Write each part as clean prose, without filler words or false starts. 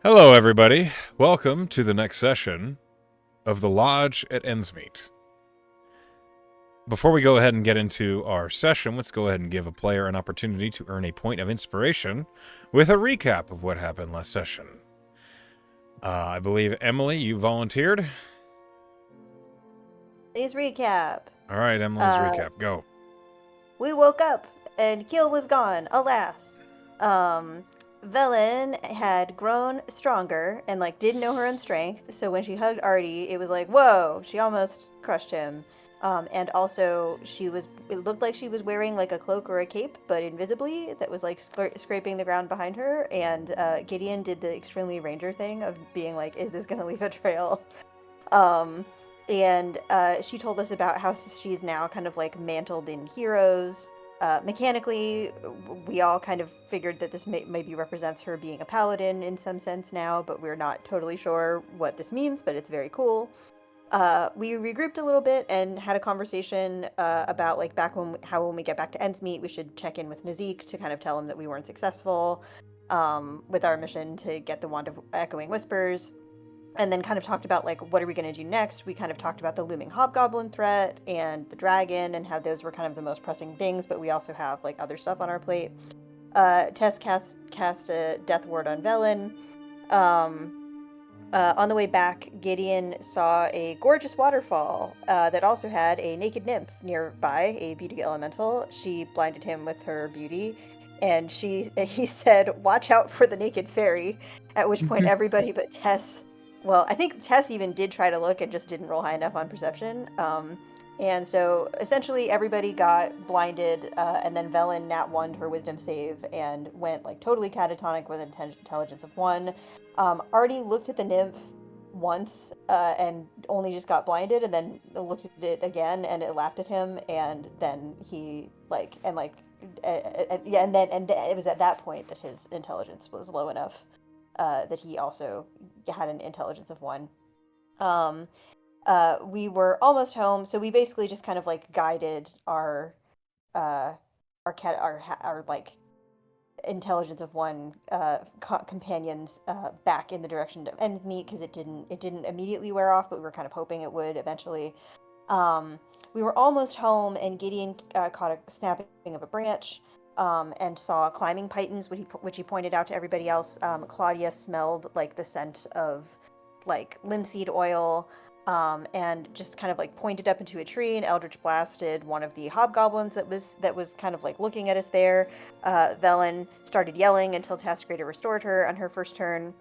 Hello, everybody. Welcome to the next session of the Lodge at Endsmeet. Before we go ahead and get into our session, let's go ahead and give a player an opportunity to earn a point of inspiration with a recap of what happened last session. I believe, Emily, you volunteered? Please recap. All right, Emily's recap. Go. We woke up and Keel was gone, alas. Um, Velen had grown stronger and didn't know her own strength, so when she hugged Artie, it was like, whoa, she almost crushed him. And also it looked like she was wearing like a cloak or a cape, but invisibly, that was like scraping the ground behind her. And Gideon did the extremely ranger thing of being like, is this gonna leave a trail? Um, and she told us about how she's now kind of like mantled in heroes. Mechanically, we all kind of figured that this maybe represents her being a paladin in some sense now, but we're not totally sure what this means, but it's very cool. We regrouped a little bit and had a conversation about like back when we get back to Endsmeet, we should check in with Nazik to kind of tell him that we weren't successful with our mission to get the Wand of Echoing Whispers, and then kind of talked about like what are we going to do next. We kind of talked about the looming hobgoblin threat and the dragon and how those were kind of the most pressing things, but we also have like other stuff on our plate. Tess cast a death ward on Velen. On the way back, Gideon saw a gorgeous waterfall that also had a naked nymph nearby, a beauty elemental. She blinded him with her beauty, and he said, "Watch out for the naked fairy." At which point, everybody but Tess, well, I think Tess even did try to look and just didn't roll high enough on perception. And so essentially, everybody got blinded, and then Velen nat one her wisdom save and went like totally catatonic with intelligence of one. Artie looked at the nymph once and only just got blinded, and then looked at it again and it laughed at him, and then he and it was at that point that his intelligence was low enough that he also had an intelligence of one. Um, we were almost home, so we basically just kind of like guided uh, our like intelligence of one companions back in the direction of Endsmeet because it didn't immediately wear off, but we were kind of hoping it would eventually. We were almost home, and Gideon caught a snapping of a branch and saw climbing pythons, which he pointed out to everybody else. Claudia smelled like the scent of like linseed oil, and just kind of like pointed up into a tree and eldritch blasted one of the hobgoblins that was kind of like looking at us there. Velen started yelling until Tasgrader restored her on her first turn.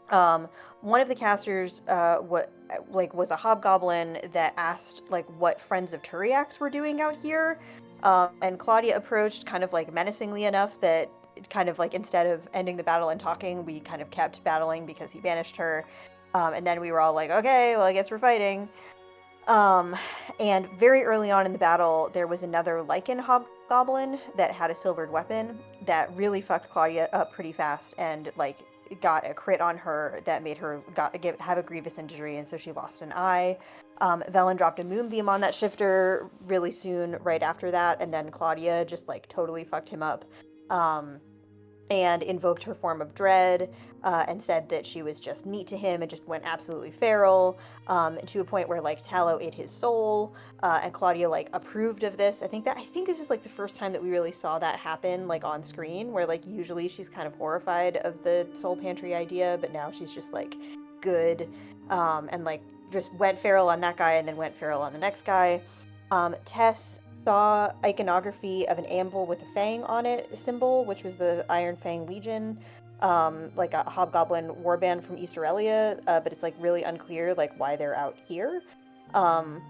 One of the casters was a hobgoblin that asked like what friends of Turiax were doing out here, and Claudia approached kind of like menacingly enough that kind of like instead of ending the battle and talking, we kind of kept battling because he banished her. And then we were all like, okay, well, I guess we're fighting. Um, and very early on in the battle, there was another Lycan hobgoblin that had a silvered weapon that really fucked Claudia up pretty fast, and like got a crit on her that made her have a grievous injury, and so she lost an eye. Velen dropped a moonbeam on that shifter really soon right after that, and then Claudia just like totally fucked him up. Um, and invoked her form of dread, and said that she was just meat to him and just went absolutely feral, to a point where like Tallow ate his soul, and Claudia like approved of this. I think this is like the first time that we really saw that happen like on screen, where like usually she's kind of horrified of the soul pantry idea, but now she's just like good, and like just went feral on that guy and then went feral on the next guy. Tess saw iconography of an anvil with a fang on it symbol, which was the Iron Fang Legion, like a hobgoblin warband from East Aurelia, but it's like really unclear like why they're out here, um,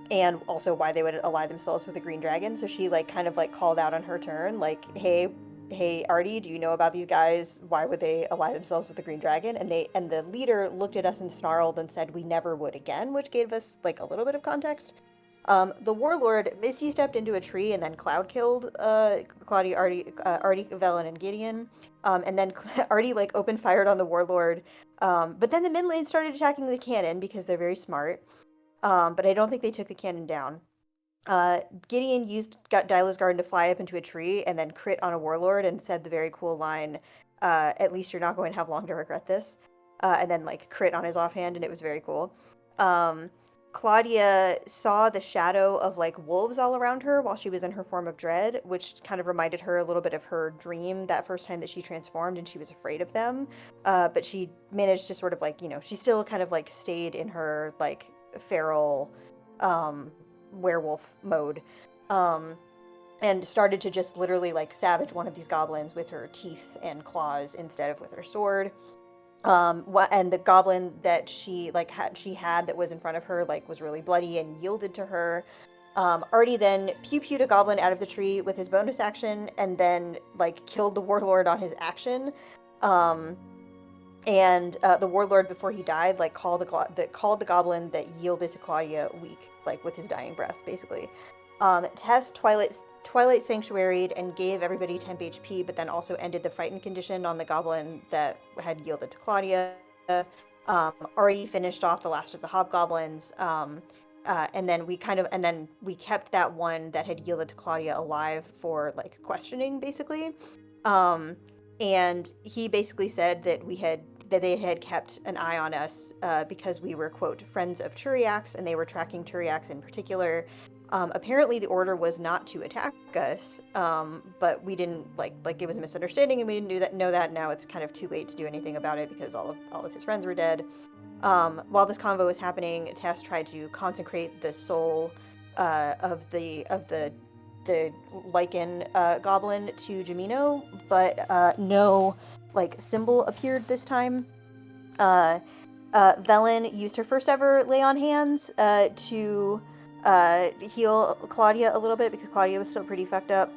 and also why they would ally themselves with a green dragon. So she like kind of like called out on her turn, like, hey, Artie, do you know about these guys? Why would they ally themselves with the green dragon? And the leader looked at us and snarled and said we never would again, which gave us like a little bit of context. The warlord Misty stepped into a tree and then cloud killed Claudia, Artie, Velen, and Gideon. And then Artie like opened fired on the warlord. But then the mid lane started attacking the cannon because they're very smart. But I don't think they took the cannon down. Gideon got Dyla's Garden to fly up into a tree and then crit on a warlord and said the very cool line, At least you're not going to have long to regret this. And then like crit on his offhand, and it was very cool. Um, Claudia saw the shadow of like wolves all around her while she was in her form of dread, which kind of reminded her a little bit of her dream that first time that she transformed, and she was afraid of them. But she managed to sort of like, she still kind of like stayed in her like feral um, werewolf mode. Um, and started to just literally like savage one of these goblins with her teeth and claws instead of with her sword. And the goblin that she had that was in front of her like was really bloody and yielded to her. Artie then pew-pewed a goblin out of the tree with his bonus action, and then like killed the warlord on his action. Um, and the warlord, before he died, like called the goblin that yielded to Claudia weak, like with his dying breath, basically. Tess Twilight Sanctuaried and gave everybody temp HP, but then also ended the frightened condition on the goblin that had yielded to Claudia. Already finished off the last of the hobgoblins. And then we kept that one that had yielded to Claudia alive for like questioning, basically. Um, and he basically said that they had kept an eye on us because we were, quote, friends of Turiax, and they were tracking Turiax in particular. Apparently, the order was not to attack us, but we didn't like it was a misunderstanding, and we didn't know that. Now it's kind of too late to do anything about it because all of his friends were dead. While this convo was happening, Tess tried to consecrate the soul of the lichen goblin to Jamino, but no like symbol appeared this time. Uh, Velen used her first ever lay on hands to heal Claudia a little bit because Claudia was still pretty fucked up.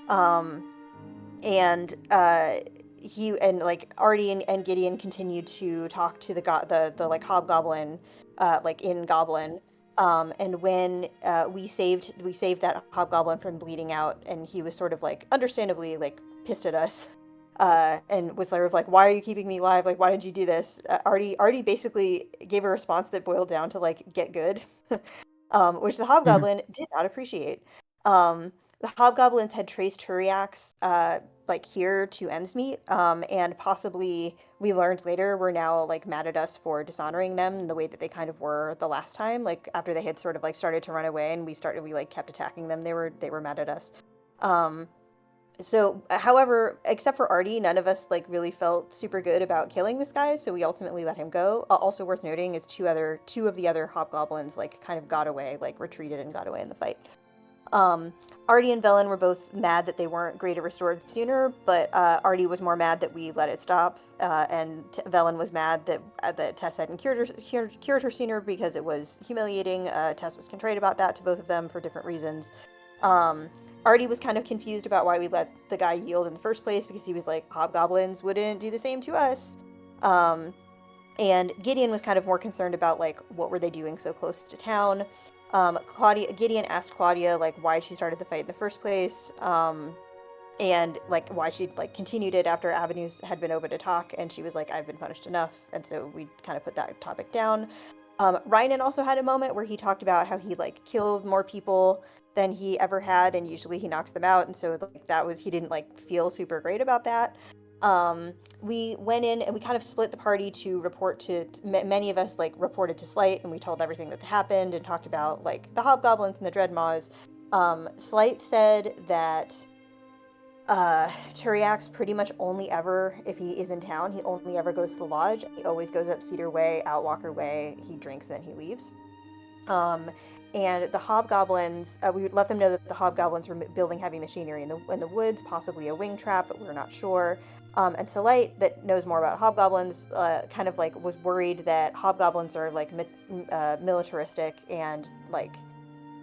Um, and he and like Artie and Gideon continued to talk to the like hobgoblin, like in Goblin. And when we saved that hobgoblin from bleeding out, and he was sort of like understandably like pissed at us, and was sort of like, "Why are you keeping me alive? Like, why did you do this?" Artie basically gave a response that boiled down to like, "Get good," which the hobgoblin did not appreciate. The hobgoblins had traced Turiax like here to Endsmeet, and possibly we learned later were now like mad at us for dishonoring them in the way that they kind of were the last time. Like after they had sort of like started to run away, and we like kept attacking them, they were mad at us. Um, so, however, except for Artie, none of us like really felt super good about killing this guy, so we ultimately let him go. Also worth noting is two of the other hobgoblins like kind of got away, like retreated and got away in the fight. Um, Artie and Velen were both mad that they weren't greater restored sooner, but Artie was more mad that we let it stop, and Velen was mad that Tess hadn't cured her sooner because it was humiliating. Tess was contrite about that to both of them for different reasons. Um, Artie was kind of confused about why we let the guy yield in the first place because he was like, hobgoblins wouldn't do the same to us. Um, and Gideon was kind of more concerned about like what were they doing so close to town. Gideon asked Claudia like why she started the fight in the first place, and like why she like continued it after avenues had been open to talk, and she was like, "I've been punished enough," and so we kind of put that topic down. Ryan also had a moment where he talked about how he like killed more people than he ever had, and usually he knocks them out, and so like that was he didn't like feel super great about that. We went in and we kind of split the party to report to many of us like reported to Slight, and we told everything that happened and talked about like the hobgoblins and the dreadmaws. Slight said that Turiax pretty much only ever, if he is in town, he only ever goes to the lodge. He always goes up Cedar Way, out Walker Way. He drinks, then he leaves. Um, and the hobgoblins, we would let them know that the hobgoblins were building heavy machinery in the woods, possibly a wing trap, but we were not sure. And Solite, that knows more about hobgoblins, kind of like was worried that hobgoblins are like militaristic and like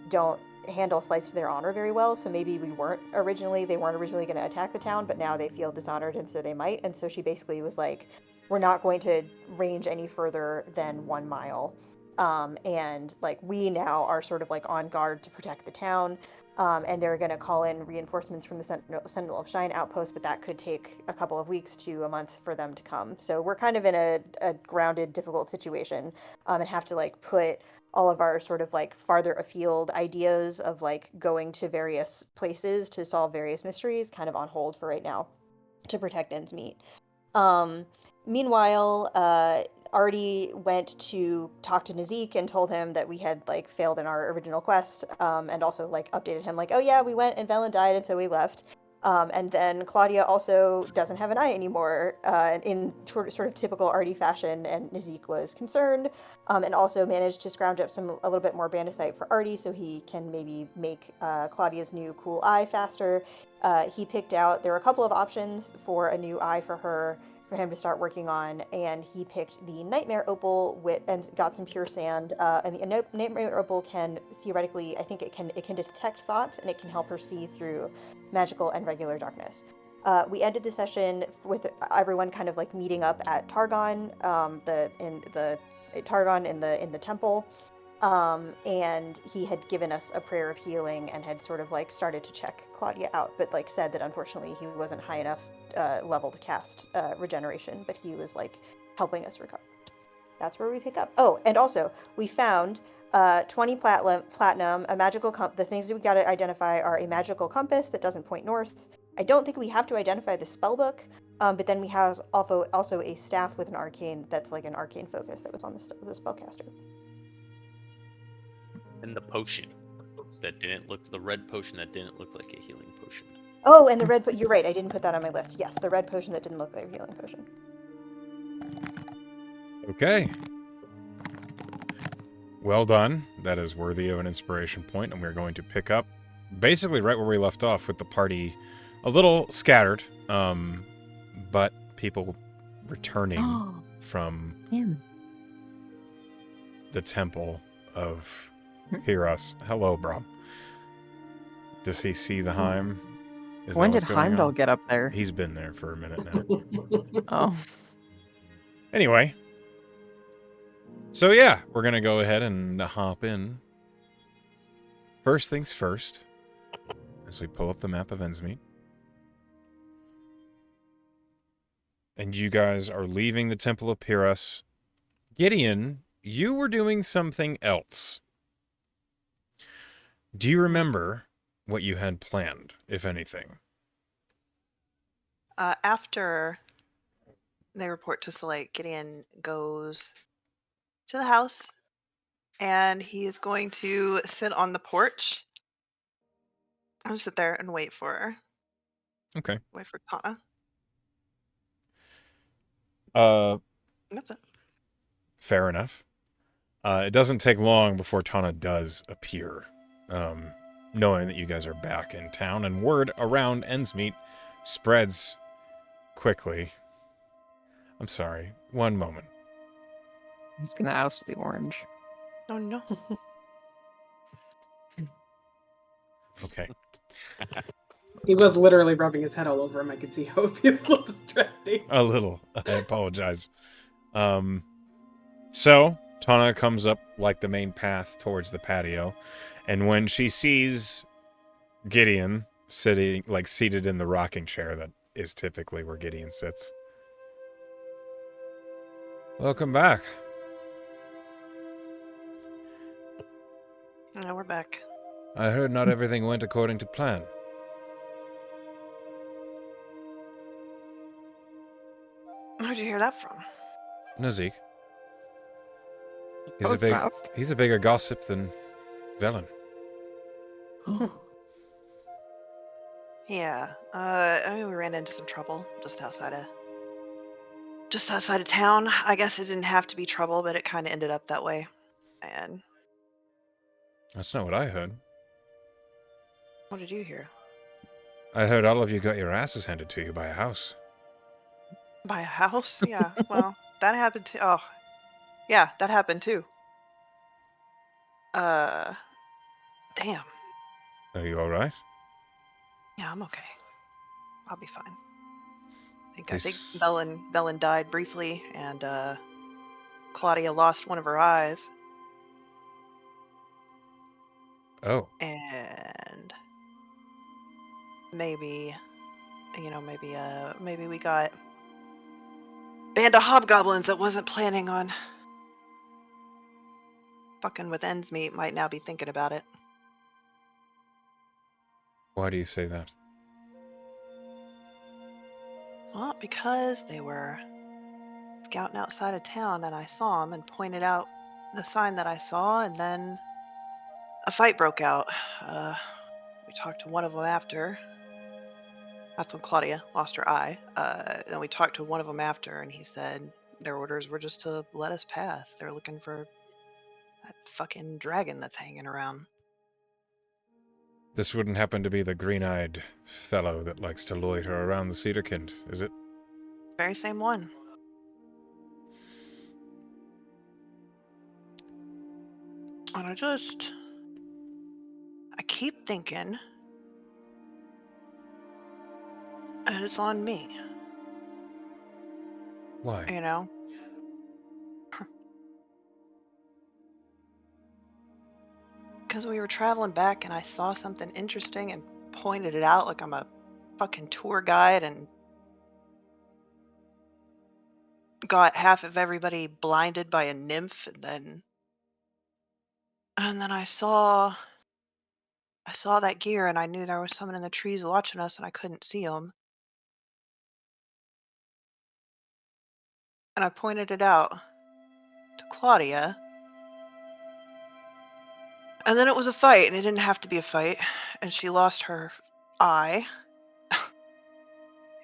don't handle slights to their honor very well. So maybe they weren't originally going to attack the town, but now they feel dishonored, and so they might. And so she basically was like, "We're not going to range any further than 1 mile." And like we now are sort of like on guard to protect the town. And they're going to call in reinforcements from the Sentinel of Shine outpost, but that could take a couple of weeks to a month for them to come. So we're kind of in a grounded, difficult situation, and have to like put all of our sort of like farther afield ideas of like going to various places to solve various mysteries kind of on hold for right now to protect Endsmeet. Um, Meanwhile, Artie went to talk to Nazik and told him that we had like failed in our original quest, and also like updated him like, oh yeah, we went and Velen died, and so we left. And then Claudia also doesn't have an eye anymore, in sort of typical Artie fashion, and Nazik was concerned, and also managed to scrounge up a little bit more bandesite for Artie so he can maybe make Claudia's new cool eye faster. He picked out there were a couple of options for a new eye for him to start working on, and he picked the Nightmare Opal and got some pure sand. And the Nightmare Opal can theoretically, I think it can detect thoughts, and it can help her see through magical and regular darkness. We ended the session with everyone kind of like meeting up at Targon, Targon in the temple. And he had given us a prayer of healing and had sort of like started to check Claudia out, but like said that unfortunately he wasn't high enough level to cast regeneration, but he was like helping us recover. That's where we pick up. Oh, and also we found 20 platinum, a magical the things that we got to identify are a magical compass that doesn't point north. I don't think we have to identify the spell book, but then we have also a staff with an arcane that's like an arcane focus that was on the spellcaster. And the potion the red potion that didn't look like a healing potion. Oh, and the red, you're right, I didn't put that on my list. Yes, the red potion that didn't look like a healing potion. Okay. Well done. That is worthy of an inspiration point, and we're going to pick up basically right where we left off, with the party a little scattered, but people returning from the temple of Pyros. Hello, Brom. Does he see the Heim? When did Heimdall get up there? He's been there for a minute now. Oh. Anyway. So yeah, we're going to go ahead and hop in. First things first, as we pull up the map of Endsmeet. And you guys are leaving the Temple of Pyros. Gideon, you were doing something else. Do you remember what you had planned, if anything? After they report to Slate, Gideon goes to the house, and he is going to sit on the porch and sit there and wait for her. Okay. Wait for Tana. That's it. Fair enough. It doesn't take long before Tana does appear, knowing that you guys are back in town, and word around Endsmeet spreads quickly. I'm sorry. One moment. He's gonna oust the orange. Oh no. Okay. He was literally rubbing his head all over him. I could see how it would be a little distracting. A little. I apologize. So, Tana comes up like the main path towards the patio, and when she sees Gideon seated in the rocking chair that is typically where Gideon sits. Welcome back. No, we're back. I heard not everything went according to plan. Where'd you hear that from? Nazik. That was fast. He's a bigger gossip than Velen. Yeah. I mean, we ran into some trouble just outside of town. I guess it didn't have to be trouble, but it kind of ended up that way. And That's not what I heard. what did you hear? I heard all of you got your asses handed to you by a house. By a house? Yeah. Well, that happened too. Oh, yeah, that happened too. Damn. Are you all right? Yeah, I'm okay. I'll be fine. I think Velen died briefly, and Claudia lost one of her eyes. Oh. And maybe we got band of hobgoblins that wasn't planning on fucking with Endsmeet might now be thinking about it. Why do you say that? Well, because they were scouting outside of town and I saw them and pointed out the sign that I saw, and then a fight broke out. We talked to one of them after. That's when Claudia lost her eye. And we talked to one of them after, and he said their orders were just to let us pass. They're looking for that fucking dragon that's hanging around. This wouldn't happen to be the green-eyed fellow that likes to loiter around the Cedarkind, is it? Very same one. And I keep thinking that it's on me, Why? you know? Because we were traveling back and I saw something interesting and pointed it out like I'm a fucking tour guide and got half of everybody blinded by a nymph, and then I saw that gear and I knew there was someone in the trees watching us and I couldn't see them. And I pointed it out to Claudia. And then it was a fight, and it didn't have to be a fight. And she lost her eye.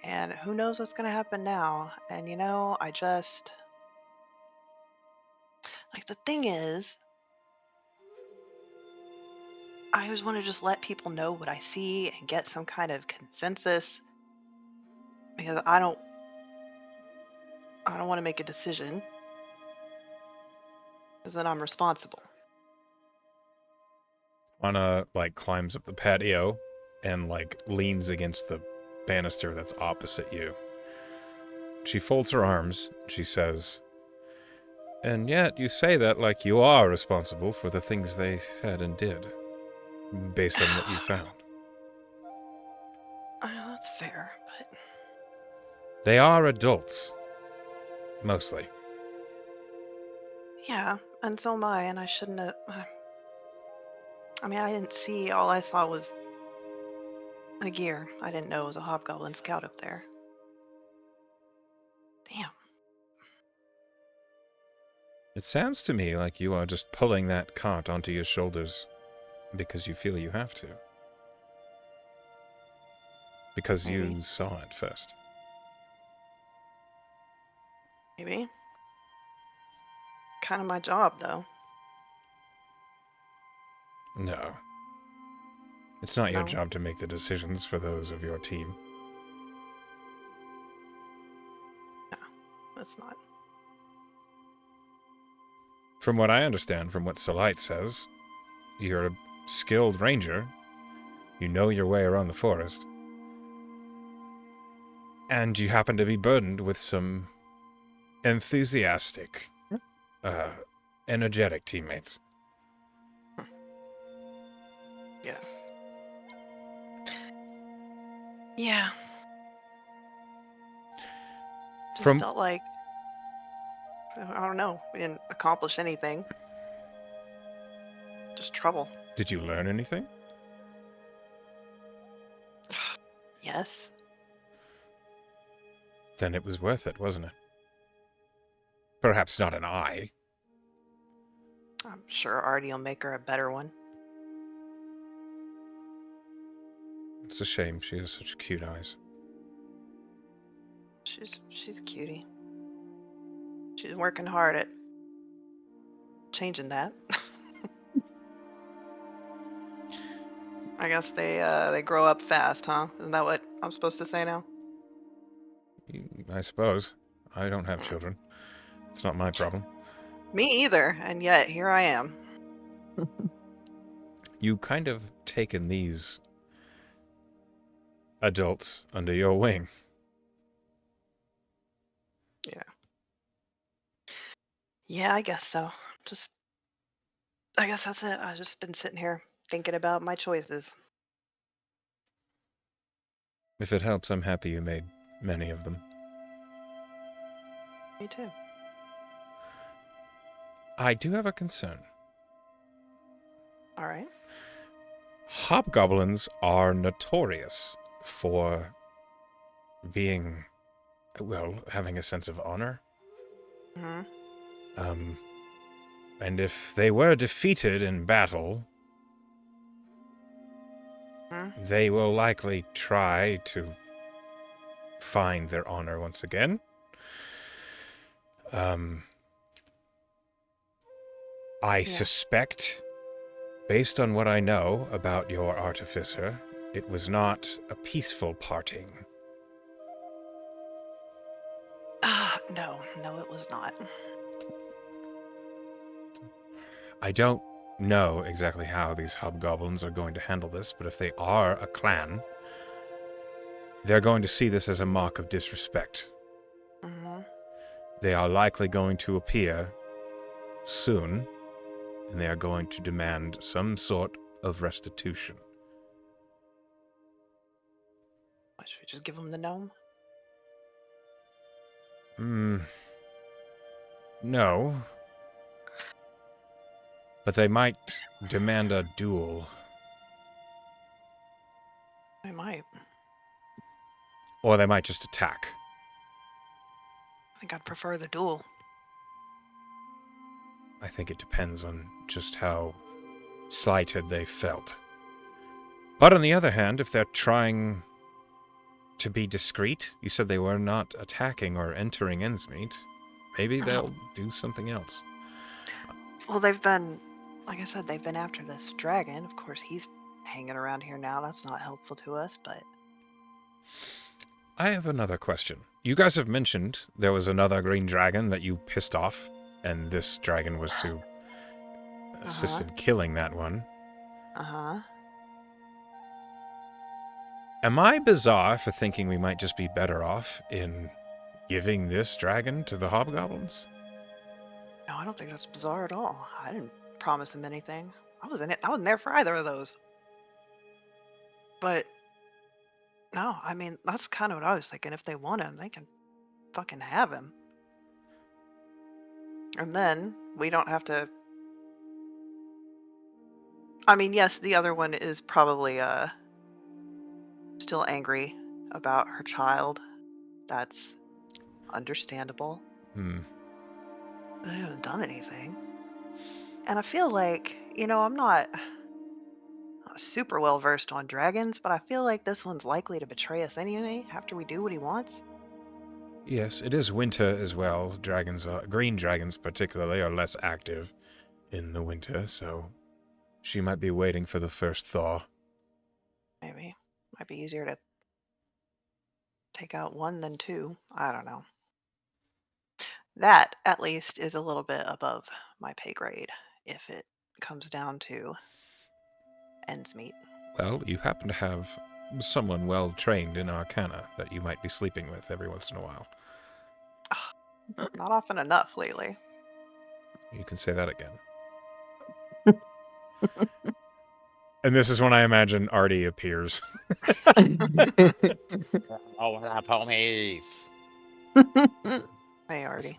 And who knows what's going to happen now. And I just. Like, the thing is, I always want to just let people know what I see and get some kind of consensus. Because I don't want to make a decision. Because then I'm responsible. Anna, climbs up the patio and, leans against the banister that's opposite you. She folds her arms. She says, "And yet you say that like you are responsible for the things they said and did, based on what you found." That's fair, but... They are adults. Mostly. Yeah, and so am I, and I shouldn't have... I mean, I didn't see. All I saw was a gear. I didn't know it was a hobgoblin scout up there. Damn. It sounds to me like you are just pulling that cart onto your shoulders because you feel you have to. Because Maybe. you saw it first. Maybe. Kind of my job, though. No. It's not your No. job to make the decisions for those of your team. No, that's not. From what I understand from what Salite says, you're a skilled ranger. You know your way around the forest. And you happen to be burdened with some enthusiastic, energetic teammates. Yeah. Yeah. Just felt like, I don't know, we didn't accomplish anything. Just trouble. Did you learn anything? Yes. Then it was worth it, wasn't it? Perhaps not an eye. I'm sure Artie will make her a better one. It's a shame she has such cute eyes. She's a cutie. She's working hard at changing that. I guess they grow up fast, huh? Isn't that what I'm supposed to say now? I suppose. I don't have children. It's not my problem. Me either, and yet here I am. You kind of taken these adults under your wing. Yeah. Yeah, I guess so. I guess that's it. I've just been sitting here thinking about my choices. If it helps, I'm happy you made many of them. Me too. I do have a concern. All right. Hobgoblins are notorious for being Well, having a sense of honor. Hmm. And if they were defeated in battle, they will likely try to find their honor once again. I suspect, based on what I know about your artificer, it was not a peaceful parting. No, it was not. I don't know exactly how these hobgoblins are going to handle this, but if they are a clan, they're going to see this as a mark of disrespect. Hmm. They are likely going to appear soon, and they are going to demand some sort of restitution. Should we just give them the gnome? No. But they might demand a duel. They might. Or they might just attack. I think I'd prefer the duel. I think it depends on just how slighted they felt. But on the other hand, if they're trying to be discreet, you said they were not attacking or entering Endsmeet, maybe they'll do something else. Well, they've been, like I said, they've been after this dragon. Of course, he's hanging around here now. That's not helpful to us, but... I have another question. You guys have mentioned there was another green dragon that you pissed off, and this dragon was to assist in killing that one. Am I bizarre for thinking we might just be better off in giving this dragon to the hobgoblins? No, I don't think that's bizarre at all. I didn't promise them anything. I wasn't there for either of those. But no, I mean, that's kind of what I was thinking. If they want him, they can fucking have him. And then we don't have to... I mean, yes, the other one is probably still angry about her child. That's understandable. But they haven't done anything. And I feel like, I'm not super well versed on dragons, but I feel like this one's likely to betray us anyway after we do what he wants. Yes, it is winter as well. Green dragons particularly, are less active in the winter, so she might be waiting for the first thaw. Maybe. Might be easier to take out one than two. I don't know. That, at least, is a little bit above my pay grade if it comes down to Endsmeet. Well, you happen to have someone well trained in Arcana that you might be sleeping with every once in a while. Not often enough lately. You can say that again. And this is when I imagine Artie appears. Oh, what up, homies? Hey, Artie.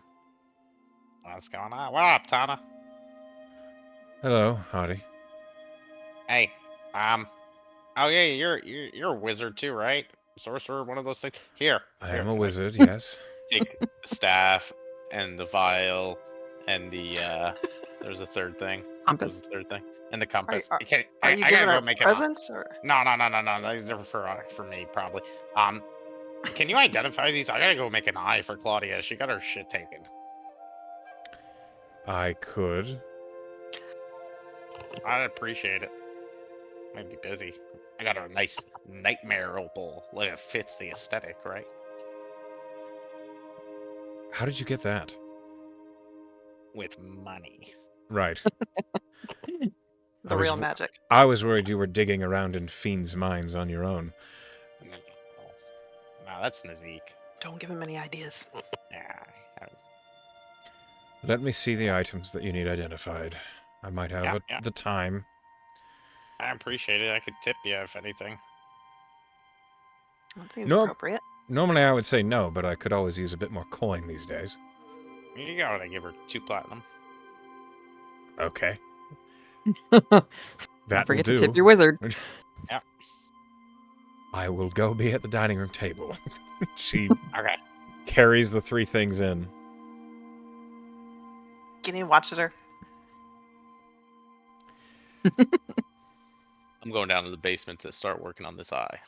What's going on? What up, Tana? Hello, Artie. Hey, oh yeah, you're a wizard too, right? Sorcerer, one of those things. Here, I am a wizard, yes. take the staff and the vial and the there's a third thing. Compass. There's a third thing. And the compass. Are you I giving gotta her go make presents or? No. These are for me probably. Can you identify these? I gotta go make an eye for Claudia. She got her shit taken. I could. I'd appreciate it. Might be busy. I got a nice nightmare opal. Like it fits the aesthetic, right? How did you get that? With money. Right. The real magic. I was worried you were digging around in fiends' minds on your own. No, that's Nazik. Don't give him any ideas. Yeah. Let me see the items that you need identified. I might have the time. I appreciate it. I could tip you if anything. That seems appropriate. Normally I would say no, but I could always use a bit more coin these days. Here you go. I give her 2 platinum. Okay. Don't forget to tip your wizard. Yeah. I will go be at the dining room table. She carries the 3 things in. Gideon watches her. I'm going down to the basement to start working on this eye.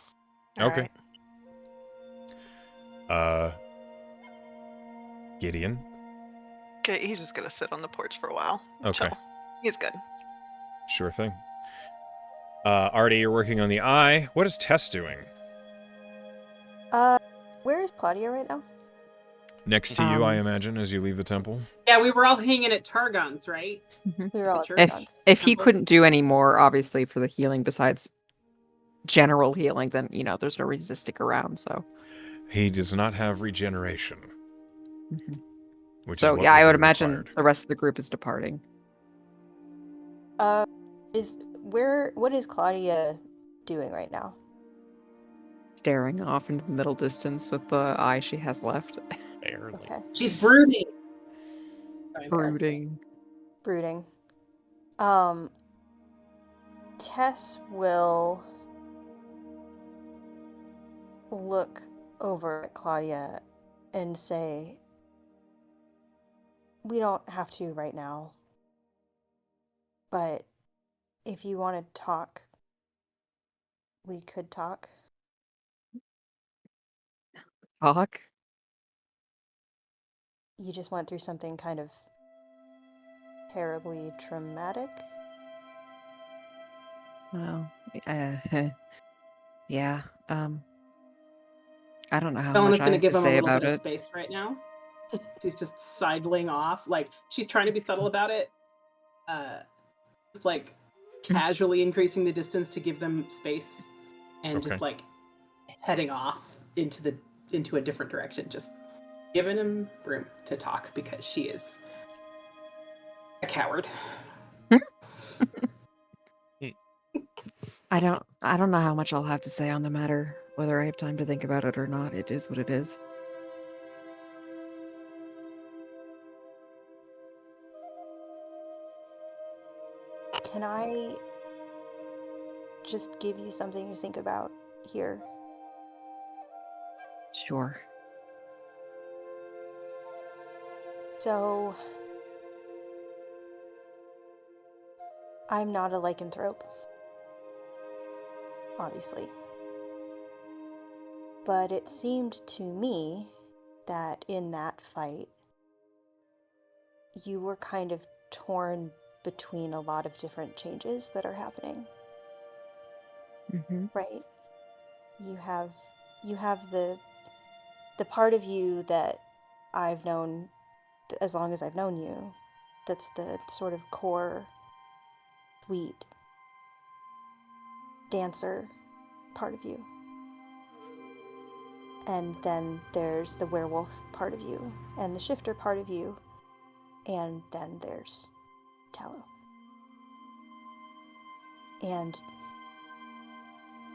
Okay. Alright. Gideon. Okay, he's just gonna sit on the porch for a while. Okay. Chill. He's good. Sure thing. Artie, you're working on the eye. What is Tess doing? Where is Claudia right now? Next to you, I imagine, as you leave the temple. Yeah, we were all hanging at Targon's, right? We were all The at church? Targon's. If he Temple? couldn't do any more, obviously, for the healing besides general healing, then, there's no reason to stick around, so. He does not have regeneration. Mhm. Which So, is what yeah, I would would be imagine required. the rest of the group is departing. What is Claudia doing right now? Staring off into the middle distance with the eye she has left. Barely. Okay. She's brooding. Sorry, Bear. Brooding. Brooding. Tess will look over at Claudia and say, we don't have to right now, but if you want to talk, we could talk. Talk? You just went through something kind of terribly traumatic. Well, yeah. I don't know how Elena's much I gonna have give to him a say little about bit of it. space right now. She's just sidling off. Like, she's trying to be subtle about it. Just like casually increasing the distance to give them space and Okay. just like heading off into a different direction. Just giving him room to talk because she is a coward. I don't know how much I'll have to say on the matter, whether I have time to think about it or not. It is what it is. Can I just give you something to think about here? Sure. So, I'm not a lycanthrope, obviously. But it seemed to me that in that fight, you were kind of torn between a lot of different changes that are happening, Mm-hmm. right? You have the part of you that I've known as long as I've known you. That's the sort of core, sweet, dancer part of you. And then there's the werewolf part of you, and the shifter part of you, and then there's Tallow. And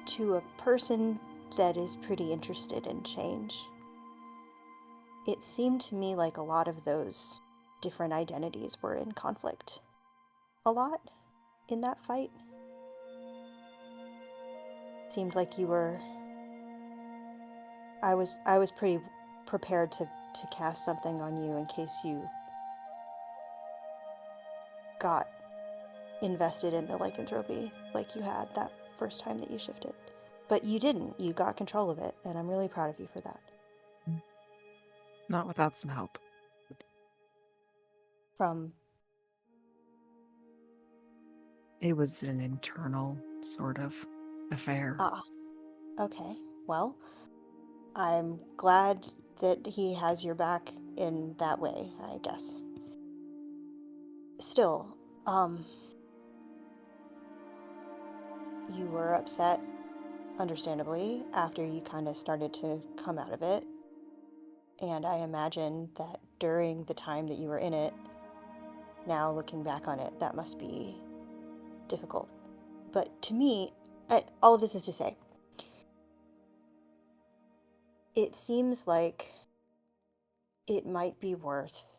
to a person that is pretty interested in change, it seemed to me like a lot of those different identities were in conflict a lot in that fight. It seemed like you were... I was pretty prepared to cast something on you in case you got invested in the lycanthropy like you had that first time that you shifted. But you didn't. You got control of it, and I'm really proud of you for that. Not without some help. From... It was an internal sort of affair. Ah, okay. Well, I'm glad that he has your back in that way, I guess. Still, you were upset, understandably, after you kind of started to come out of it. And I imagine that during the time that you were in it, now looking back on it, that must be difficult. But to me, all of this is to say, it seems like it might be worth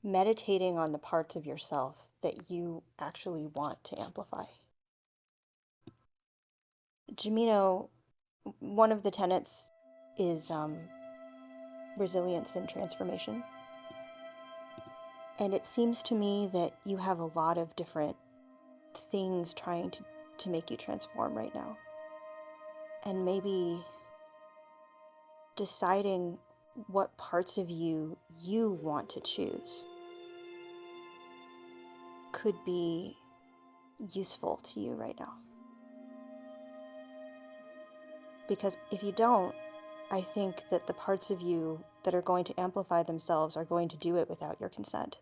meditating on the parts of yourself that you actually want to amplify. Jamino, one of the tenets is resilience and transformation. And it seems to me that you have a lot of different things trying to make you transform right now. And maybe deciding what parts of you want to choose could be useful to you right now. Because if you don't, I think that the parts of you that are going to amplify themselves are going to do it without your consent.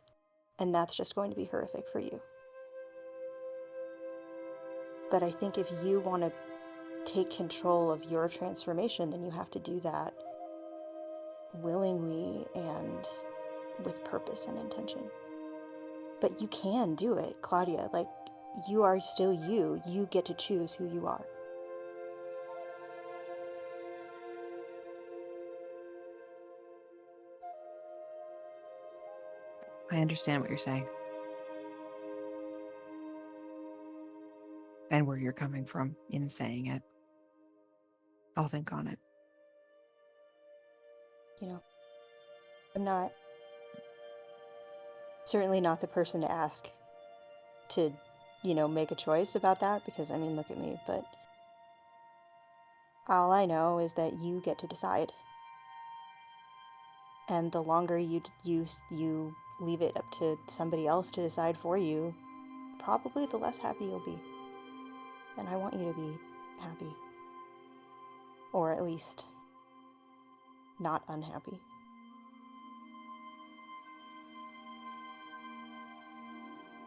And that's just going to be horrific for you. But I think if you want to take control of your transformation, then you have to do that willingly and with purpose and intention. But you can do it, Claudia. Like, you are still you. You get to choose who you are. I understand what you're saying. And where you're coming from in saying it. I'll think on it. You know, I'm certainly not the person to ask to, make a choice about that, because, I mean, look at me, but all I know is that you get to decide. And the longer you leave it up to somebody else to decide for you, probably the less happy you'll be. And I want you to be happy. Or at least not unhappy.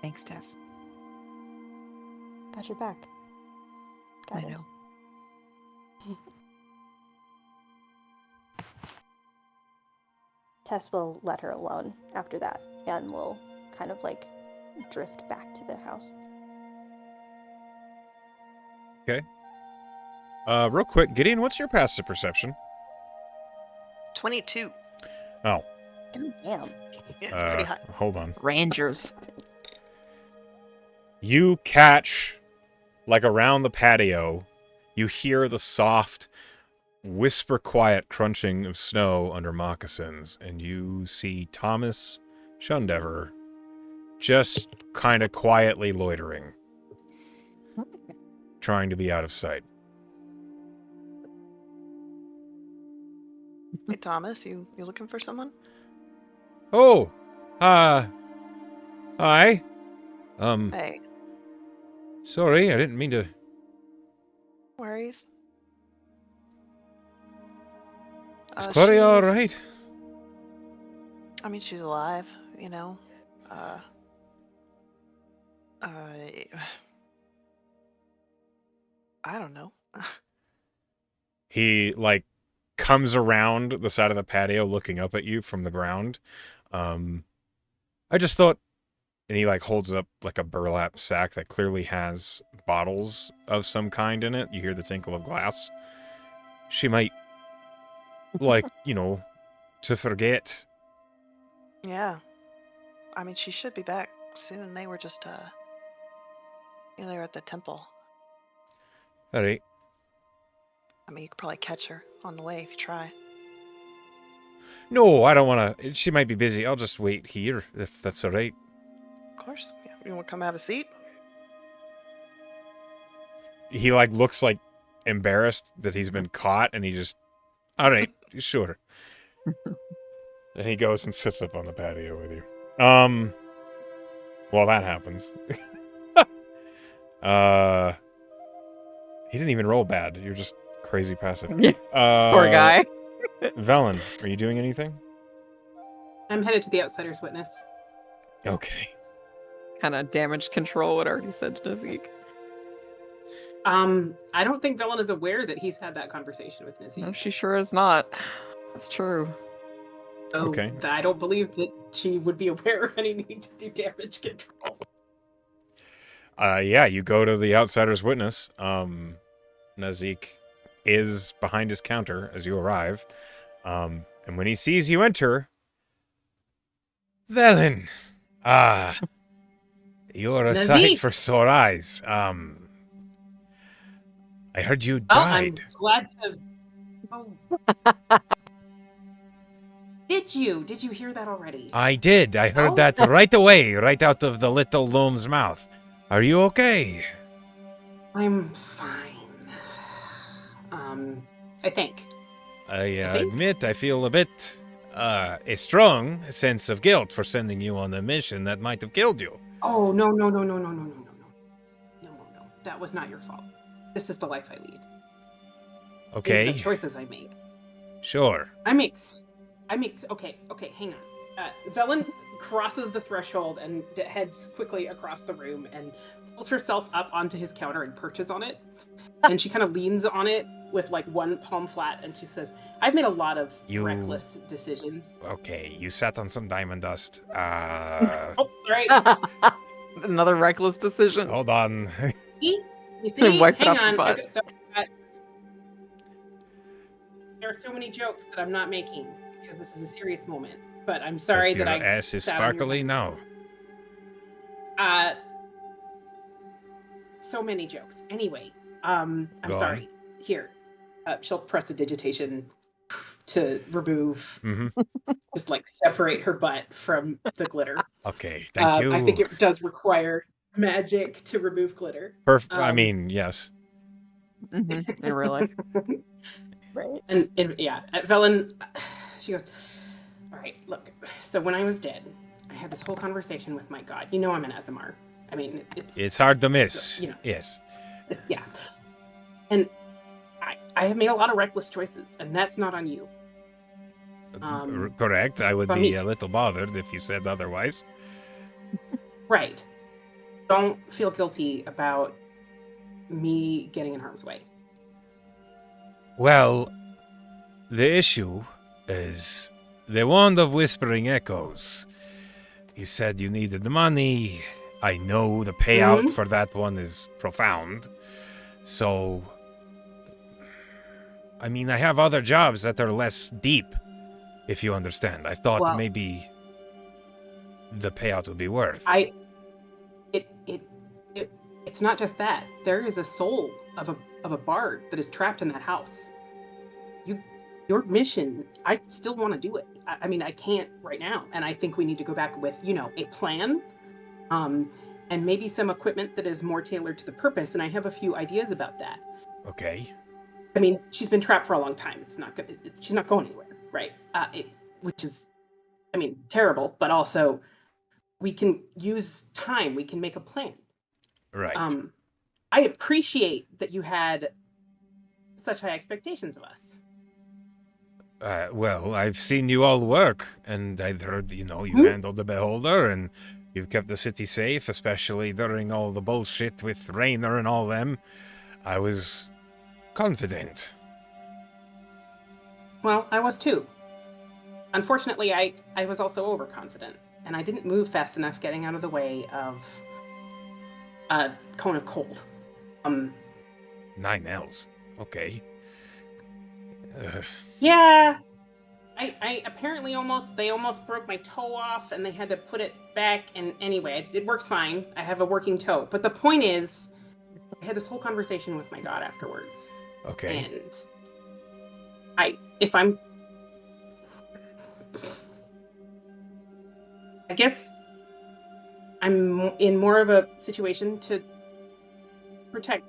Thanks, Tess. Got your back. Guidance. I know. Tess will let her alone after that and will kind of like drift back to the house. Okay. Real quick, Gideon, what's your passive perception? 22. Oh. God damn. Yeah, pretty high. Hold on. Rangers. You catch, like around the patio, you hear the soft, whisper quiet crunching of snow under moccasins, and you see Thomas Shundever just kind of quietly loitering, trying to be out of sight. Hey, Thomas, you looking for someone? Oh, hi. Hey, Sorry, I didn't mean to. worries. Is Claudia all right? I mean, she's alive, you know. I don't know. He, like, comes around the side of the patio looking up at you from the ground. I just thought, and he, like, holds up, like, a burlap sack that clearly has bottles of some kind in it. You hear the tinkle of glass. She might, like, to forget. Yeah. I mean, she should be back soon. They were just, they were at the temple. All right. I mean, you could probably catch her on the way if you try. No, I don't want to. She might be busy. I'll just wait here, if that's all right. Of course. Yeah. You want to come have a seat? He, like, looks, like, embarrassed that he's been caught, and he just, all right, sure. And he goes and sits up on the patio with you. Well, that happens. He didn't even roll bad. You're just crazy passive. Poor guy. Velen, are you doing anything? I'm headed to the outsider's witness. Okay. Kind of damage control what I already said to Nazik. I don't think Velen is aware that he's had that conversation with Nazik. No, she sure is not. That's true. So Okay. I don't believe that she would be aware of any need to do damage control. Yeah, you go to the outsider's witness. Nazik is behind his counter as you arrive. And when he sees you enter, Velen, you're a sight Nazik! for sore eyes. I heard you Well, I'm died. glad to. Oh. Did you hear that already? I did. I heard Oh. that right away, right out of the little gnome's mouth. Are you okay? I'm fine. I think. I think? admit I feel a bit, a strong sense of guilt for sending you on a mission that might have killed you. Oh, no. No. That was not your fault. This is the life I lead. Okay. These are the choices I make. Sure. I make. Okay, hang on. Velen crosses the threshold and heads quickly across the room and pulls herself up onto his counter and perches on it. And she kind of leans on it with like one palm flat, and she says, "I've made a lot of reckless decisions." Okay, you sat on some diamond dust. Oh, right. Another reckless decision. Hold on. You see? Wipe it Hang off the on. butt. Okay, so, there are so many jokes that I'm not making because this is a serious moment. But I'm sorry If that your I. ass is sat on your sparkly, no. So many jokes. Anyway, I'm Go on. sorry. Here, she'll press a digitation to remove, just like separate her butt from the glitter. Okay, thank you. I think it does require magic to remove glitter. I mean, yes. Mm-hmm. Really. Right. And yeah, at Velen, she goes, "All right, look. So when I was dead, I had this whole conversation with my god. You know I'm an Azamar. I mean, It's hard to miss. You know. Yes. Yeah. And I have made a lot of reckless choices, and that's not on you. Correct. I would but be me- a little bothered if you said otherwise. Right. Don't feel guilty about me getting in harm's way. Well, the issue is the Wand of Whispering Echoes. You said you needed the money. I know the payout for that one is profound. So, I mean, I have other jobs that are less deep, if you understand. I thought maybe the payout would be worth. It's not just that. There is a soul of a bard that is trapped in that house. Your mission, I still want to do it. I mean, I can't right now, and I think we need to go back with, a plan, and maybe some equipment that is more tailored to the purpose. And I have a few ideas about that. Okay. I mean, she's been trapped for a long time. She's not going anywhere, right? Which is, I mean, terrible. But also, we can use time. We can make a plan. Right. I appreciate that you had such high expectations of us. Well, I've seen you all work, and I've heard, you handled the Beholder, and you've kept the city safe, especially during all the bullshit with Raynor and all them. I was confident. Well, I was too. Unfortunately, I was also overconfident, and I didn't move fast enough getting out of the way of a cone of cold. 9 L's. Okay. Yeah. I apparently they almost broke my toe off, and they had to put it back, and anyway, it works fine. I have a working toe. But the point is, I had this whole conversation with my god afterwards. Okay. And I guess I'm in more of a situation to protect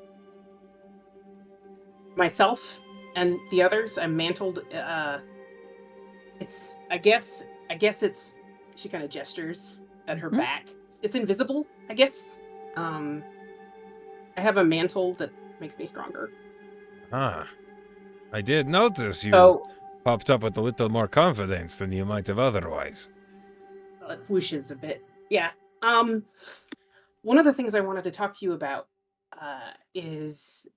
myself and the others. I'm mantled. I guess it's, she kind of gestures at her back. It's invisible, I guess. I have a mantle that makes me stronger. Ah. I did notice you popped up with a little more confidence than you might have otherwise. It whooshes a bit. Yeah. One of the things I wanted to talk to you about is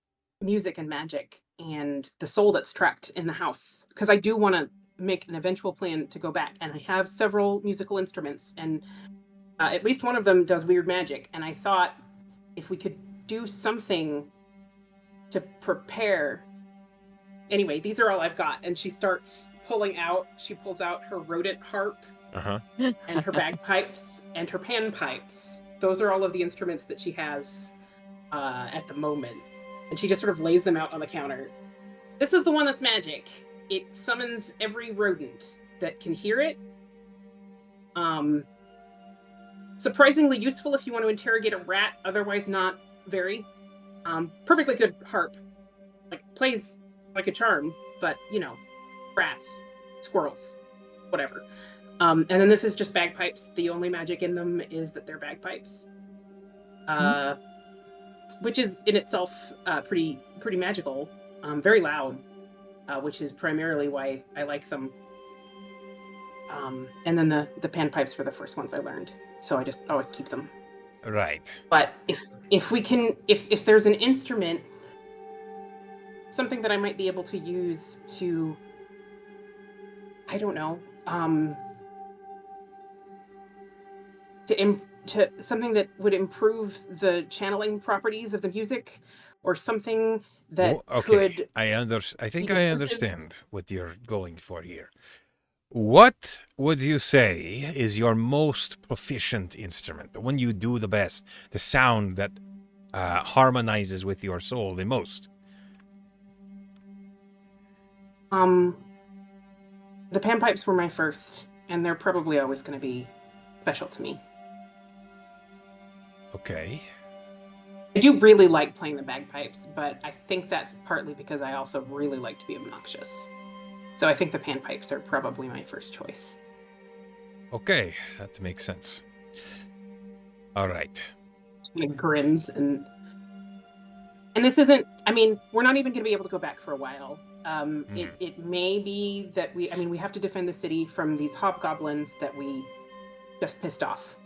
music and magic and the soul that's trapped in the house. Because I do want to make an eventual plan to go back. And I have several musical instruments, and at least one of them does weird magic. And I thought if we could do something to prepare. Anyway, these are all I've got. And she starts she pulls out her rodent harp and her bagpipes and her panpipes. Those are all of the instruments that she has at the moment. And she just sort of lays them out on the counter. This is the one that's magic. It summons every rodent that can hear it. Surprisingly useful if you want to interrogate a rat, otherwise not very. Perfectly good harp. Like, plays like a charm, but, you know, rats, squirrels, whatever. And then this is just bagpipes. The only magic in them is that they're bagpipes. Which is in itself pretty magical. Very loud, which is primarily why I like them. And then the panpipes were the first ones I learned, so I just always keep them. Right. But if we can, if there's an instrument, something that I might be able to use to, I don't know, to something that would improve the channeling properties of the music, or something that could. I think be I defensive. understand what you're going for here. What would you say is your most proficient instrument? The one you do the best, the sound that harmonizes with your soul the most? The panpipes were my first, and they're probably always going to be special to me. Okay. I do really like playing the bagpipes, but I think that's partly because I also really like to be obnoxious. So I think the panpipes are probably my first choice. Okay, that makes sense. All right. Kind of grins, and this isn't, I mean, we're not even going to be able to go back for a while. It may be that we have to defend the city from these hobgoblins that we just pissed off.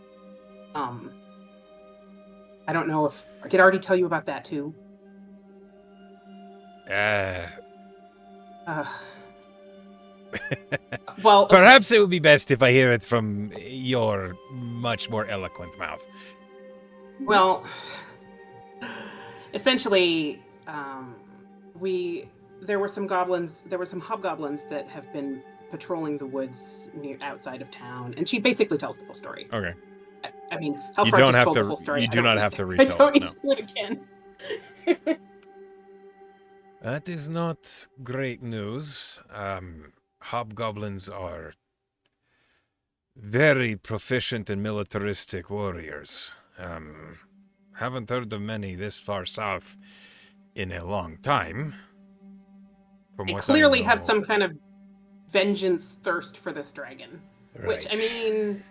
I don't know if I could already tell you about that too. Well, okay. Perhaps it would be best if I hear it from your much more eloquent mouth. Well, essentially, there were some hobgoblins that have been patrolling the woods outside of town, and she basically tells the whole story. Okay. I mean, how You far don't just have told to. the whole story. You do not have to I retell don't it. need to do it again. That is not great news. Hobgoblins are very proficient and militaristic warriors. Haven't heard of many this far south in a long time. They clearly have some kind of vengeance thirst for this dragon. Right. Which, I mean,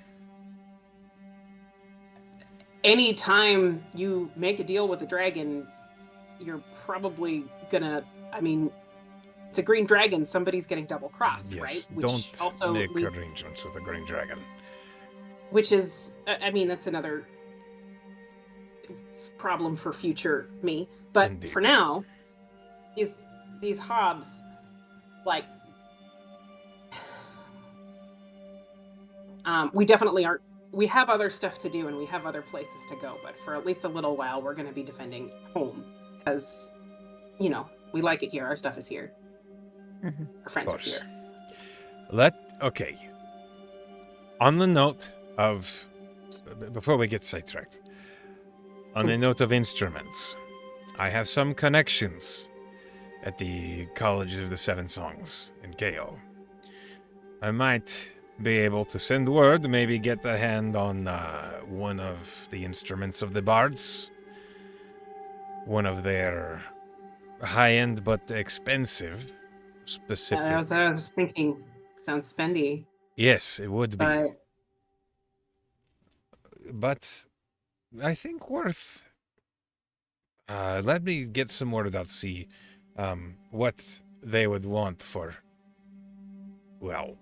anytime you make a deal with a dragon, you're probably gonna, I mean, it's a green dragon, somebody's getting double-crossed, yes, right? Which don't also make arrangements with a green dragon. Which is, I mean, that's another problem for future me. But Indeed. For now, these hobs, like, we definitely aren't. We have other stuff to do and we have other places to go, but for at least a little while, we're going to be defending home because, you know, we like it here. Our stuff is here. Mm-hmm. Our friends are here. Okay. On the note of, before we get sidetracked, on the note of instruments, I have some connections at the College of the Seven Songs in KO. I might be able to send word, maybe get a hand on one of the instruments of the bards. One of their high-end but expensive specific. I was thinking, sounds spendy. Yes, it would be. But I think worth... let me get some word out, see what they would want for, well,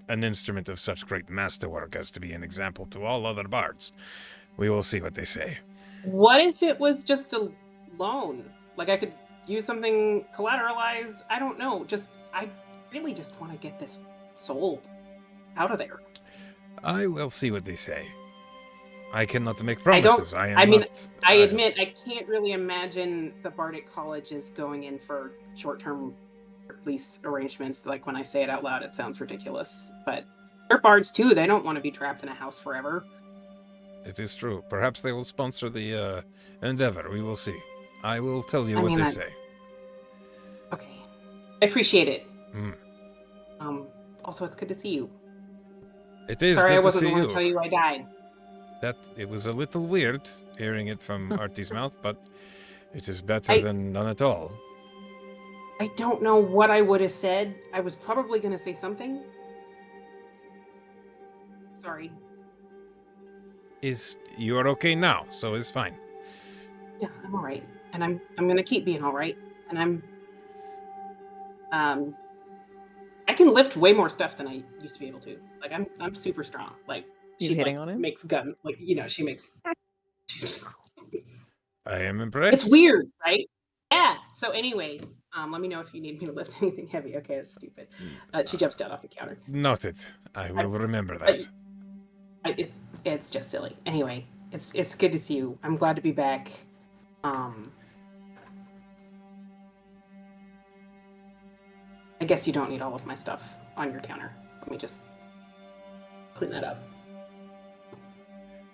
an instrument of such great masterwork as to be an example to all other bards. We will see what they say. What if it was just a loan? Like I could use something collateralized? I don't know. I really just want to get this soul out of there. I will see what they say. I cannot make promises. I admit I can't really imagine the Bardic College is going in for short-term lease arrangements. Like when I say it out loud, it sounds ridiculous. But they're bards too. They don't want to be trapped in a house forever. It is true. Perhaps they will sponsor the endeavor. We will see. I will tell you what they say. Okay. I appreciate it. Also, it's good to see you. It is Sorry, I good to wasn't see the one you. to tell you I died. It was a little weird hearing it from Artie's mouth, but it is better than none at all. I don't know what I would have said. I was probably going to say something. Sorry. You're okay now, so it's fine. Yeah, I'm all right, and I'm going to keep being all right. And I can lift way more stuff than I used to be able to. Like I'm super strong. Like You hitting on him? makes gun. Like she makes. I am impressed. It's weird, right? Yeah. So anyway, let me know if you need me to lift anything heavy. Okay, that's stupid. She jumps down off the counter. Noted. I will remember that. It's just silly. Anyway, it's good to see you. I'm glad to be back. I guess you don't need all of my stuff on your counter. Let me just clean that up.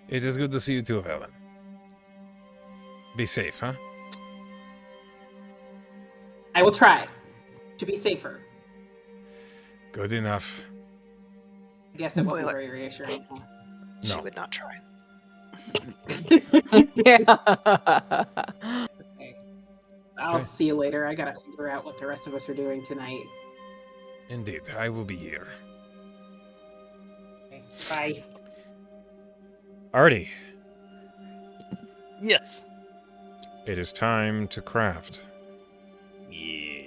It is good to see you too, Helen. Be safe, huh? I will try to be safer. Good enough. I guess it wasn't Spoiler. very reassuring. She No. would not try. Yeah. Okay. I'll see you later. I gotta figure out what the rest of us are doing tonight. Indeed, I will be here. Okay. Bye. Artie, Yes. it is time to craft. Yeah.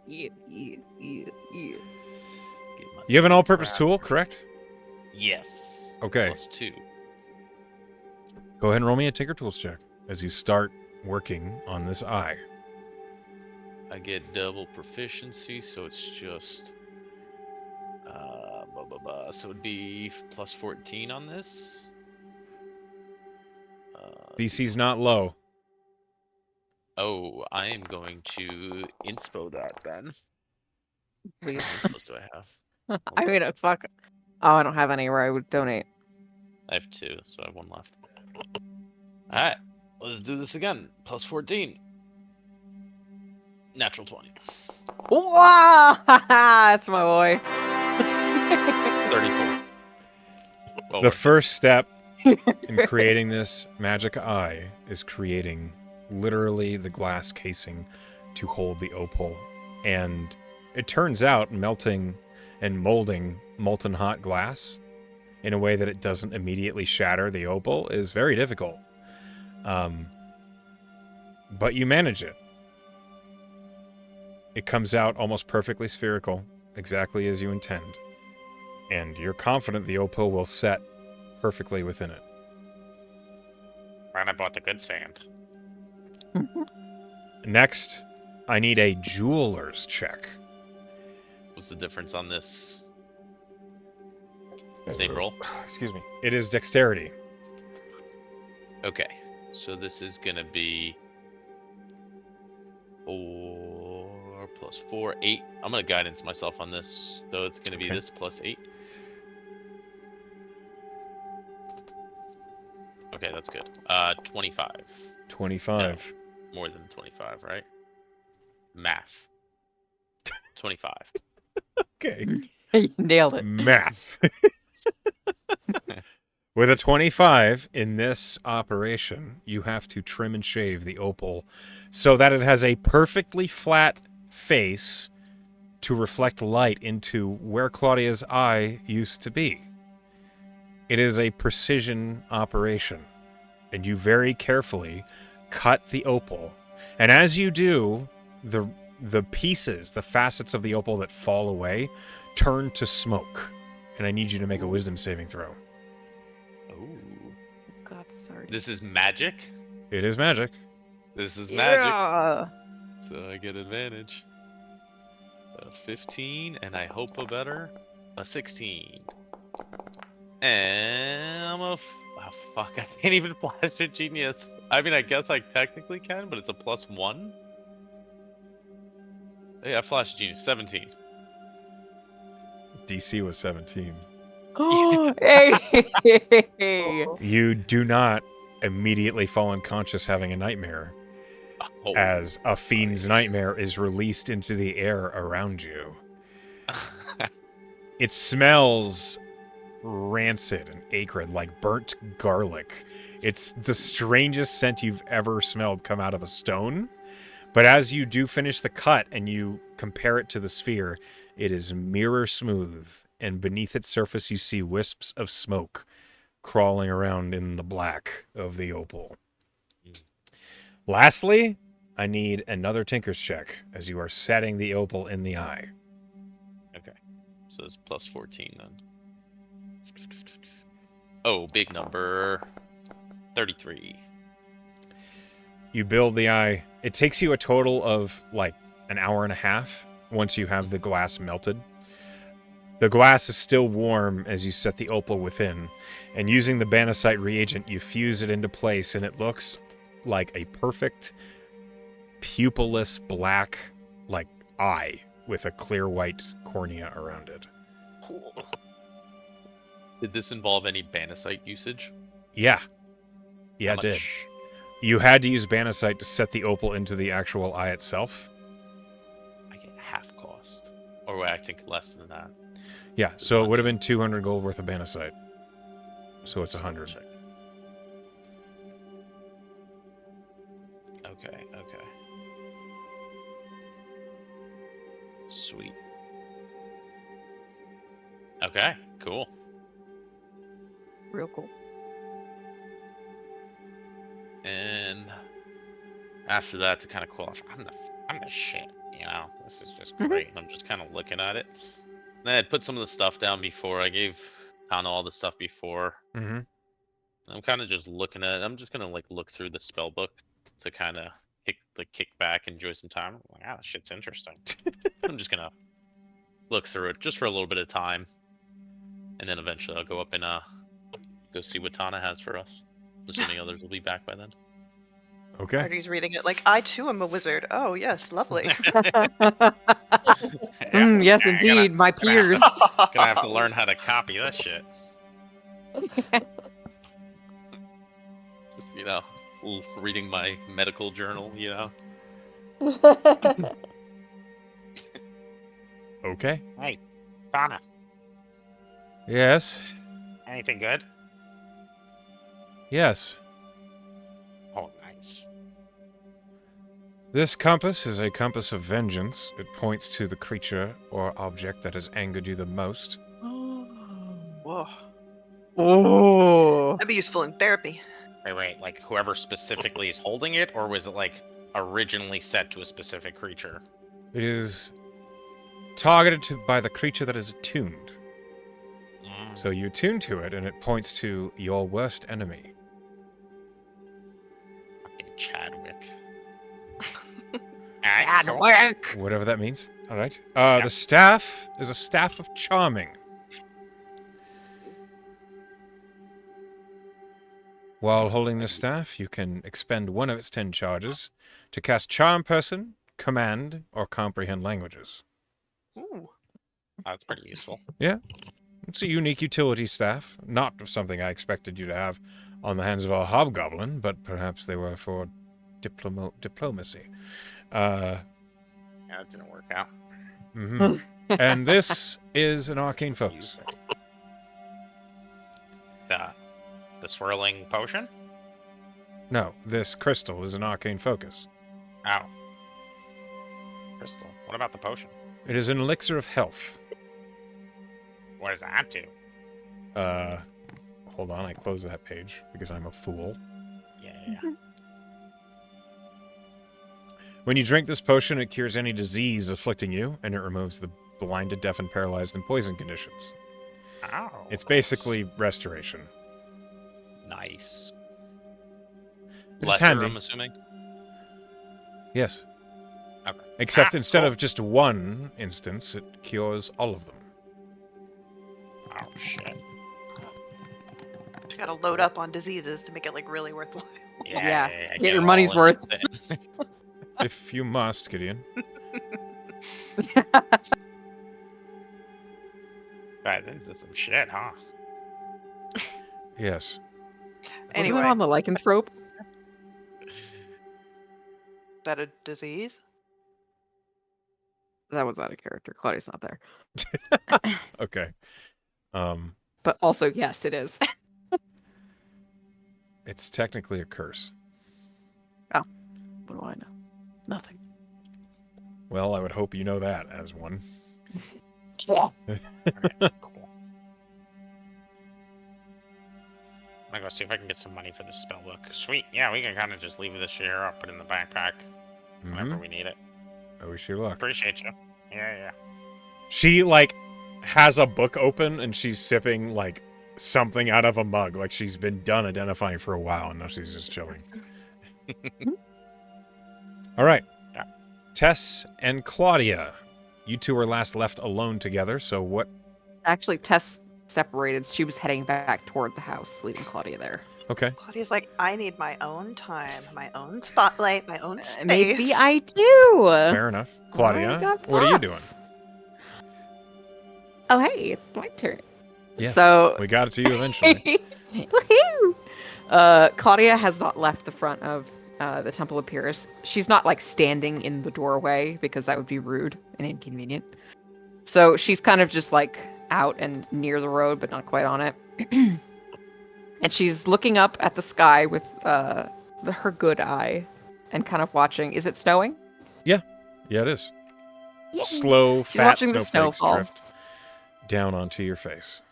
Yeah. Get my You have an all-purpose crap. tool, correct? Yes. Okay. +2. Go ahead and roll me a Tinker Tools check as you start working on this eye. I get double proficiency, so it's just so it'd be +14 on this. DC's not low. Oh, I am going to inspo that then. How many Please. inspos do I have? I mean, fuck. Oh, I don't have any where I would donate. I have 2, so I have 1 left. Alright, let's do this again. +14. Natural 20. Wow! That's my boy. 34. Well The worth. first step in creating this magic eye is creating literally the glass casing to hold the opal. And it turns out melting and molding molten hot glass in a way that it doesn't immediately shatter the opal is very difficult. But you manage it. It comes out almost perfectly spherical, exactly as you intend. And you're confident the opal will set perfectly within it. And I bought the good sand. Next, I need a jeweler's check. What's the difference on this? Same roll? Excuse me. It is dexterity. Okay, so this is gonna be 4 + 4, 8. I'm gonna guidance myself on this, so it's gonna be Okay. this +8. Okay, that's good. 25. 25. More than 25, right? Math. 25. Okay. You nailed it. Math. With a 25 in this operation, you have to trim and shave the opal so that it has a perfectly flat face to reflect light into where Claudia's eye used to be. It is a precision operation, and you very carefully cut the opal. And as you do, the pieces, the facets of the opal that fall away, turn to smoke. And I need you to make a wisdom saving throw. Ooh. God, sorry. This is magic? It is magic. This is magic. Yeah. So I get advantage. 15, and I hope a better. A 16. And I'm oh fuck, I can't even flash a genius. I mean, I guess I technically can, but it's a +1. Yeah, flash genius, 17. DC was 17. Hey. You do not immediately fall unconscious having a nightmare, Oh. as a fiend's nightmare is released into the air around you. It smells rancid and acrid, like burnt garlic. It's the strangest scent you've ever smelled come out of a stone. But as you do finish the cut and you compare it to the sphere, it is mirror smooth, and beneath its surface you see wisps of smoke crawling around in the black of the opal. Lastly, I need another Tinker's check as you are setting the opal in the eye. Okay. So it's plus 14 then. Oh, big number. 33. You build the eye. It takes you a total of like an hour and a half once you have the glass melted. The glass is still warm as you set the opal within, and using the Banasite reagent, you fuse it into place, and it looks like a perfect pupilless black like eye with a clear white cornea around it. Cool. Did this involve any Banasite usage? Yeah. How Yeah, it did. much? You had to use Banasite to set the opal into the actual eye itself. I get half cost. Or I think less than that. Yeah, so it would have been 200 gold worth of Banasite. So it's 100. Check. Okay, okay. Sweet. Okay, cool. Real cool. And after that, to kind of cool off, I'm the shit. You know, this is just Mhm. great. And I'm just kind of looking at it. And I had put some of the stuff down before. I gave Kana all the stuff before. Mm-hmm. I'm kind of just looking at it. I'm just gonna like look through the spell book to kind of kick back, enjoy some time. I'm like, ah, this shit's interesting. I'm just gonna look through it just for a little bit of time, and then eventually I'll go up and go see what Tana has for us. Assuming others will be back by then. Okay. Artie's reading it like, I too am a wizard. Oh, yes, lovely. Yes, I indeed, my gonna have peers. Gonna have to learn how to copy that shit. Just, you know, reading my medical journal, you know. Okay. Hey, Donna, Yes. anything good? Yes. Oh, nice. This compass is a compass of vengeance. It points to the creature or object that has angered you the most. Whoa. Oh. That'd be useful in therapy. Wait, like whoever specifically is holding it, or was it like originally set to a specific creature? It is targeted by the creature that is attuned. Mm. So you attune to it, and it points to your worst enemy. Fucking Chadwick. Alright, cool. Whatever that means. All right. The staff is a staff of charming. While holding this staff, you can expend one of its 10 charges to cast Charm Person, Command, or Comprehend Languages. Ooh. That's pretty useful. It's a unique utility staff, not something I expected you to have on the hands of a hobgoblin, but perhaps they were for diplomacy. Yeah, that didn't work out. Mhm. And this is an arcane focus. The swirling potion? No, this crystal is an arcane focus. Oh. Crystal. What about the potion? It is an elixir of health. What does that do? Hold on, I closed that page because I'm a fool. Yeah. When you drink this potion, it cures any disease afflicting you, and it removes the blinded, deafened, paralyzed, and poison conditions. Oh. It's basically restoration. Nice. It's Lesser, handy. I'm assuming. Yes. Okay. Except instead cool. of just one instance, it cures all of them. Oh shit. Just gotta load up on diseases to make it like really worthwhile. Yeah. I Get your it money's all in worth. one thing. If you must, Gideon. Right, this is some shit, huh? Yes. Anyway, Wasn't it on the lycanthrope? is that a disease? That was out of character. Claudia's not there. Okay. But also, yes, it is. It's technically a curse. What do I know? Nothing. Well, I would hope you know that as one. Yeah. Alright, cool. I'm gonna go see if I can get some money for this spell book. Sweet. Yeah, we can kind of just leave this here. I'll put it in the backpack whenever we need it. I wish you luck. Appreciate you. Yeah. She, like, has a book open and she's sipping, like, something out of a mug. Like, she's been done identifying for a while and now she's just chilling. All right. Yeah. Tess and Claudia. You two were last left alone together, so what? Actually, Tess separated. She was heading back toward the house, leaving Claudia there. Okay. Claudia's like, I need my own time, my own spotlight, my own space. Maybe I do. Fair enough. Claudia, I got what are you doing? thoughts. Oh, hey, it's my turn. Yes, So we got it to you eventually. Woohoo! Claudia has not left the front of the Temple of Pyrrhus. She's not like standing in the doorway because that would be rude and inconvenient. So she's kind of just like out and near the road, but not quite on it. And she's looking up at the sky with her good eye and kind of watching. Is it snowing? Yeah, it is. Yay. Slow, She's fat watching the snowflakes snowfall. drift down onto your face.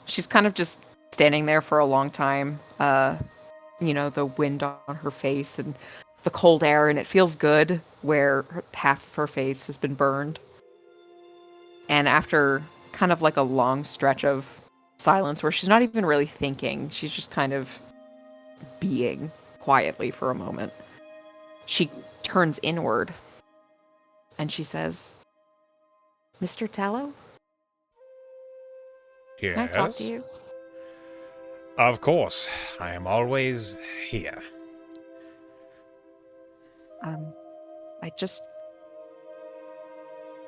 She's kind of just standing there for a long time. The wind on her face and the cold air, and it feels good where half of her face has been burned. And after kind of like a long stretch of silence where she's not even really thinking, she's just kind of being quietly for a moment, she turns inward and she says, Mr. Tallow? Yes. Can I talk to you? Of course. I am always here.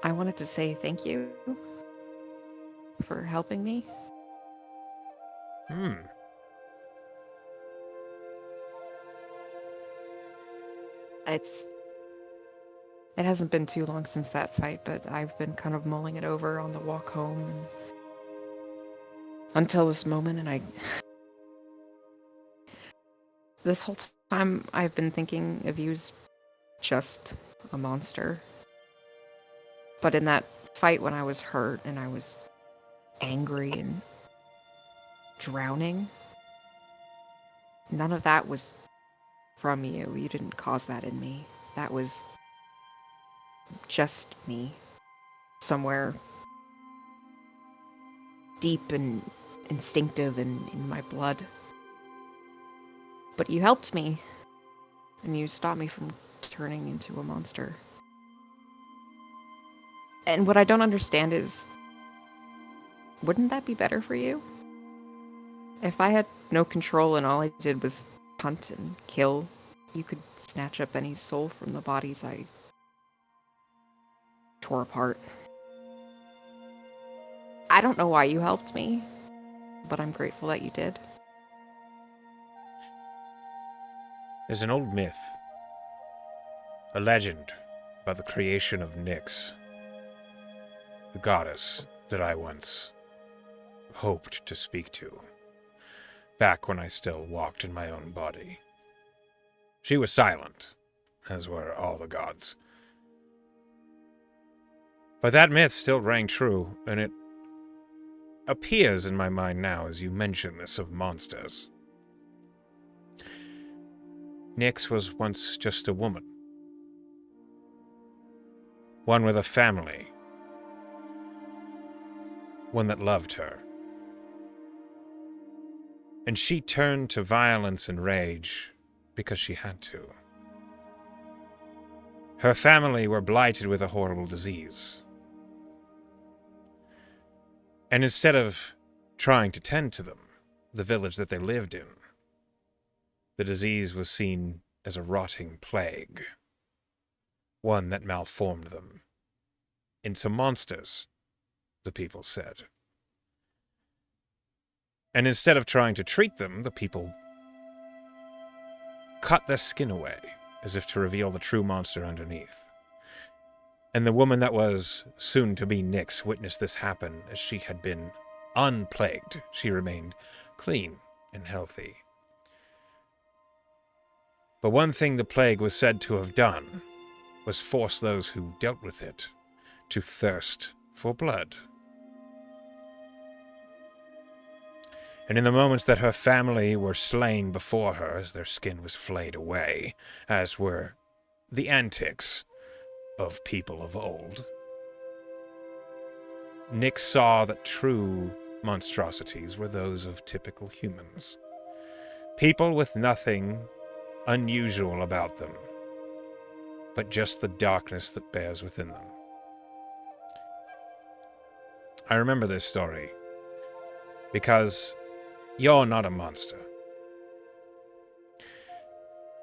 I wanted to say thank you for helping me. It hasn't been too long since that fight, but I've been kind of mulling it over on the walk home until this moment, and this whole time I've been thinking of you as just a monster. But in that fight when I was hurt and I was angry and drowning, none of that was from you. You didn't cause that in me. That was just me. Somewhere deep and instinctive and in my blood. But you helped me, and you stopped me from turning into a monster. And what I don't understand is, wouldn't that be better for you? If I had no control and all I did was hunt and kill, you could snatch up any soul from the bodies I tore apart. I don't know why you helped me, but I'm grateful that you did. There's an old myth, a legend about the creation of Nyx, the goddess that I once hoped to speak to, back when I still walked in my own body. She was silent, as were all the gods. But that myth still rang true, and it appears in my mind now as you mention this of monsters. Nyx was once just a woman. One with a family. One that loved her. And she turned to violence and rage because she had to. Her family were blighted with a horrible disease. And instead of trying to tend to them, the village that they lived in, the disease was seen as a rotting plague, one that malformed them into monsters, the people said. And instead of trying to treat them, the people cut their skin away, as if to reveal the true monster underneath. And the woman that was soon to be Nyx witnessed this happen as she had been unplagued. She remained clean and healthy. But one thing the plague was said to have done was force those who dealt with it to thirst for blood. And in the moments that her family were slain before her as their skin was flayed away, as were the antics of people of old, Nyx saw that true monstrosities were those of typical humans. People with nothing unusual about them, but just the darkness that bears within them. I remember this story because you're not a monster.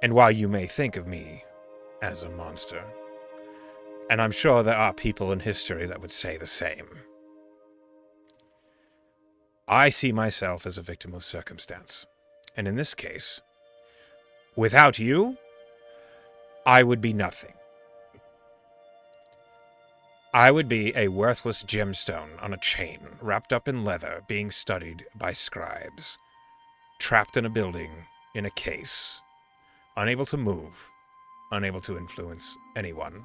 And while you may think of me as a monster, and I'm sure there are people in history that would say the same, I see myself as a victim of circumstance. And in this case, without you, I would be nothing. I would be a worthless gemstone on a chain, wrapped up in leather, being studied by scribes, trapped in a building, in a case, unable to move, unable to influence anyone,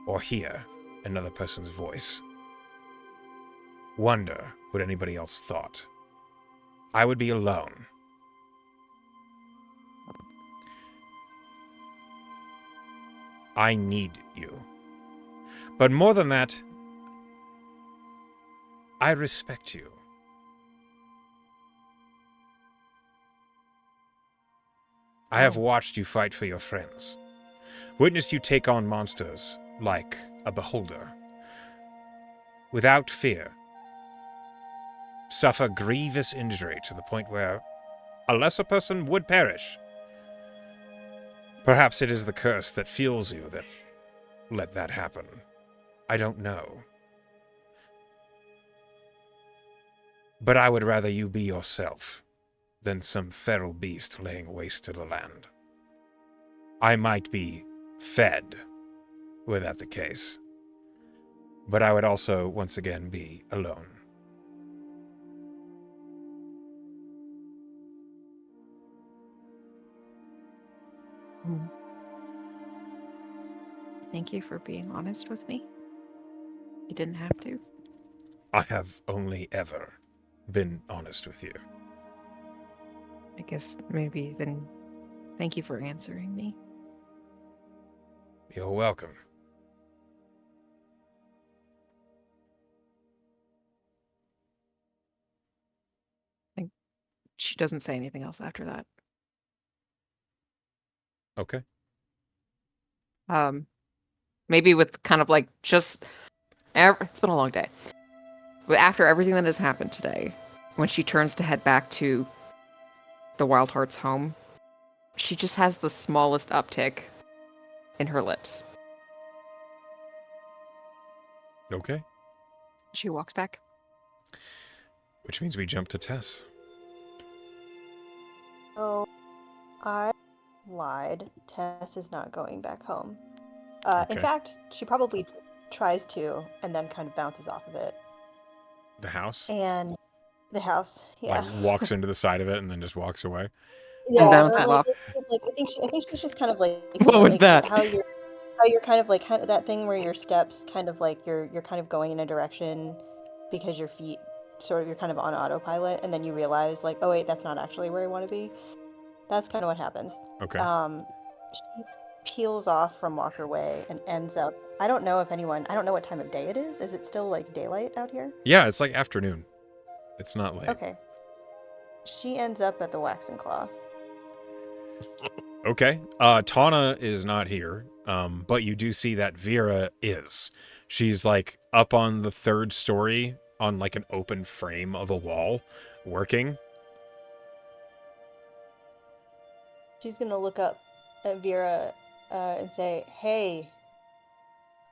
or hear another person's voice. Wonder what anybody else thought. I would be alone. I need you. But more than that, I respect you. I have watched you fight for your friends, witnessed you take on monsters like a beholder, without fear, suffer grievous injury to the point where a lesser person would perish. Perhaps it is the curse that fuels you that let that happen. I don't know. But I would rather you be yourself than some feral beast laying waste to the land. I might be fed, were that the case, but I would also, once again, be alone. Thank you for being honest with me. You didn't have to. I have only ever been honest with you. I guess maybe then thank you for answering me. You're welcome. She doesn't say anything else after that. Okay. Maybe with kind of like just it's been a long day. But after everything that has happened today, when she turns to head back to the Wild Heart's home, she just has the smallest uptick in her lips. Okay. She walks back. Which means we jump to Tess. So, I lied. Tess is not going back home. In Okay. fact, she probably tries to and then kind of bounces off of it. The house? And the house, yeah. Like walks into the side of it and then just walks away? Yeah, bounces like, off. I think she's just kind of like What was like that? how you're kind of like that thing where your steps kind of like you're kind of going in a direction because your feet sort of you're kind of on autopilot and then you realize like, oh wait, that's not actually where I want to be. That's kind of what happens. Okay. She peels off from Walker Way and ends up. I don't know what time of day it is. Is it still like daylight out here? Yeah, it's like afternoon. It's not late. Okay. She ends up at the Wax and Claw. Okay. Tana is not here, but you do see that Vera is. She's like up on the third story on like an open frame of a wall, working. She's gonna look up at Vera and say, "Hey,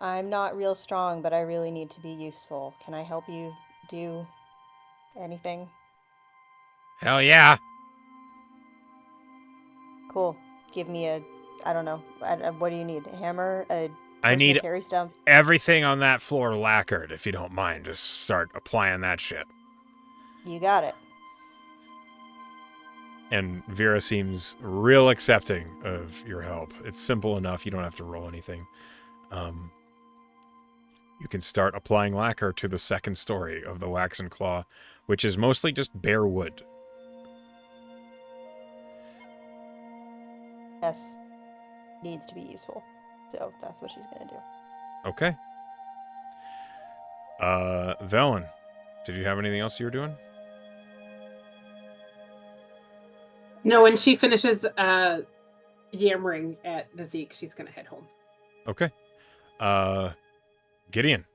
I'm not real strong, but I really need to be useful. Can I help you do anything?" Hell yeah. Cool. Give me I don't know. What do you need? A hammer? I need carry stuff. everything on that floor lacquered, if you don't mind. Just start applying that shit. You got it. And Vera seems real accepting of your help. It's simple enough. You don't have to roll anything. You can start applying lacquer to the second story of the Waxen Claw, which is mostly just bare wood. Yes, needs to be useful. So that's what she's gonna do. Okay. Velen, did you have anything else you were doing? No, when she finishes yammering at the Zeke, she's gonna head home. Okay. Gideon,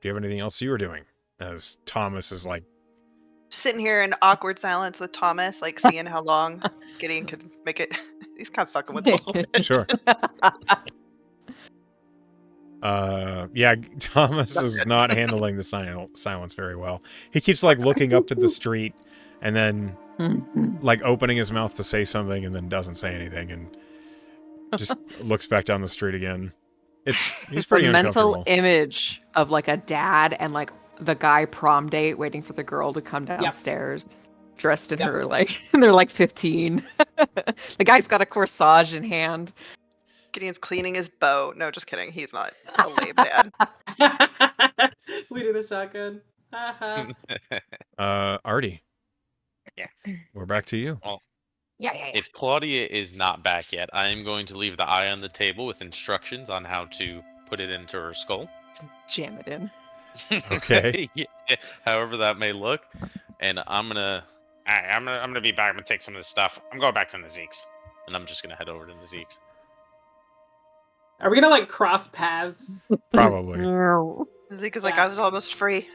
do you have anything else you were doing? As Thomas is like, Sitting here in awkward silence with Thomas, like seeing how long Gideon could make it. He's kind of fucking with him a little bit. sure. Yeah, Thomas is not handling the silence very well. He keeps like looking up to the street and then like opening his mouth to say something and then doesn't say anything and just looks back down the street again. He's pretty the uncomfortable. mental image of like a dad and like the guy prom date waiting for the girl to come downstairs dressed in her like and they're like 15. The guy's got a corsage in hand. Gideon's cleaning his bow. No, just kidding. He's not a lame dad. We do the shotgun. Artie. Yeah. We're back to you. Well, Yeah. if Claudia is not back yet, I am going to leave the eye on the table with instructions on how to put it into her skull. Jam it in. Okay. Yeah, however that may look, and I'm gonna I'm gonna be back. I'm gonna take some of this stuff. I'm going back to the Zeke's. and I'm just gonna head over to the Zeke's. Are we gonna like cross paths? Probably. Zeke is like, I was almost free.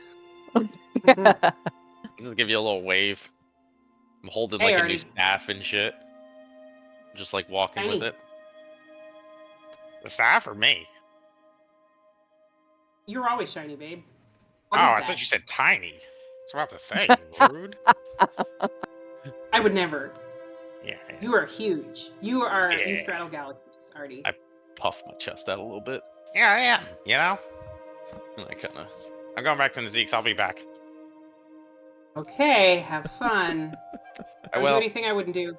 I'm gonna give you a little wave. I'm holding Hey, like a Artie. new staff and shit. Just like walking with Tiny. it. The staff or me? You're always shiny, babe. Oh, What is I that? thought you said tiny. It's about to say, you rude. I would never. Yeah. You are huge. You are. You Yeah. straddle galaxies, Artie. Puff my chest out a little bit. Yeah, I am. You know? And I kind of. I'm going back to the Zeke's. I'll be back. Okay, have fun. I Don't do will. anything I wouldn't do.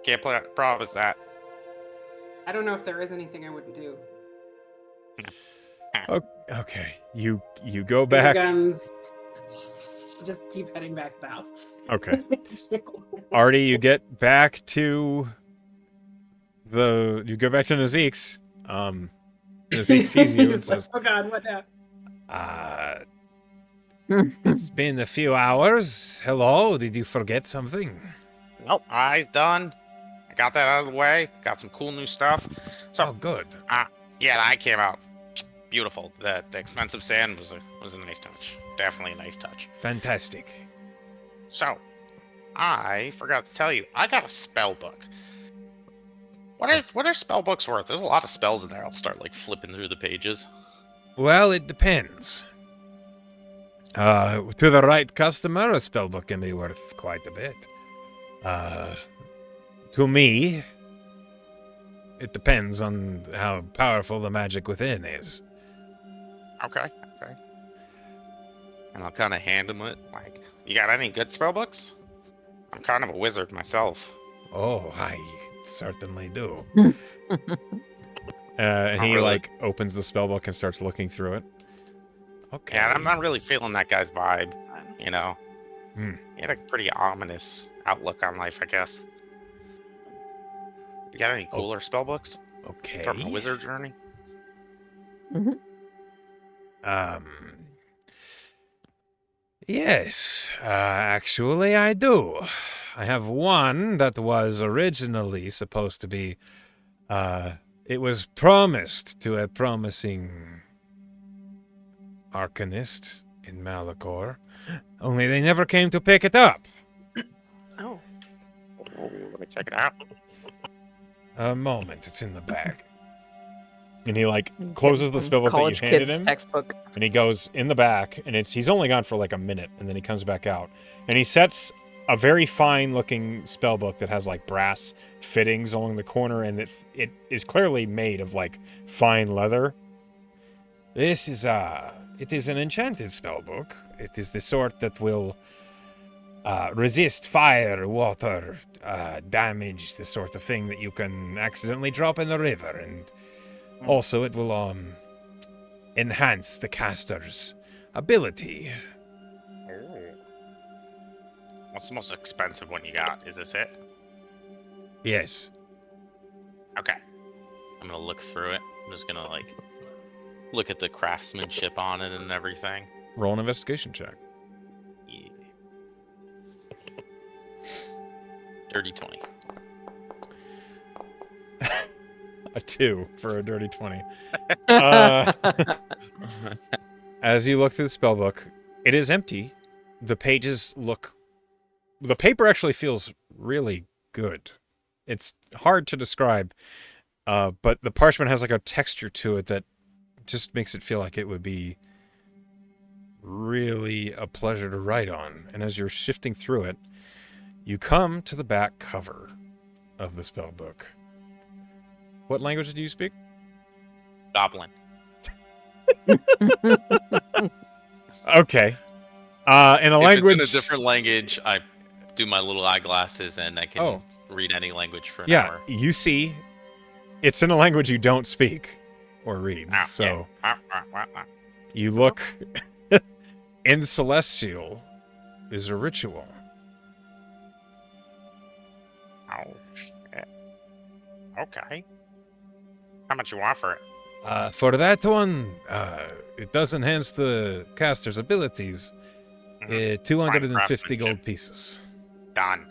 Can't promise that. I don't know if there is anything I wouldn't do. Okay. You go Bigger back. guns. Just keep heading back to the house. Okay. Artie, you get back to Nazeek's. Nazeek sees you and He's like, says, "Oh God, what now?" it's been a few hours. Hello, did you forget something? Nope, eyes done. I got that out of the way. Got some cool new stuff. So, Oh, good. yeah, I came out beautiful. The expensive sand was a nice touch. Definitely a nice touch. Fantastic. So, I forgot to tell you, I got a spell book. What are spell books worth? There's a lot of spells in there. I'll start like flipping through the pages. Well, it depends. To the right customer, a spellbook can be worth quite a bit. To me, it depends on how powerful the magic within is. Okay. And I'll kind of hand him it. Like, you got any good spell books? I'm kind of a wizard myself. Oh, I certainly do. Hmm. And Not he really. like opens the spellbook and starts looking through it. Okay. Yeah, I'm not really feeling that guy's vibe. You know, Hmm. he had a pretty ominous outlook on life, I guess. You got any Oh. cooler spell books? Okay. From a wizard journey? Yes, actually I do. I have one that was originally supposed to be, it was promised to a promising arcanist in Malachor, only they never came to pick it up. Oh. Oh, let me check it out. A moment, it's in the bag. And he like closes the spellbook that College you handed kids him. textbook. And he goes in the back, and he's only gone for like a minute, and then he comes back out. And he sets a very fine-looking spellbook that has like brass fittings along the corner, and it is clearly made of like fine leather. This is it is an enchanted spellbook. It is the sort that will resist fire, water, damage, the sort of thing that you can accidentally drop in the river, and also it will enhance the caster's ability. What's the most expensive one you got? Is this it? Yes. Okay. I'm gonna look through it. I'm just gonna like look at the craftsmanship on it and everything. Roll an investigation check. Yeah. Dirty 20. A 2 for a dirty 20. As you look through the spellbook, it is empty. The pages look... The paper actually feels really good. It's hard to describe, but the parchment has like a texture to it that just makes it feel like it would be really a pleasure to write on. And as you're shifting through it, you come to the back cover of the spellbook. What language do you speak? Goblin. Okay. In a If language... it's in a different language, I do my little eyeglasses and I can read any language for an hour. You see, it's in a language you don't speak or read. So you look... In Celestial is a ritual. Oh, shit. Okay. How much you want for it? For that one, it does enhance the caster's abilities. 250 gold pieces. Done.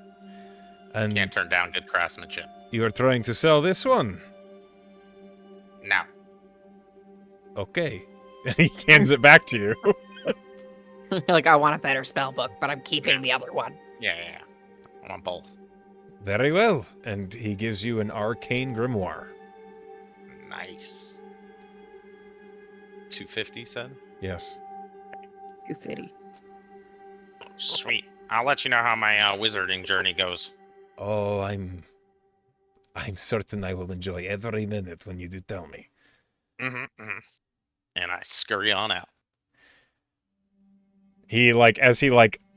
And Can't turn down good craftsmanship. you are trying to sell this one? No. Okay. And he hands it back to you. Like, I want a better spell book, but I'm keeping the other one. Yeah. I want both. Very well. And he gives you an arcane grimoire. Nice. 250 said? Yes. 250. Sweet. I'll let you know how my wizarding journey goes. Oh, I'm certain I will enjoy every minute when you do tell me. Mm-hmm. And I scurry on out. He, as he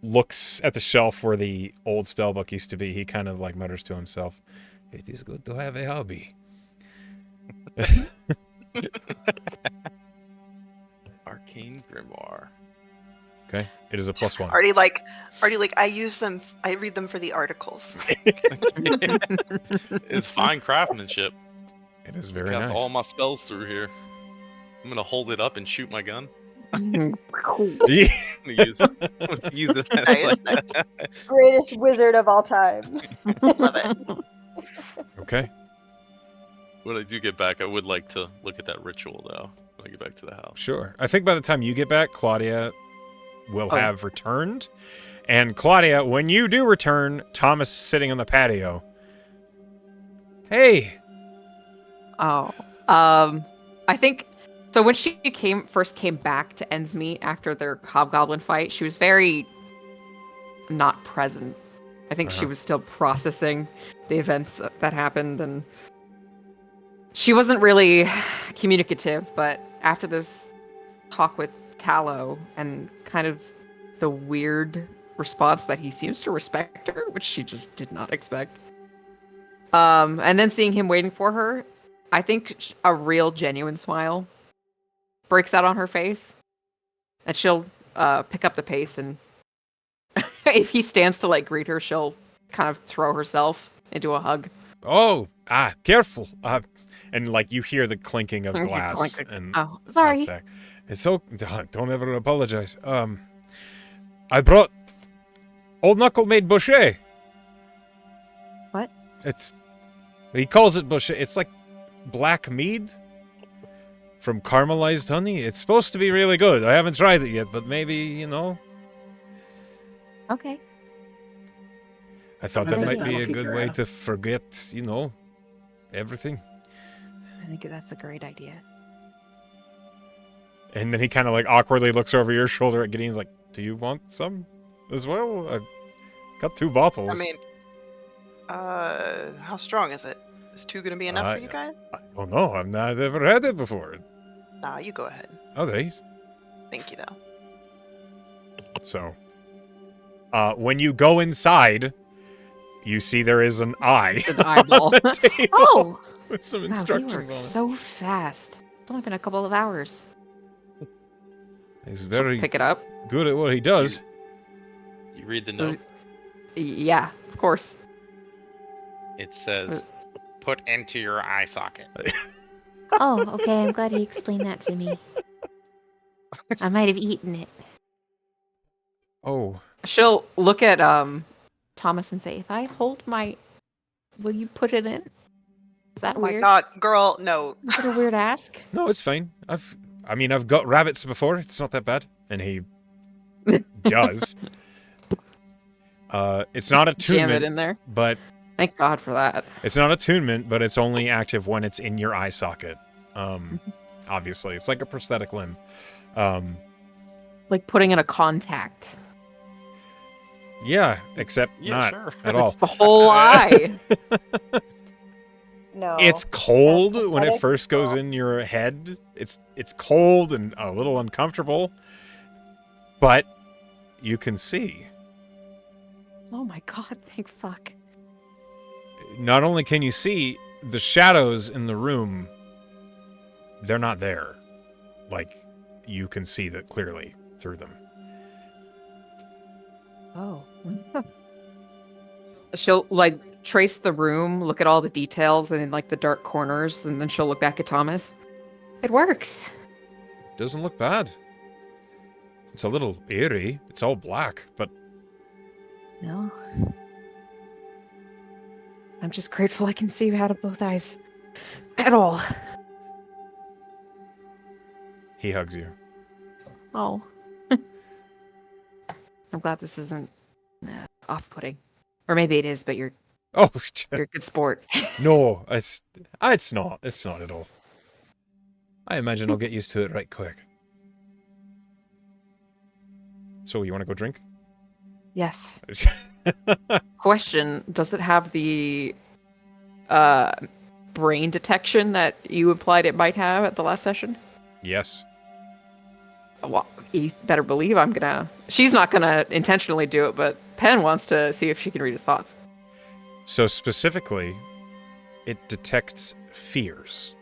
looks at the shelf where the old spellbook used to be, he kind of, mutters to himself, "It is good to have a hobby." Arcane Grimoire. Okay. It is a +1. Already I use them. I read them for the articles. It's fine craftsmanship. It is very Cast nice. all my spells through here. I'm gonna hold it up and shoot my gun. Yeah. use it as Nice. Greatest wizard of all time. Love it. Okay. When I do get back, I would like to look at that ritual, though, when I get back to the house. Sure. I think by the time you get back, Claudia will Oh. have returned. And Claudia, when you do return, Thomas is sitting on the patio. Hey. Oh. I think so when she first came back to Endsmeet after their hobgoblin fight, she was very not present. I think she Uh-huh. was still processing the events that happened, and she wasn't really communicative, but after this talk with Tallow and kind of the weird response that he seems to respect her, which she just did not expect. And then seeing him waiting for her, I think a real genuine smile breaks out on her face, and she'll pick up the pace, and if he stands to greet her, she'll kind of throw herself into a hug. Oh, careful. And you hear the clinking of Okay, glass. clink. And Oh, sorry. it's so don't ever apologize. I brought Old Knuckle made boucher. What? He calls it boucher. It's like black mead from caramelized honey. It's supposed to be really good. I haven't tried it yet, but maybe, Okay. I thought I that think might be that'll a keep good her way out. to forget, everything. I think that's a great idea. And then he kind of awkwardly looks over your shoulder at Gideon's like, "Do you want some as well? I've got 2 bottles." I mean, how strong is it? Is 2 gonna be enough for you guys? I don't know. I've not ever had it before. Nah, you go ahead. Okay. Thank you, though. So, when you go inside, you see there is an eye An eyeball. on the table Oh, with some wow, he instructions works on it. so fast. It's only been a couple of hours. He's She'll very pick it up. good at what he does. You read the Does- note. Yeah, of course. It says, "Put into your eye socket." Oh, okay. I'm glad he explained that to me. I might have eaten it. Oh, She'll look at Thomas and say, "If I hold my, will you put it in? Is that Oh my weird? god, girl, no. Is it a weird ask?" no, it's fine. I've got rabbits before. It's not that bad. And he does. It's not Jam it attunement, in there. but Thank God for that. it's not attunement, but it's only active when it's in your eye socket. Obviously, it's like a prosthetic limb. Like putting in a contact. Yeah, except Yeah, not sure. at all. It's the whole eye. No. It's cold That's when it pathetic. first goes in your head. It's cold and a little uncomfortable, but you can see. Oh my God! Thank fuck. Not only can you see, the shadows in the room, they're not there. Like, you can see that clearly through them. Oh. She'll like trace the room, look at all the details and in like the dark corners, and then she'll look back at Thomas. It works. Doesn't look bad. It's a little eerie. It's all black, but No. I'm just grateful I can see out of both eyes. At all. he hugs you. Oh. I'm glad this isn't off-putting. Or maybe it is, but you're Oh, a good sport. no, it's not. It's not at all. I imagine I'll get used to it right quick. So, you want to go drink? Yes. Question, does it have the brain detection that you implied it might have at the last session? Yes. Well, you better believe I'm gonna... She's not gonna intentionally do it, but Pen wants to see if she can read his thoughts. So specifically, it detects fears.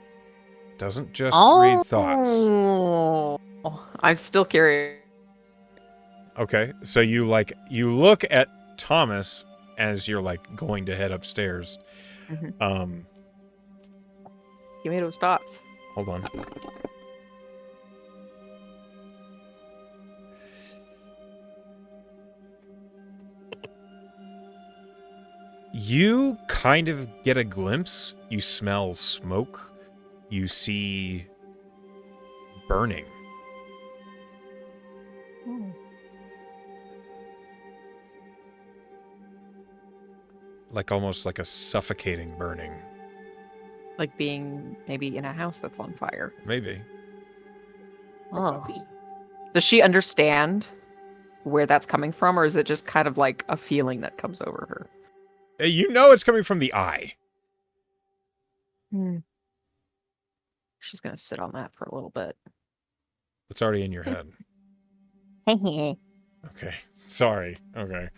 Doesn't just read thoughts. Oh, I'm still curious. Okay, so you look at Thomas as you're like going to head upstairs. Mhm. Give me those thoughts. Hold on. You kind of get a glimpse. You smell smoke. You see burning. Like almost like a suffocating burning. Like being maybe in a house that's on fire. Maybe. Oh. Does she understand where that's coming from, or is it just kind of like a feeling that comes over her? You know it's coming from the eye. She's gonna sit on that for a little bit. It's already in your head. Hehe. Okay. Sorry. Okay.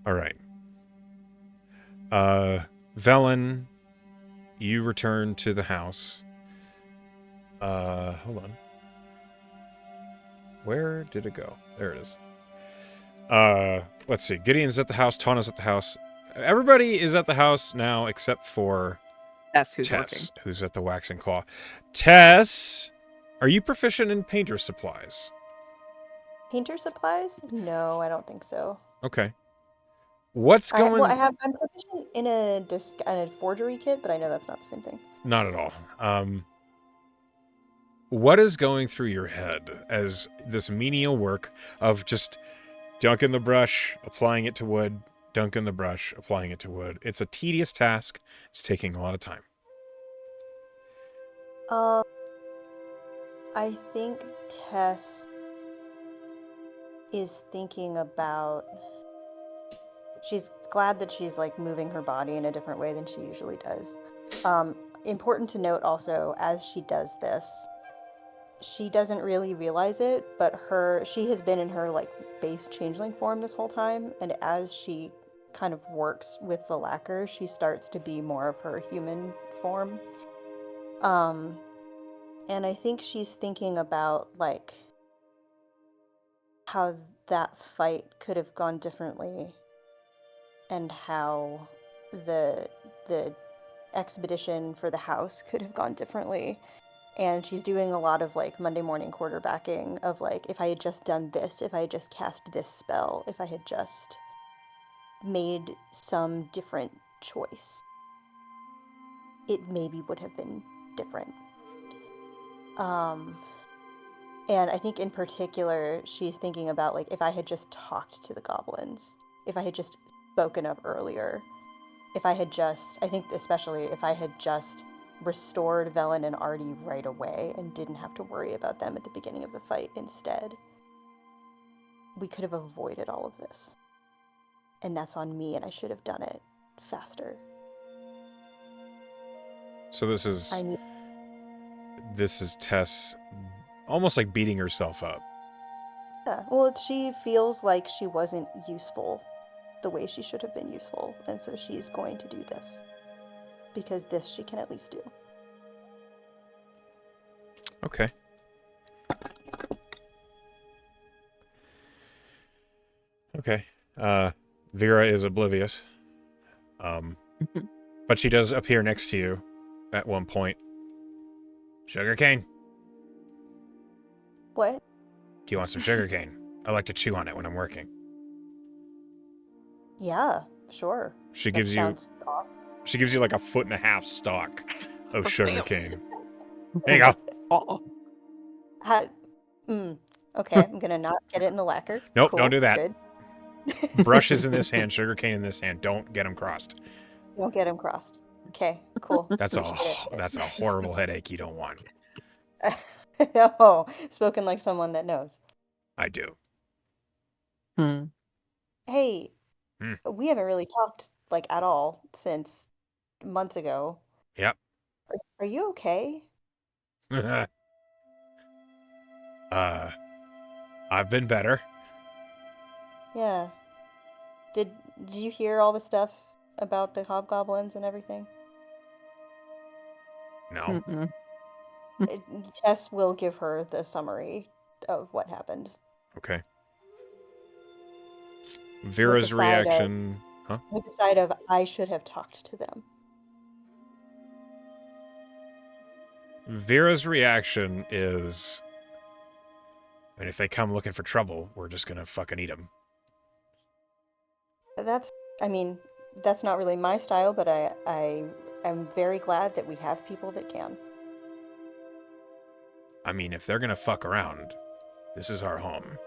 All right. Velen, you return to the house. Hold on. Where did it go? There it is. Let's see. Gideon's at the house. Tana's at the house. Everybody is at the house now except for That's who's Tess, who's at the waxing claw. Tess, are you proficient in painter supplies? Painter supplies? No, I don't think so. Okay. What's going? I'm proficient in a forgery kit, but I know that's not the same thing. Not at all. What is going through your head as this menial work of just dunking the brush, applying it to wood, dunking the brush, applying it to wood? It's a tedious task. It's taking a lot of time. I think Tess is thinking about... She's glad that she's like moving her body in a different way than she usually does. important to note also, as she does this, she doesn't really realize it, but she has been in her like base changeling form this whole time, and as she kind of works with the lacquer, she starts to be more of her human form. And I think she's thinking about like how that fight could have gone differently, and how the expedition for the house could have gone differently. And she's doing a lot of like Monday morning quarterbacking of like, if I had just done this, if I had just cast this spell, if I had just made some different choice, it maybe would have been different. And I think in particular, she's thinking about like, if I had just talked to the goblins, if I had just spoken up earlier, if I had just, I think especially if I had just restored Velen and Artie right away and didn't have to worry about them at the beginning of the fight instead, we could have avoided all of this. And that's on me, and I should have done it faster. So this is Tess almost like beating herself up. Yeah, well, she feels like she wasn't useful the way she should have been useful, and so she's going to do this. Because this she can at least do. Okay. Okay. Vera is oblivious. But she does appear next to you at one point. Sugarcane? What? Do you want some sugarcane? I like to chew on it when I'm working. Yeah, sure. She That gives you sounds awesome. She gives you like a 1.5 foot stalk of Oh, sugarcane. There you go. Oh. Okay, I'm gonna not get it in the lacquer. Nope, Cool, don't do that. Good. Brushes in this hand, sugarcane in this hand. Don't get them crossed. Don't get them crossed. Okay, cool. That's Appreciate it. a horrible headache you don't want. Oh, spoken like someone that knows. I do. Hey, Hmm. we haven't really talked like at all since months ago. Yep. Are you okay? I've been better. Yeah. Did you hear all the stuff about the hobgoblins and everything? No. Mm-mm. Tess will give her the summary of what happened. Okay. Vera's the side of- reaction. Huh? With the side of, I should have talked to them. Vera's reaction is, I mean, if they come looking for trouble, we're just gonna fucking eat them. That's not really my style, but I am very glad that we have people that can. I mean, if they're gonna fuck around, this is our home.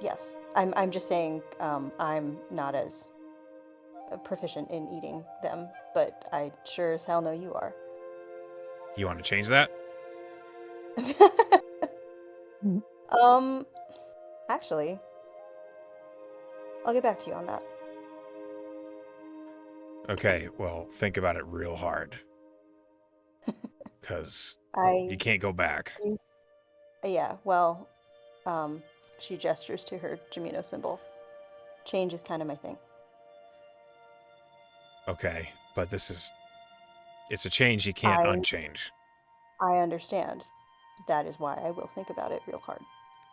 Yes, I'm just saying, I'm not as proficient in eating them, but I sure as hell know you are. You want to change that? Actually, I'll get back to you on that. Okay, well, think about it real hard. Because you can't go back. Yeah, well, she gestures to her Jamino symbol. Change is kind of my thing. Okay, but it's a change you can't unchange. I understand. That is why I will think about it real hard.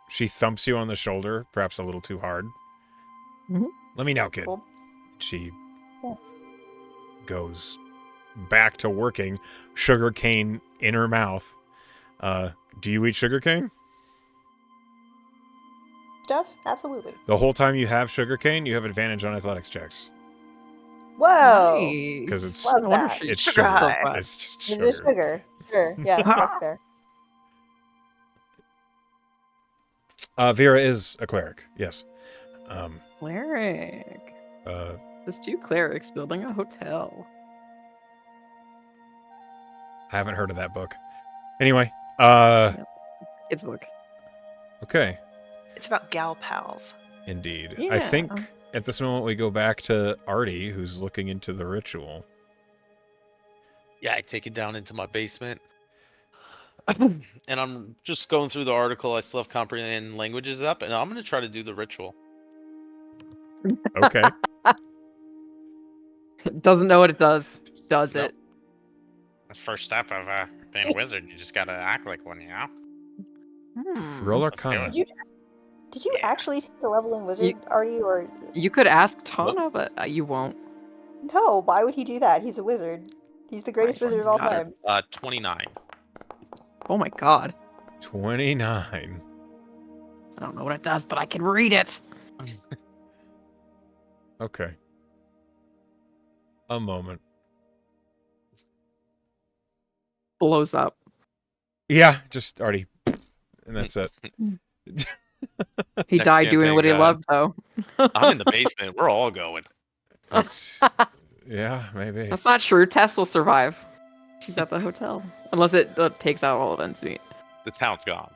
She thumps you on the shoulder, perhaps a little too hard. Mhm. Let me know, kid. Cool. She Yeah. goes back to working, sugarcane in her mouth. Do you eat sugarcane? Stuff? Absolutely. The whole time you have sugarcane, you have advantage on athletics checks. Whoa! Because it's Love I wonder that. if she it's Sugar sugar. high. It's just Is sugar. it sugar? Sure. Yeah, that's fair. Vera is a cleric. Yes. Cleric. There's 2 clerics building a hotel. I haven't heard of that book. Anyway, It's a book. okay. It's about gal pals. Indeed. Yeah. I think at this moment we go back to Artie, who's looking into the ritual. Yeah, I take it down into my basement. And I'm just going through the article. I still have comprehend languages up, and I'm gonna try to do the ritual. Okay. Doesn't know what it does. Does Nope. it? The first step of being a wizard, you just gotta act like one, you know? Roll Let's do Arcana. it. Did you Yeah. actually take a level in wizard, Artie, or You could ask Tana, but you won't. no? Why would he do that? He's a wizard. He's the greatest Right, wizard he's of all not. time. 29. Oh my god. 29. I don't know what it does, but I can read it. Okay. A moment. Blows up. Yeah, just already. And that's it. He Next died doing campaign, what he guys. loved, though. I'm in the basement. We're all going. It's, yeah, maybe. That's not true. Tess will survive. She's at the hotel. Unless it takes out all of Endsmeet. The town's gone.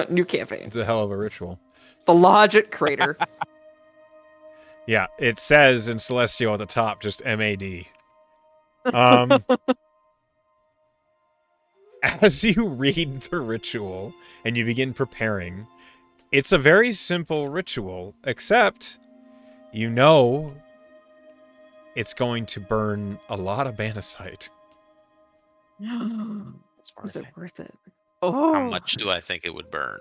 New campaign. It's a hell of a ritual. The Logic Crater. Yeah, it says in Celestial at the top, just MAD. As you read the ritual and you begin preparing, it's a very simple ritual, except you know it's going to burn a lot of Banasite. It's Is worth it it. worth it? Oh. How much do I think it would burn?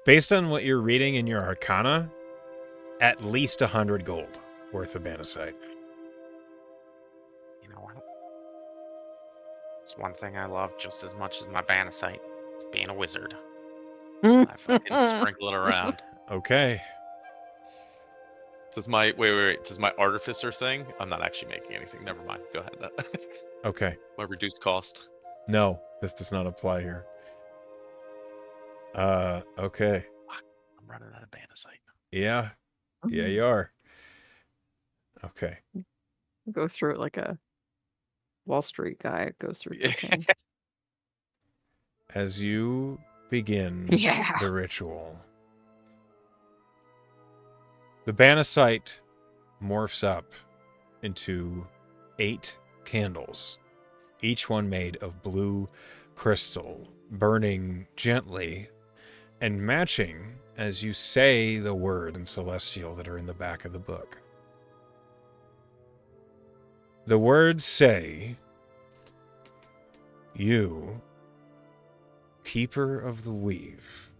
Based on what you're reading in your Arcana, at least 100 gold worth of Banasite. You know what? It's one thing I love just as much as my Banasite. It's being a wizard. I fucking sprinkle it around. Okay. Does my wait? Does my artificer thing? I'm not actually making anything. Never mind. Go ahead. Okay. My reduced cost. No, this does not apply here. Okay. I'm running out of Banasite. Yeah. Yeah, you are. Okay. Go through it like a Wall Street guy goes through cocaine. As you begin Yeah. the ritual, the Banasite morphs up into 8 candles, each one made of blue crystal, burning gently and matching as you say the words in Celestial that are in the back of the book. The words say, "You, keeper of the weave,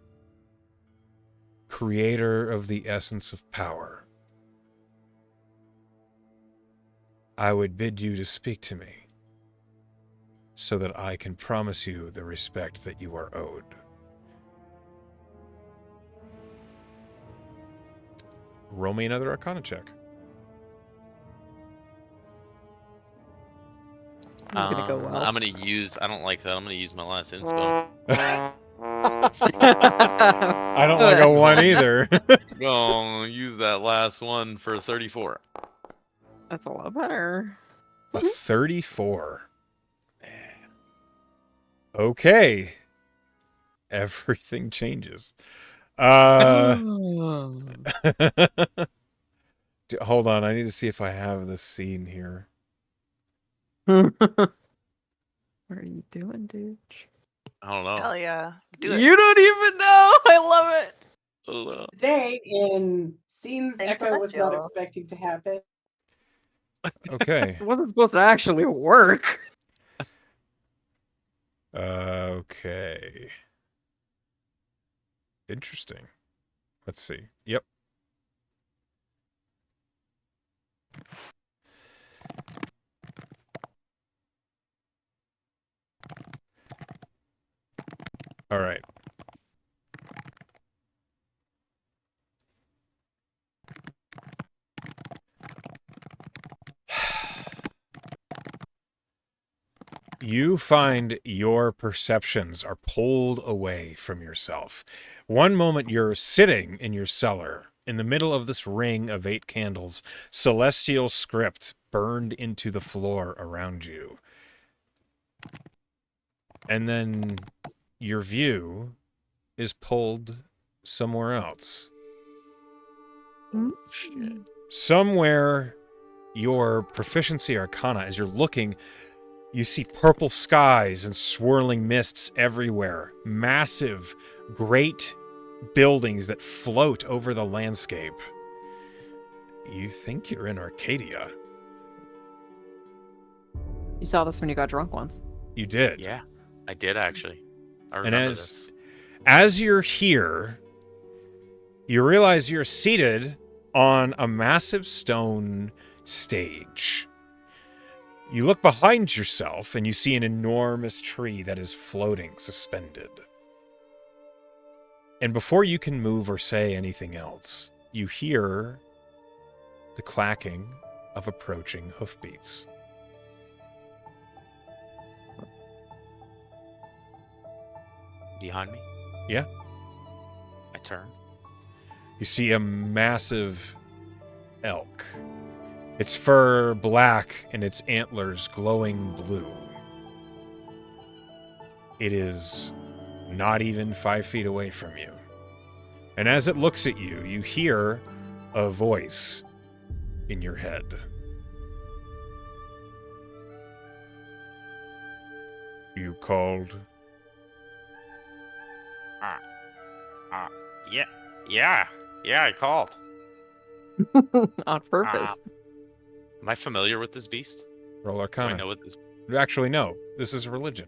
creator of the essence of power, I would bid you to speak to me so that I can promise you the respect that you are owed." Roll me another Arcana check. Gonna go well. I'm gonna use. I don't like that. I'm gonna use my last inspo. I don't like a 1 either. Go use that last one for 34. That's a lot better. A 34. Okay. Everything changes. Hold on, I need to see if I have this scene here. What are you doing, dude? I don't know. Hell yeah. Do it. You don't even know. I love it. I don't know. Today in scenes Same Echo was not Celestial. expecting to happen. Okay. It wasn't supposed to actually work. Okay. Interesting. Let's see. Yep. All right. You find your perceptions are pulled away from yourself. One moment you're sitting in your cellar in the middle of this ring of 8 candles, celestial script burned into the floor around you. And then your view is pulled somewhere else. Shit. Somewhere your proficiency arcana, as you're looking, You see purple skies and swirling mists everywhere. Massive, great buildings that float over the landscape. You think you're in Arcadia. You saw this when you got drunk once. You did. Yeah, I did actually. I And remember this. as you're here, you realize you're seated on a massive stone stage. You look behind yourself and you see an enormous tree that is floating, suspended. And before you can move or say anything else, you hear the clacking of approaching hoofbeats. Behind me? Yeah. I turn. You see a massive elk. Its fur black and its antlers glowing blue. It is not even 5 feet away from you. And as it looks at you, you hear a voice in your head. You called? Yeah, I called. On purpose. Am I familiar with this beast? Roll Do I Arcana. know what this? Actually, no. This is religion.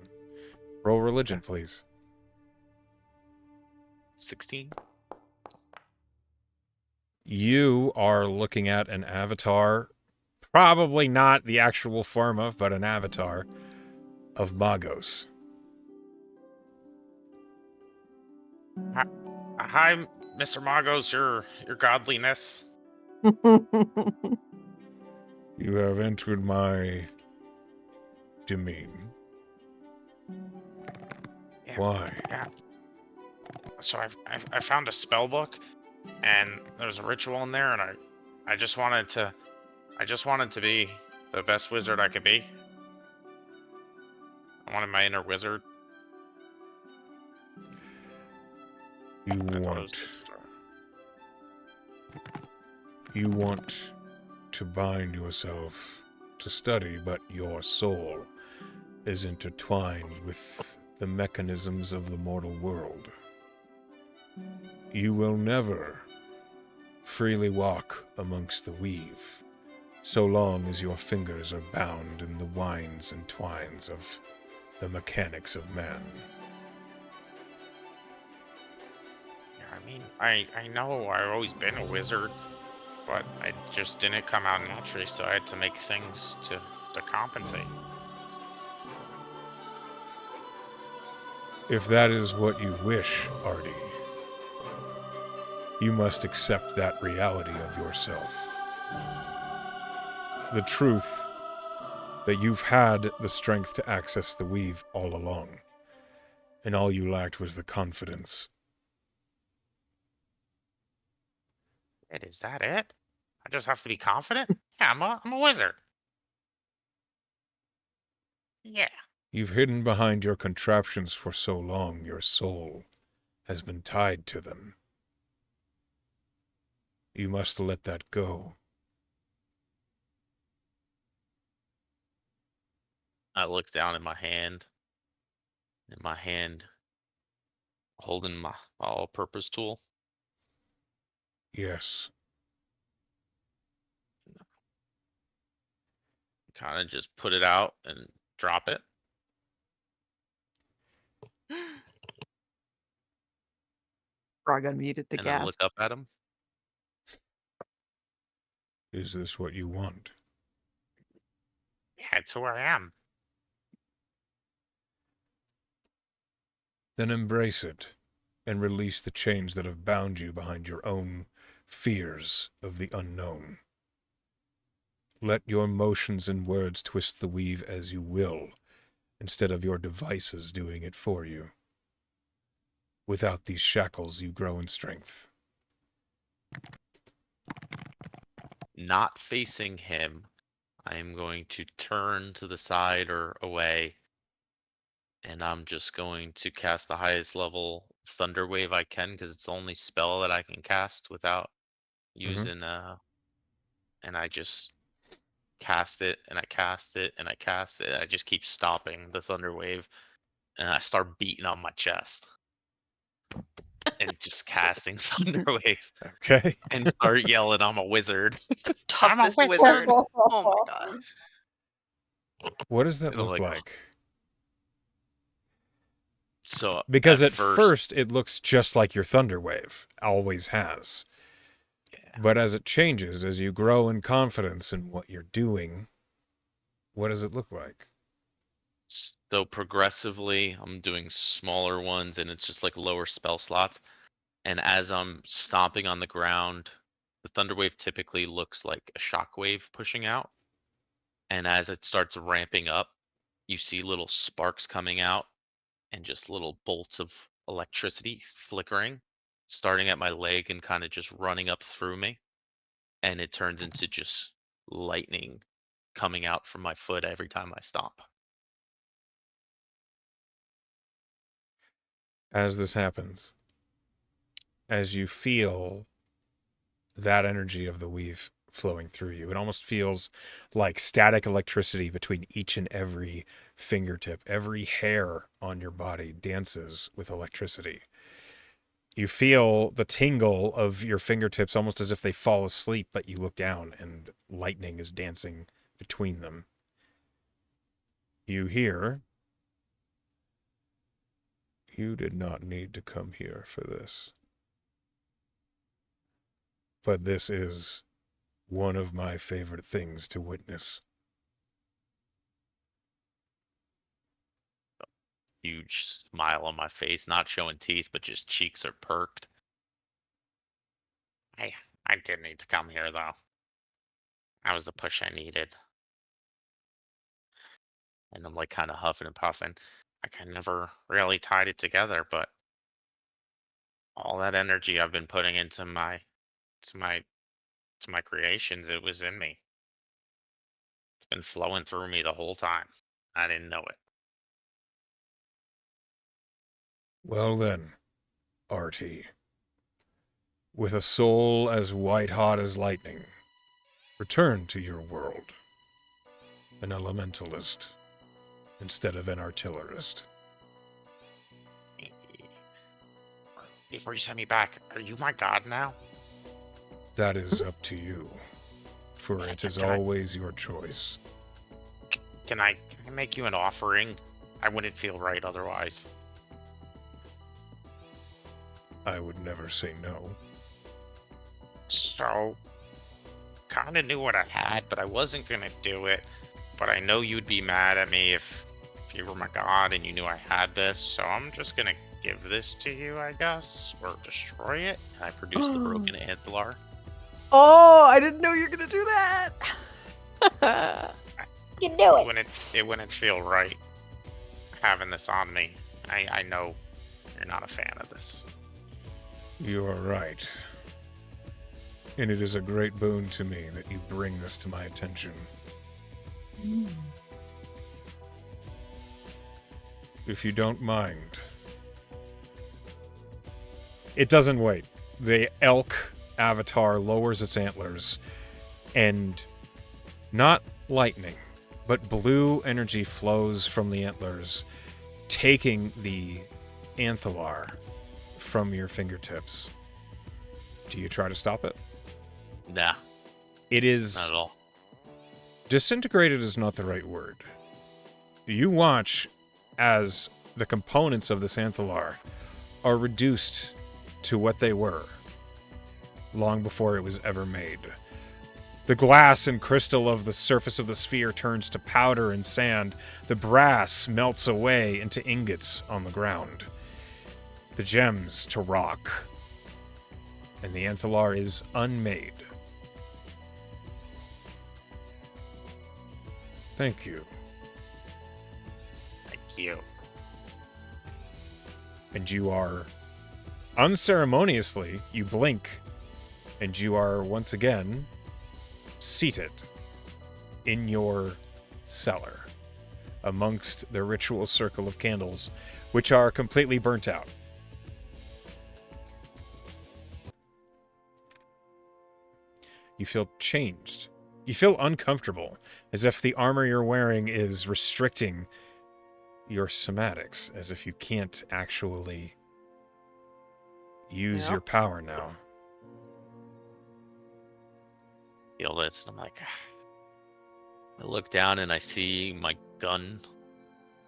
Roll religion, please. 16. You are looking at an avatar, probably not the actual form of, but an avatar of Magos. Hi, Mr. Magos, your godliness. You have entered my domain. Yeah, Why? yeah. So I found a spell book, and there's a ritual in there, and I just wanted to be the best wizard I could be. I wanted my inner wizard. You I thought it was want good to start. you want to bind yourself to study, but your soul is intertwined with the mechanisms of the mortal world. You will never freely walk amongst the weave, so long as your fingers are bound in the winds and twines of the mechanics of man. Yeah, I mean, I know I've always been a wizard, but I just didn't come out naturally, so I had to make things to compensate. If that is what you wish, Artie, you must accept that reality of yourself. The truth that you've had the strength to access the weave all along, and all you lacked was the confidence. Is that it? I just have to be confident? Yeah, I'm a wizard. Yeah. You've hidden behind your contraptions for so long, your soul has been tied to them. You must let that go. I look down at my hand. In my hand, holding my all-purpose tool. Yes. Kind of just put it out and drop it. Frog unmuted to And then look gasp. up at him. Is this what you want? Yeah, it's who I am. Then embrace it, and release the chains that have bound you behind your own fears of the unknown. Let your motions and words twist the weave as you will, instead of your devices doing it for you. Without these shackles, you grow in strength. Not facing him, I am going to turn to the side or away. And I'm just going to cast the highest level Thunder Wave I can, because it's the only spell that I can cast without using and I just cast it, and I cast it, and I cast it. I just keep stopping the thunder wave, and I start beating on my chest and just casting thunder wave Okay. and start yelling, "I'm a wizard!" I'm a Toughest wizard. wizard. Oh my god. What does that And I'm look like, like? so Because at at first, first it looks just like your thunder wave. Always has. yeah. But as it changes, as you grow in confidence in what you're doing, what does it look like? So progressively, I'm doing smaller ones, and it's just like lower spell slots. And as I'm stomping on the ground, the thunder wave typically looks like a shock wave pushing out. And as it starts ramping up, you see little sparks coming out and just little bolts of electricity flickering, starting at my leg and kind of just running up through me. And it turns into just lightning coming out from my foot every time I stomp. As this happens, as you feel that energy of the weave flowing through you, it almost feels like static electricity between each and every fingertip. Every hair on your body dances with electricity. You feel the tingle of your fingertips almost as if they fall asleep, but you look down and lightning is dancing between them. You hear, "You did not need to come here for this. But this is one of my favorite things to witness." Huge smile on my face, not showing teeth, but just cheeks are perked. I did need to come here though. That was the push I needed. And I'm like kind of huffing and puffing. Like I never really tied it together, but all that energy I've been putting into to my to my creations, it was in me. It's been flowing through me the whole time. I didn't know it. Well then, Artie, with a soul as white-hot as lightning, return to your world. An elementalist instead of an artillerist. Before you send me back, are you my god now? That is up to you, for Can I- it is can I- always your choice. Can I make you an offering? I wouldn't feel right otherwise. I would never say no. So, kind of knew what I had, but I wasn't gonna do it. But I know you'd be mad at me if you were my god and you knew I had this. So I'm just gonna give this to you, I guess, or destroy it. And I produced the broken antler. Oh, I didn't know you were gonna do that. You do it. It wouldn't feel right having this on me. I know you're not a fan of this. You are right. And it is a great boon to me that you bring this to my attention. If you don't mind. It doesn't wait. The elk avatar lowers its antlers, and not lightning, but blue energy flows from the antlers, taking the antler from your fingertips. Do you try to stop it? Nah, It is... not at all. Disintegrated is not the right word. You watch as the components of this antler are reduced to what they were long before it was ever made. The glass and crystal of the surface of the sphere turns to powder and sand. The brass melts away into ingots on the ground. The gems to rock. And the antler is unmade. Thank you. Thank you. And you are unceremoniously, you blink, and you are once again seated in your cellar amongst the ritual circle of candles, which are completely burnt out. You feel changed you feel uncomfortable, as if the armor you're wearing is restricting your somatics, as if you can't actually use your power now. Feel this, and I'm like, I look down and I see my gun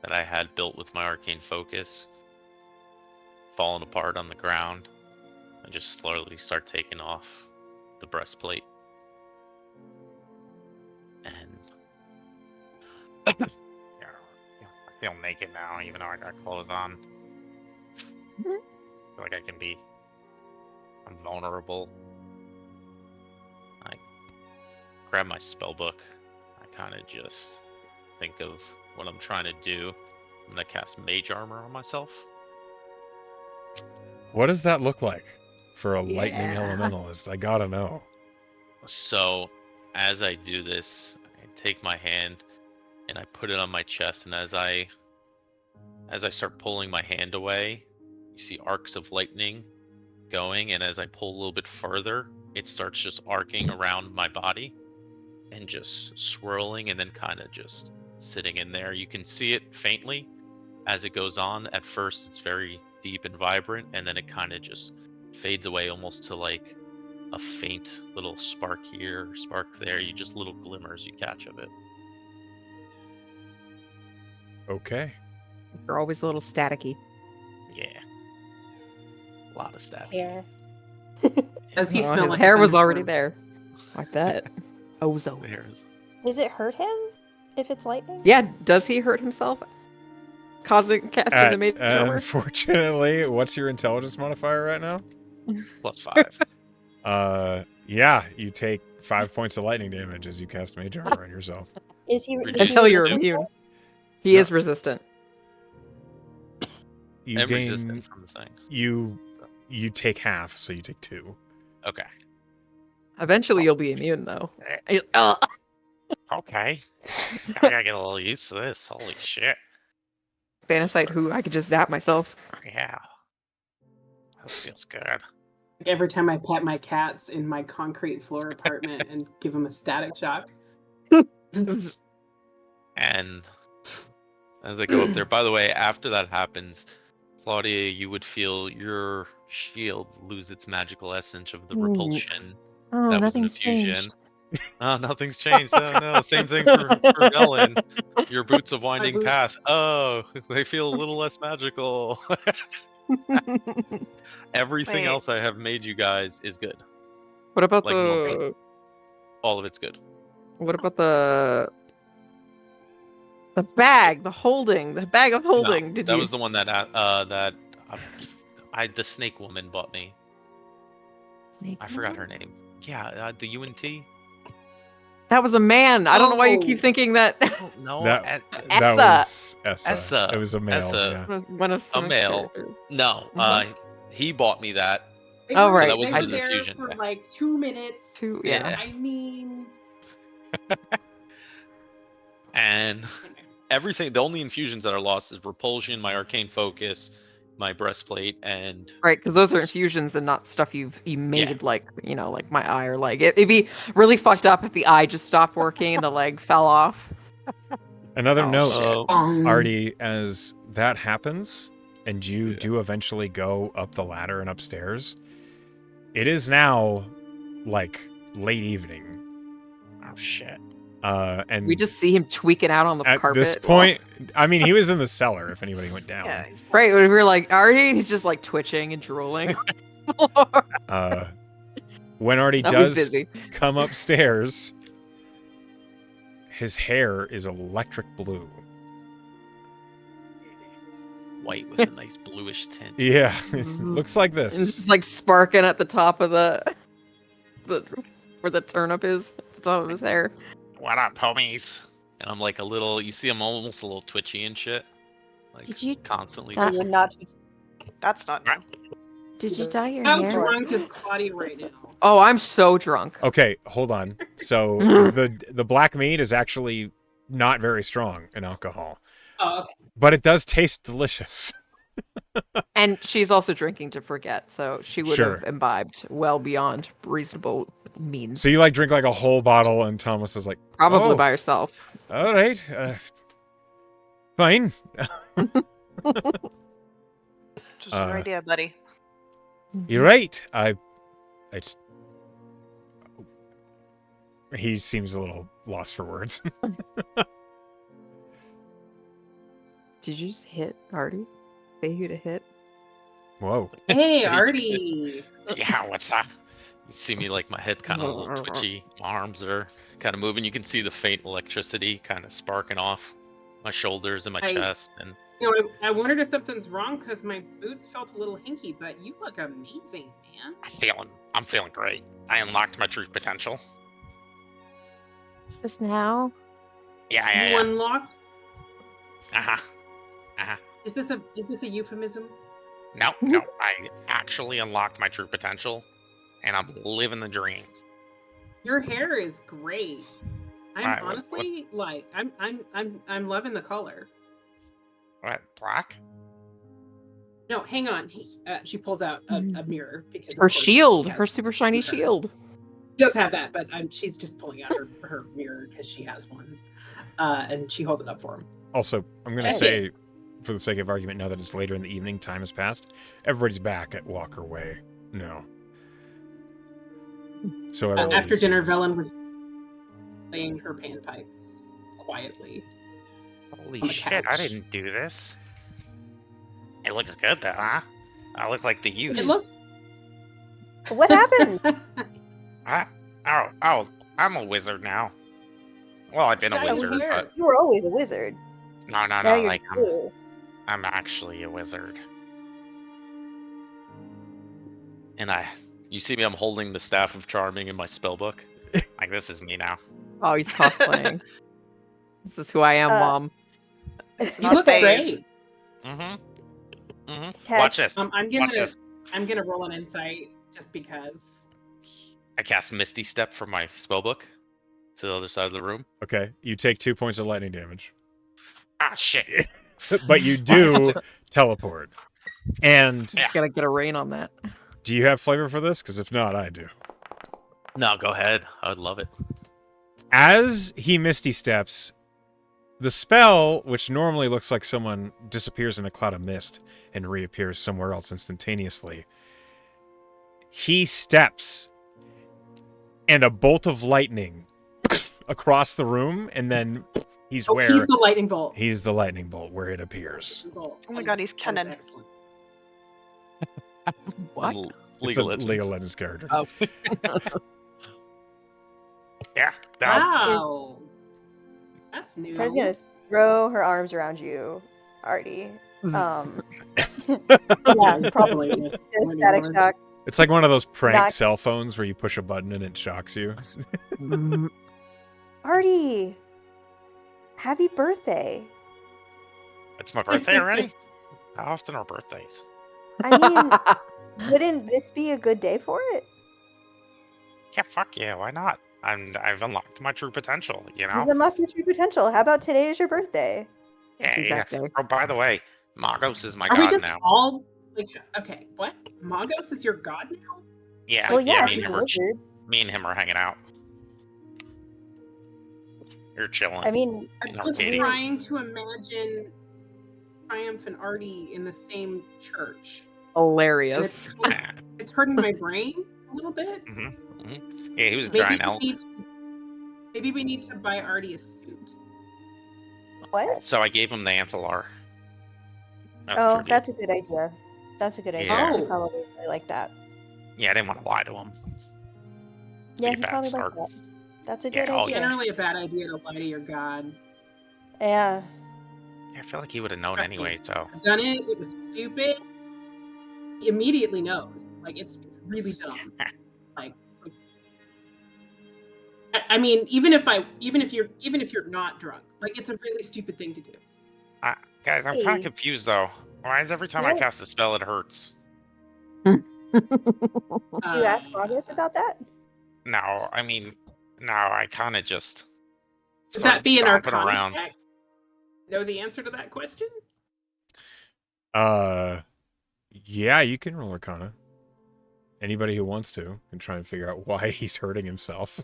that I had built with my arcane focus falling apart on the ground. I just slowly start taking off the breastplate. And Yeah, I feel naked now, even though I got clothes on. I feel like I'm vulnerable. I grab my spell book. I kind of just think of what I'm trying to do. I'm gonna cast Mage Armor on myself. What does that look like for a lightning Yeah. elementalist? I gotta know. So as I do this, I take my hand and I put it on my chest, and as I start pulling my hand away, you see arcs of lightning going, and as I pull a little bit further, it starts just arcing around my body and just swirling and then kind of just sitting in there. You can see it faintly as it goes on. At first it's very deep and vibrant, and then it kind of just fades away almost to like a faint little spark here, spark there. You just little glimmers you catch of it. Okay. You're always a little staticky. Yeah. A lot of static. Hair. Does he Oh, smell his like hair a was already thunderstorm? there. I bet. Ozo. There's Does it hurt him if it's lightning? Yeah, does he hurt himself? Casting the mage armor? Unfortunately, what's your intelligence modifier right now? +5. Yeah, you take 5 points of lightning damage as you cast mage armor on yourself. Is he Until you're resistant? immune. He is resistant. You I'm gain resistant from the thing. you take half, so you take 2. Okay. Eventually you'll be immune though. Okay. I gotta get a little used to this. Holy shit. Banasite who I could just zap myself. Yeah. That feels good. Like every time I pet my cats in my concrete floor apartment and give them a static shock. And as I go up there, by the way, after that happens, Claudia, you would feel your shield lose its magical essence of the Ooh. repulsion. Oh, That was an nothing's infusion. changed. Oh, nothing's changed. Oh no, same thing for Velen. Your boots of winding boots. path. Oh, they feel a little less magical. Everything Wait. else I have made you guys is good. What about Like, the All of it's good. what about the bag, the bag of holding? No, that was the one that the snake woman bought me. Snake I forgot woman? her name. Yeah, the UNT. That was a man. I don't know why you Oh. keep thinking that. No, That Essa. was Essa. Essa. It was a male. Essa. Yeah. One of Smith's male. characters. no. Mhm. He bought me that. They Oh, were, right. that was They an were there infusion for pack. like 2 minutes. Yeah. I mean, And everything. The only infusions that are lost is repulsion, my arcane focus, my breastplate, and Right, because those are infusions and not stuff you made, like like my eye or leg. It'd be really fucked up if the eye just stopped working and the leg fell off. Another Oh, note, shit. Artie, as that happens, and you Yeah. do eventually go up the ladder and upstairs, it is now like late evening. Oh shit. And We just see him tweaking out on the at carpet. this point, I mean, he was in the cellar if anybody went down. Yeah. Right, we were like, Artie, and he's just like twitching and drooling. When Artie Now he's does busy. come upstairs, his hair is electric blue. white with a nice bluish tint. Yeah, it looks like And it's this. just like sparking at the top of the where the turnip is, at the top of his hair. What up, homies? And I'm like a little. You see, I'm almost a little twitchy and shit. Like Did you constantly? die- You would not. That's not new. Did you dye your how hair? drunk is Claudia right now? Oh, I'm so drunk. Okay, hold on. So the black meat is actually not very strong in alcohol, Oh, okay. but it does taste delicious. And she's also drinking to forget, so she would Sure. have imbibed well beyond reasonable means. So you like drink like a whole bottle, and Thomas is like, Probably "Oh, by herself. all right, fine." Just your idea, buddy. You're right. I just... He seems a little lost for words. Did you just hit Artie? Pay you to hit? Whoa. Hey, Artie. Yeah, what's up? You see me like my head kind of a little twitchy, my arms are kind of moving. You can see the faint electricity kind of sparking off my shoulders and my chest. And You know, I wondered if something's wrong because my boots felt a little hinky, but you look amazing, man. I'm feeling great. I unlocked my true potential. Just now? Yeah. You unlocked? Uh-huh. Is this a euphemism? No, I actually unlocked my true potential, and I'm living the dream. Your hair is great. I'm Alright, honestly like I'm loving the color. What, black? No, hang on. She pulls out a mirror because of Her course shield, she has her super shiny her. shield. She does have that, but she's just pulling out her mirror because she has one, and she holds it up for him. Also, I'm going to Hey. say, for the sake of argument, now that it's later in the evening, time has passed, everybody's back at Walker Way. No. So everybody After dinner, seems- Velen was playing her panpipes quietly. Holy On the shit, I couch. didn't do this. It looks good though, huh? I look like the youth. It looks. What happened? Oh, I'm a wizard now. Well, I've been a Got your wizard, hair. but You were always a wizard. no, Now you're like blue. I'm actually a wizard. and you see me, I'm holding the Staff of Charming in my spell book. Like this is me now. Oh, he's cosplaying. This is who I am, Mom. You look Okay. great. Tess. Watch this. I'm Watch gonna this. roll an insight just because. I cast Misty Step from my spell book to the other side of the room. Okay, you take 2 points of lightning damage. Ah, shit. But you do teleport. And Yeah. Gotta get a rain on that. do you have flavor for this? Because if not, I do. No, go ahead. I would love it. As he misty steps, the spell, which normally looks like someone disappears in a cloud of mist and reappears somewhere else instantaneously, he steps, and a bolt of lightning across the room, and then he's where He's the lightning bolt. he's the lightning bolt where it appears. Oh my god, he's canon. Excellent. What? It's a League of Legends character. Oh. Yeah. That was, Wow. That's new. Tess gonna throw her arms around you, Artie. Yeah, probably. With Just static anymore. shock. It's like one of those prank Not- cell phones where you push a button and it shocks you. Artie, happy birthday. it's my birthday already? How often are birthdays? I mean, wouldn't this be a good day for it? Yeah, fuck yeah, why not? I've unlocked my true potential, you know? You've unlocked your true potential. How about today is your birthday? Yeah. Exactly. Oh, by the way, Magos is my Are we god just now. all like okay? What? Magos is your god now? Yeah, Well, yeah, me and he's a him are wizard. hanging out. You're chilling. I mean, I'm No just kidding. trying to imagine Triumph and Artie in the same church. And Hilarious. it's hurting my brain a little bit. Yeah, he was a Maybe giant we elf. maybe we need to buy Artie a suit. what? So I gave him the Anthalar. Oh, that's a good idea. That's a good idea. Yeah. He probably really like that. Yeah, I didn't want to lie to him. Yeah, a he bad probably start. like that. That's a Yeah, good oh, idea. Generally a bad idea to lie to your god. Yeah. I feel like he would have known Trust me. anyway, so. I've done it. It was stupid. He immediately knows. Like it's really dumb. Like I mean, even if you're not drunk, like it's a really stupid thing to do. Guys, I'm kind Hey. of confused though. Why is every time I No. cast a spell it hurts? Did you ask August about that? No, I mean, no, I kind of just. Would start that be an stomping arcana around. check? Know the answer to that question? Yeah, you can roll Arcana. Anybody who wants to can try and figure out why he's hurting himself.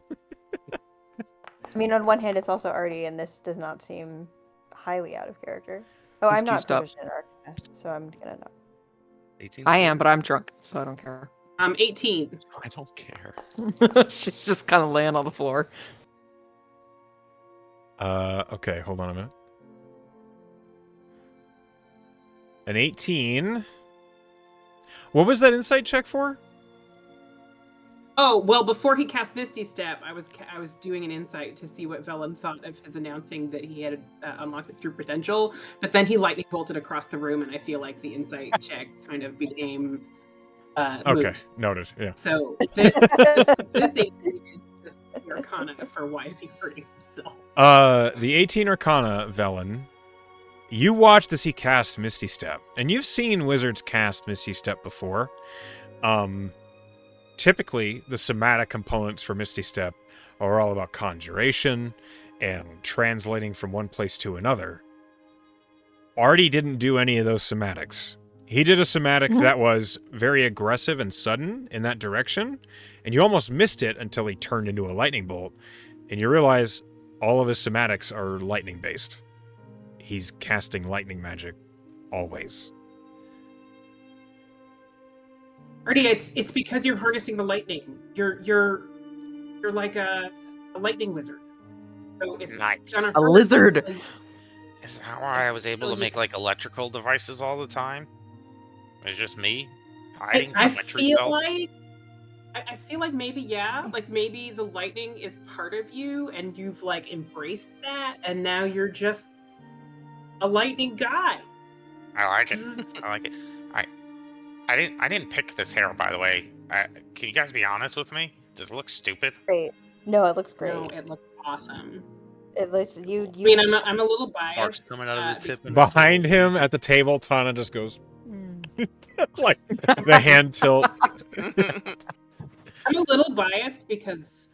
I mean, on one hand, it's also arty, and this does not seem highly out of character. Oh, He's I'm not juiced up. proficient in Arcana, so I'm gonna not. 18. I am, but I'm drunk, so I don't care. 18. I don't care. She's just kind of laying on the floor. Okay, hold on a minute. An 18. What was that insight check for? Oh, well, before he cast Misty Step, I was doing an insight to see what Velen thought of his announcing that he had unlocked his true potential, but then he lightning bolted across the room, and I feel like the insight check kind of became Okay, moot. noted. Yeah. So this 18 is just the Arcana for why is he hurting himself. The 18 Arcana, Velen. You watched as he cast Misty Step, and you've seen wizards cast Misty Step before. Typically, the somatic components for Misty Step are all about conjuration and translating from one place to another. Artie didn't do any of those somatics. He did a somatic that was very aggressive and sudden in that direction, and you almost missed it until he turned into a lightning bolt, and you realize all of his somatics are lightning-based. He's casting lightning magic always. Artie, it's because you're harnessing the lightning. You're like a lightning wizard. So it's Nice. gonna A hurt lizard. until you- Is that why I was able to Until you- make like electrical devices all the time? It's just me hiding I from my true feel self. like I feel like maybe like maybe the lightning is part of you and you've like embraced that and now you're just a lightning guy. I like it. I like it. I didn't pick this hair, by the way. Can you guys be honest with me? Does it look stupid? Great. No, it looks great. No, it looks awesome. It looks you. I mean, You. I'm a little Sparks biased. coming out of the tip because- and Behind him at the table, Tana just goes like the hand tilt. I'm a little biased because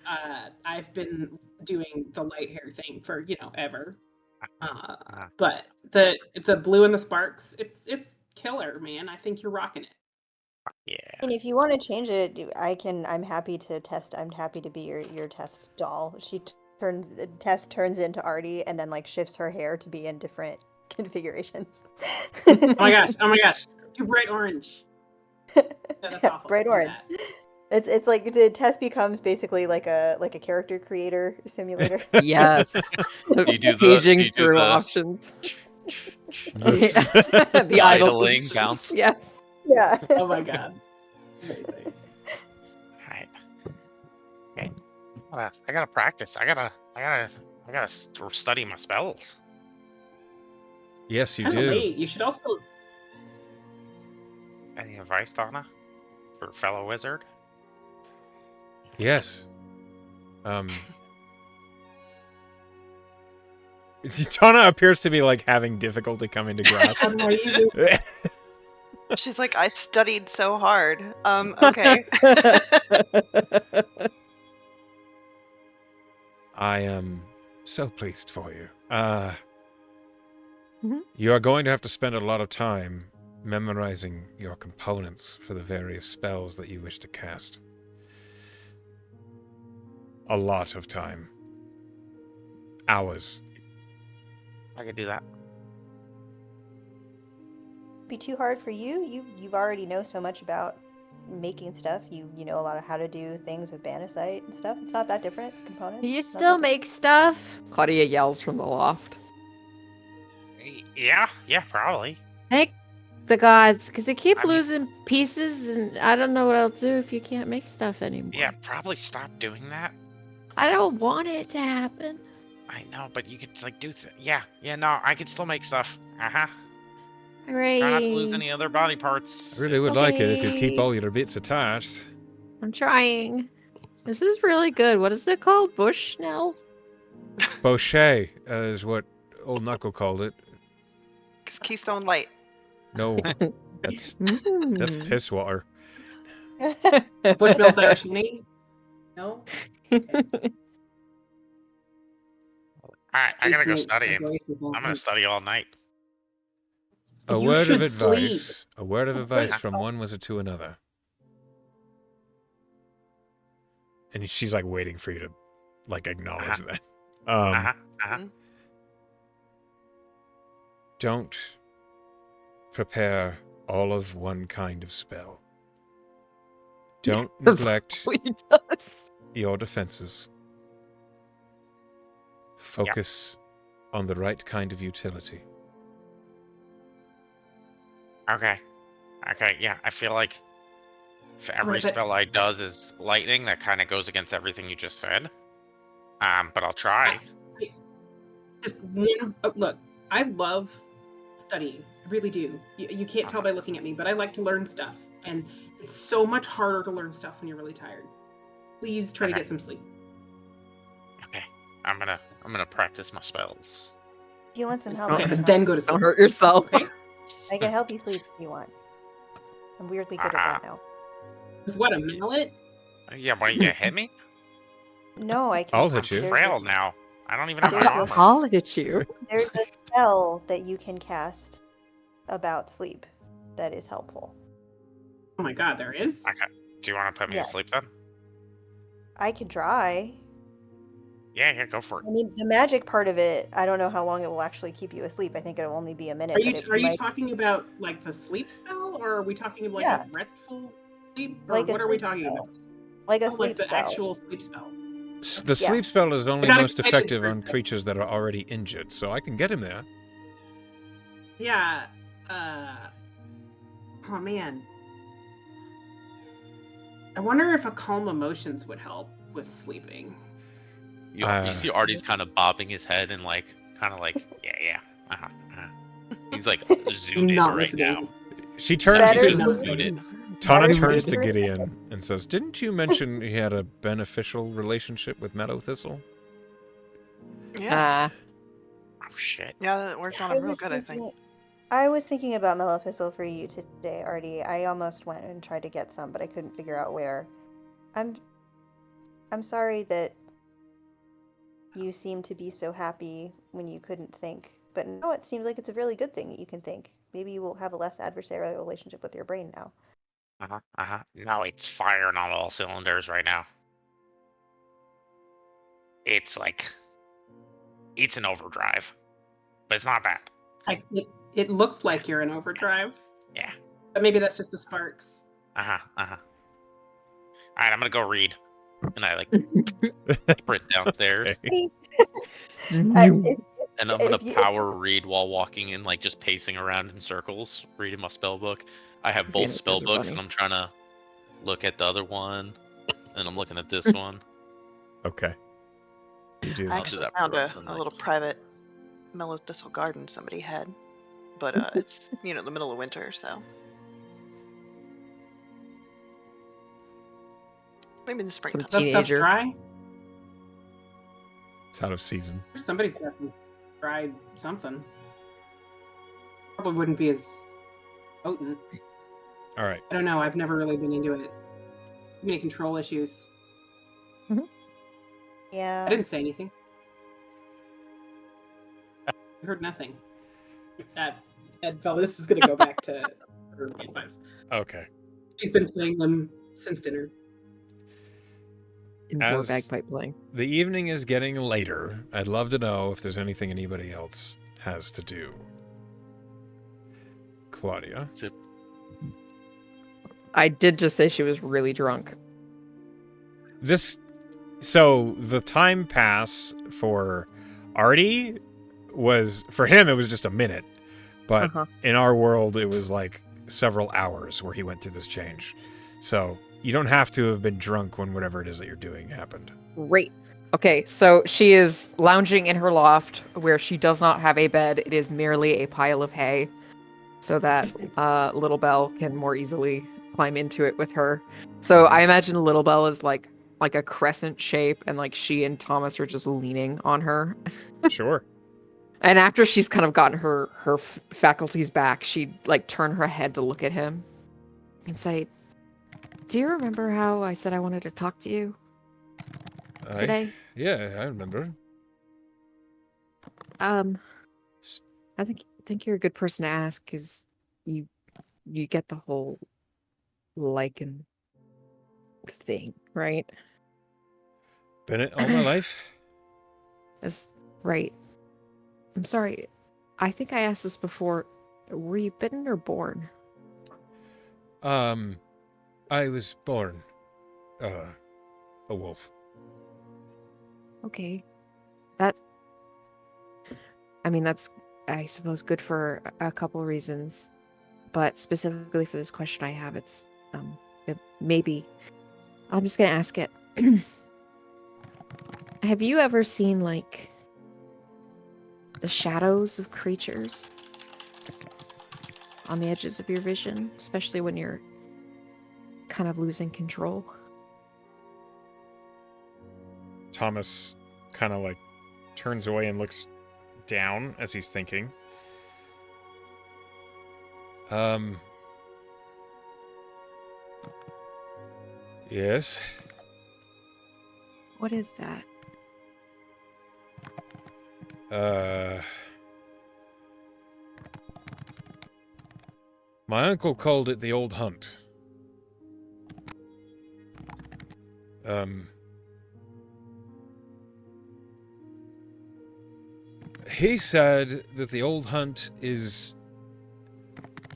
I've been doing the light hair thing for ever. But the blue and the sparks, it's killer, man. I think you're rocking it. Yeah. And if you want to change it, I'm happy to test. I'm happy to be your test doll. Tess turns into Artie and then like shifts her hair to be in different configurations. Oh my gosh. Too bright orange. No, that's Yeah, awful. bright Do orange. that. It's like the test becomes basically like a character creator simulator. Yes. Do you do the- Paging do you do through the- options. This- The idle Idling positions. bounce. Yes. Yeah. Oh my god. Amazing. Alright. Okay. I gotta practice. I gotta study my spells. Yes, you Kinda do. late. You should also Any advice, Donna? For fellow wizard? Yes. Tana appears to be like having difficulty coming to grasp. I'm leaving. She's like, I studied so hard. Okay. I am so pleased for you. Mhm. You are going to have to spend a lot of time memorizing your components for the various spells that you wish to cast. A lot of time. Hours. I could do that. Be too hard for you. You've already know so much about making stuff. You know a lot of how to do things with Banasite and stuff. It's not that different. Components. Can you Not that still different. make stuff? Claudia yells from the loft. Yeah, probably. Thank the gods, because they keep I mean- losing pieces, and I don't know what I'll do if you can't make stuff anymore. Yeah, probably stop doing that. I don't want it to happen. I know, but you could like do yeah, no, I could still make stuff. Uh-huh. Hooray. Try not to lose any other body parts. I really would like it if you keep Okay. all your bits attached. I'm trying. This is really good. What is it called? Bushnell? Bochet is what old Knuckle called it. It's Keystone Light. No, that's Mm. piss water. Bushmills Irish honey? No? Alright, I gotta go Used to study. make a brace with I'm that. gonna study all night. A You word of should sleep. advice. A word of Sleep. advice from one wizard to another. And she's like waiting for you to like acknowledge that. Don't prepare all of one kind of spell. Don't neglect He does. your defenses. Focus on the right kind of utility. Okay. Okay, yeah, I feel like if every Right, but- spell I does is lightning, that kind of goes against everything you just said. But I'll try. Just one. Look, I love studying. I really do. You can't tell by looking at me, but I like to learn stuff, and it's so much harder to learn stuff when you're really tired. Please try to get some sleep. Okay, I'm gonna practice my spells. If you want some help, Okay, I can but then help. go to sleep. Don't hurt yourself. Okay. I can help you sleep if you want. I'm weirdly good at that now. With what, a mallet? Yeah, why you gonna hit me? No, I can. I'll hit you. There's Frail now. I don't even have my There's a- armor. I'll hit you. There's a spell that you can cast about sleep that is helpful. Oh my god, there is? Okay. Do you want to put me Yes. to sleep then? I could try. Yeah, go for it. I mean, the magic part of it, I don't know how long it will actually keep you asleep. I think it'll only be a minute. Are you but it are you might- talking about like the sleep spell, or are we talking about like Yeah. a restful sleep? Or like a what are we sleep talking spell. about? Like a Oh, sleep like the spell. actual sleep spell. The sleep spell is only You're not most excited effective for a on second. creatures that are already injured, so I can get him there. Yeah. Oh man. I wonder if a calm emotions would help with sleeping. You see Artie's kind of bobbing his head and kind of like, yeah. He's like zooted not right listening. now. She turns Better to He's just sleep. zooted. Tana Better turns sleep to for- Gideon and says, "Didn't you mention he had a beneficial relationship with Meadow Thistle?" Yeah. Oh shit. Yeah, that worked on I him real was good, I think. thinking, I was thinking about Maleficil for you today, Artie. I almost went and tried to get some, but I couldn't figure out where. I'm sorry that you seem to be so happy when you couldn't think, but now it seems like it's a really good thing that you can think. Maybe you will have a less adversarial relationship with your brain now. No, it's firing on all cylinders right now. It's it's an overdrive, but it's not bad. It looks like you're in overdrive. Yeah. But maybe that's just the sparks. All right, I'm gonna go read, and I sprint downstairs, Okay. If- And I'm gonna if you- power read while walking and just pacing around in circles, reading my spell book. I have He's both gonna spell wizard books, bunny. and I'm trying to look at the other one, and I'm looking at this one. Okay. You do. I I'll do actually that for found the rest a of the little night. private Melodistal garden somebody had. But it's, the middle of winter, so. Maybe in the springtime. That stuff Teenager. dry? It's out of season. Somebody's got some dried something. Probably wouldn't be as potent. All right. I don't know. I've never really been into it. Many control issues. Yeah. I didn't say anything. I heard nothing. Ed Veldis is going to go back to her advice. Okay. She's been playing them since dinner. More As- bagpipe playing. The evening is getting later. I'd love to know if there's anything anybody else has to do. Claudia. I did just say she was really drunk. So the time pass for Artie was, for him, it was just a minute. But Uh-huh. in our world, it was like several hours where he went through this change. So you don't have to have been drunk when whatever it is that you're doing happened. Great. Okay, so she is lounging in her loft where she does not have a bed. It is merely a pile of hay so that Little Belle can more easily climb into it with her. So I imagine Little Belle is like a crescent shape and she and Thomas are just leaning on her. Sure. And after she's kind of gotten her faculties back, she'd turn her head to look at him and say, "Do you remember how I said I wanted to talk to you today? Yeah, I remember. I think think you're a good person to ask because you get the whole lichen thing, right? Been it all my life. That's right. I'm sorry. I think I asked this before. Were you bitten or born? I was born, a wolf. Okay. That, I mean, that's, I suppose, good for a couple reasons. But specifically for this question I have, maybe. I'm just going to ask it. Have you ever seen, like, the shadows of creatures on the edges of your vision, especially when you're kind of losing control? Thomas kind of like turns away and looks down as he's thinking. Yes. What is that? My uncle called it the Old Hunt. He said that the Old Hunt is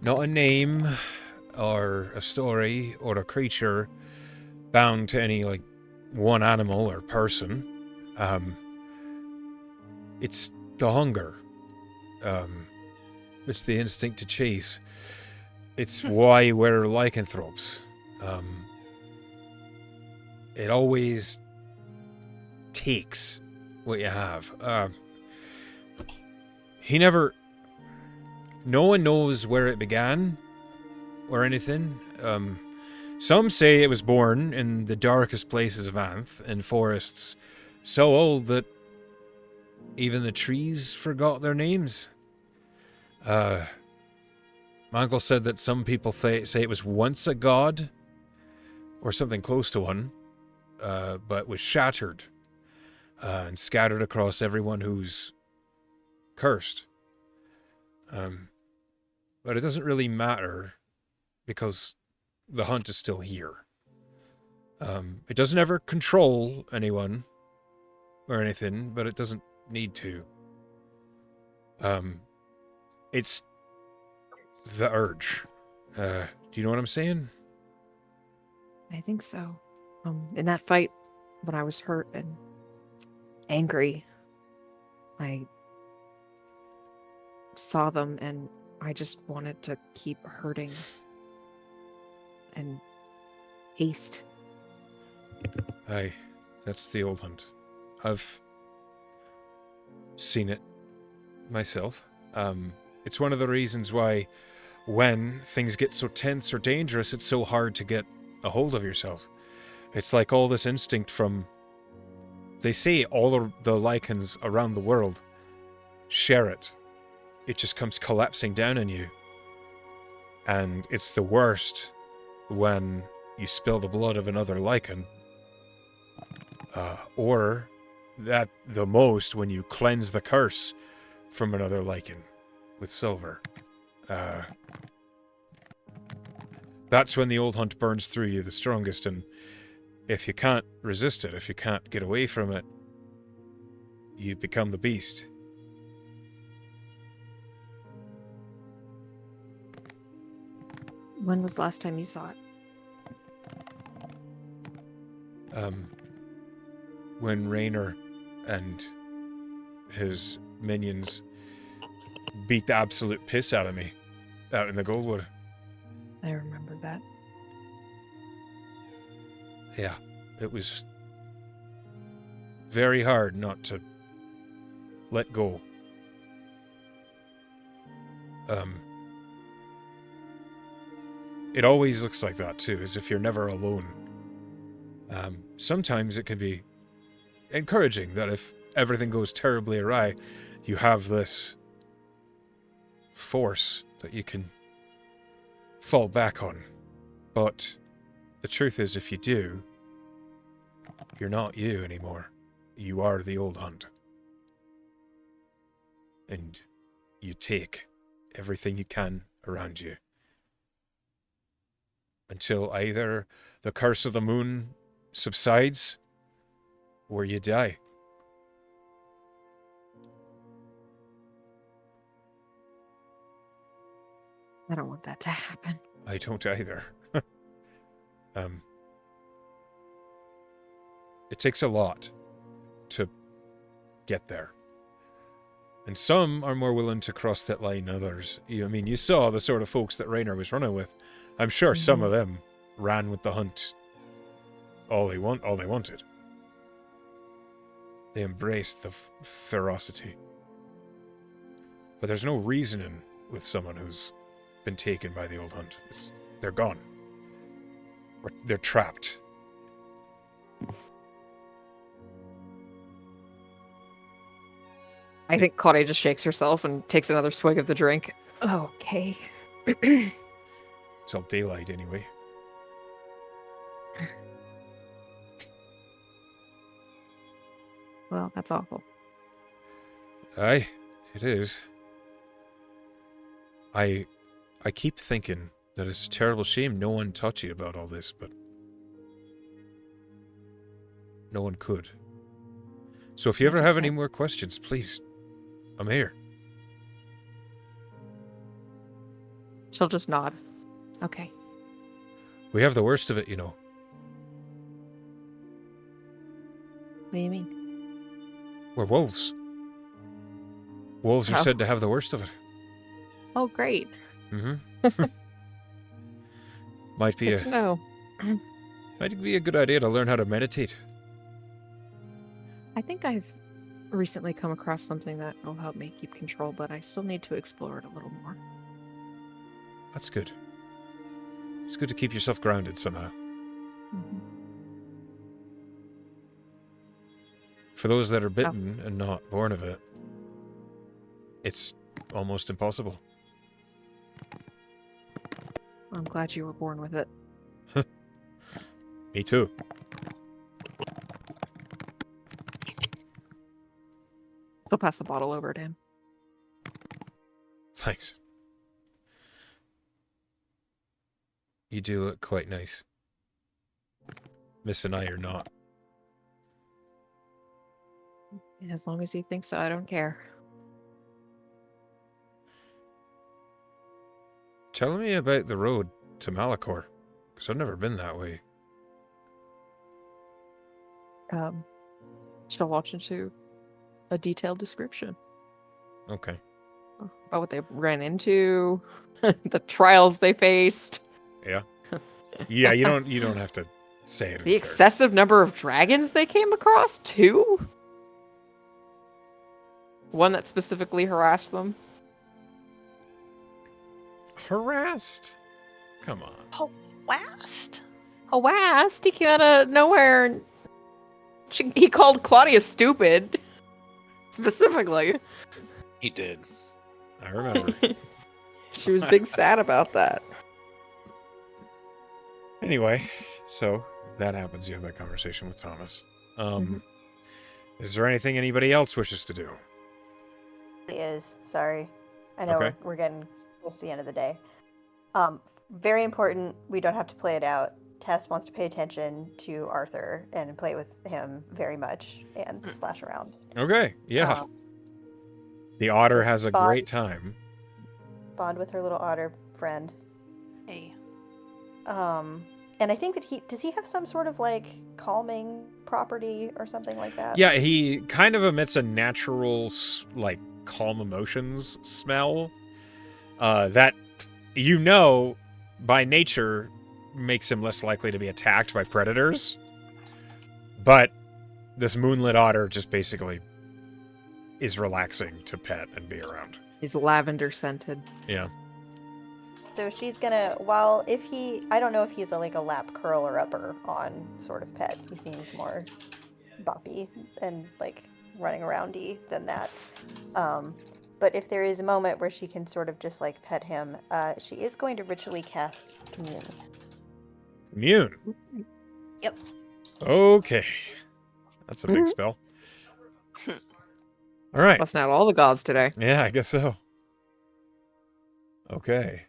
not a name or a story or a creature bound to any, like, one animal or person. It's the hunger. It's the instinct to chase. It's why we're lycanthropes. It always takes what you have. No one knows where it began or anything. Some say it was born in the darkest places of Anth, in forests so old that even the trees forgot their names. My uncle said that some people say it was once a god, or something close to one, but was shattered and scattered across everyone who's cursed. But it doesn't really matter, because the hunt is still here. It doesn't ever control anyone or anything, but it doesn't need to. It's the urge. Do you know what I'm saying? I think so. In that fight, when I was hurt and angry, I saw them and I just wanted to keep hurting and haste. Aye, that's the Old Hunt. I've seen it myself. It's one of the reasons why when things get so tense or dangerous, it's so hard to get a hold of yourself. It's like all this instinct from... They say all of the lichens around the world share it. It just comes collapsing down on you. And it's the worst when you spill the blood of another lichen. Or that the most when you cleanse the curse from another lichen with silver. That's when the Old Hunt burns through you the strongest, and if you can't resist it, if you can't get away from it, you become the beast. When was the last time you saw it? When Raynor and his minions beat the absolute piss out of me out in the Goldwood. I remember that. Yeah, it was very hard not to let go. It always looks like that too, as if you're never alone. Sometimes it can be encouraging that if everything goes terribly awry, you have this force that you can fall back on. But the truth is, if you do, you're not you anymore. You are the Old Hunt. And you take everything you can around you. Until either the curse of the moon subsides, or you die. I don't want that to happen. I don't either. It takes a lot to get there. And some are more willing to cross that line than others. You saw the sort of folks that Raynor was running with. I'm sure some of them ran with the hunt all they wanted. They embraced the ferocity. But there's no reasoning with someone who's been taken by the old hunt. They're gone. Or they're trapped. I think Claudia just shakes herself and takes another swig of the drink. Okay. Till daylight, anyway. Well, that's awful. Aye, it is. I keep thinking that it's a terrible shame no one taught you about all this, but no one could. So if you ever have any more questions, please, I'm here. She'll just nod. Okay. We have the worst of it, you know. What do you mean? We're wolves. Wolves are Oh. said to have the worst of it. Oh, great. Mm-hmm. Might be Good to know. might be a good idea to learn how to meditate. I think I've recently come across something that will help me keep control, but I still need to explore it a little more. That's good. It's good to keep yourself grounded somehow. Mm-hmm. For those that are bitten and not born of it, it's almost impossible. I'm glad you were born with it. Me too. I'll pass the bottle over to him. Thanks. You do look quite nice. Miss and I are not. As long as he thinks so, I don't care. Tell me about the road to Malachor, because I've never been that way. She'll launch into a detailed description Okay. about what they ran into, the trials they faced, Yeah. Yeah, you don't have to say it. in the character. excessive number of dragons they came across, too. One that specifically harassed them. Harassed. Come on. Oh, last. Harassed? He came out of nowhere and he called Claudia stupid. Specifically. He did. I remember. She was big sad about that. Anyway, so that happens. You have that conversation with Thomas. Is there anything anybody else wishes to do? It is. Sorry. I know Okay. we're getting close to the end of the day. Very important. We don't have to play it out. Tess wants to pay attention to Arthur and play with him very much and splash around. Okay, yeah. Um, The otter just has a bond- great time. Bond with her little otter friend. Hey. And I think that does he have some sort of like calming property or something like that? Yeah, he kind of emits a natural, like, calm emotions smell that, by nature makes him less likely to be attacked by predators. But this moonlit otter just basically is relaxing to pet and be around. He's lavender scented. Yeah. So she's gonna, I don't know if he's like a lap curler upper on sort of pet. He seems more boppy and like running aroundy than that. But if there is a moment where she can sort of just like pet him, she is going to ritually cast Commune. Commune. Yep. Okay. That's a big spell. All right. Busting out all the gods today. Yeah, I guess so. Okay.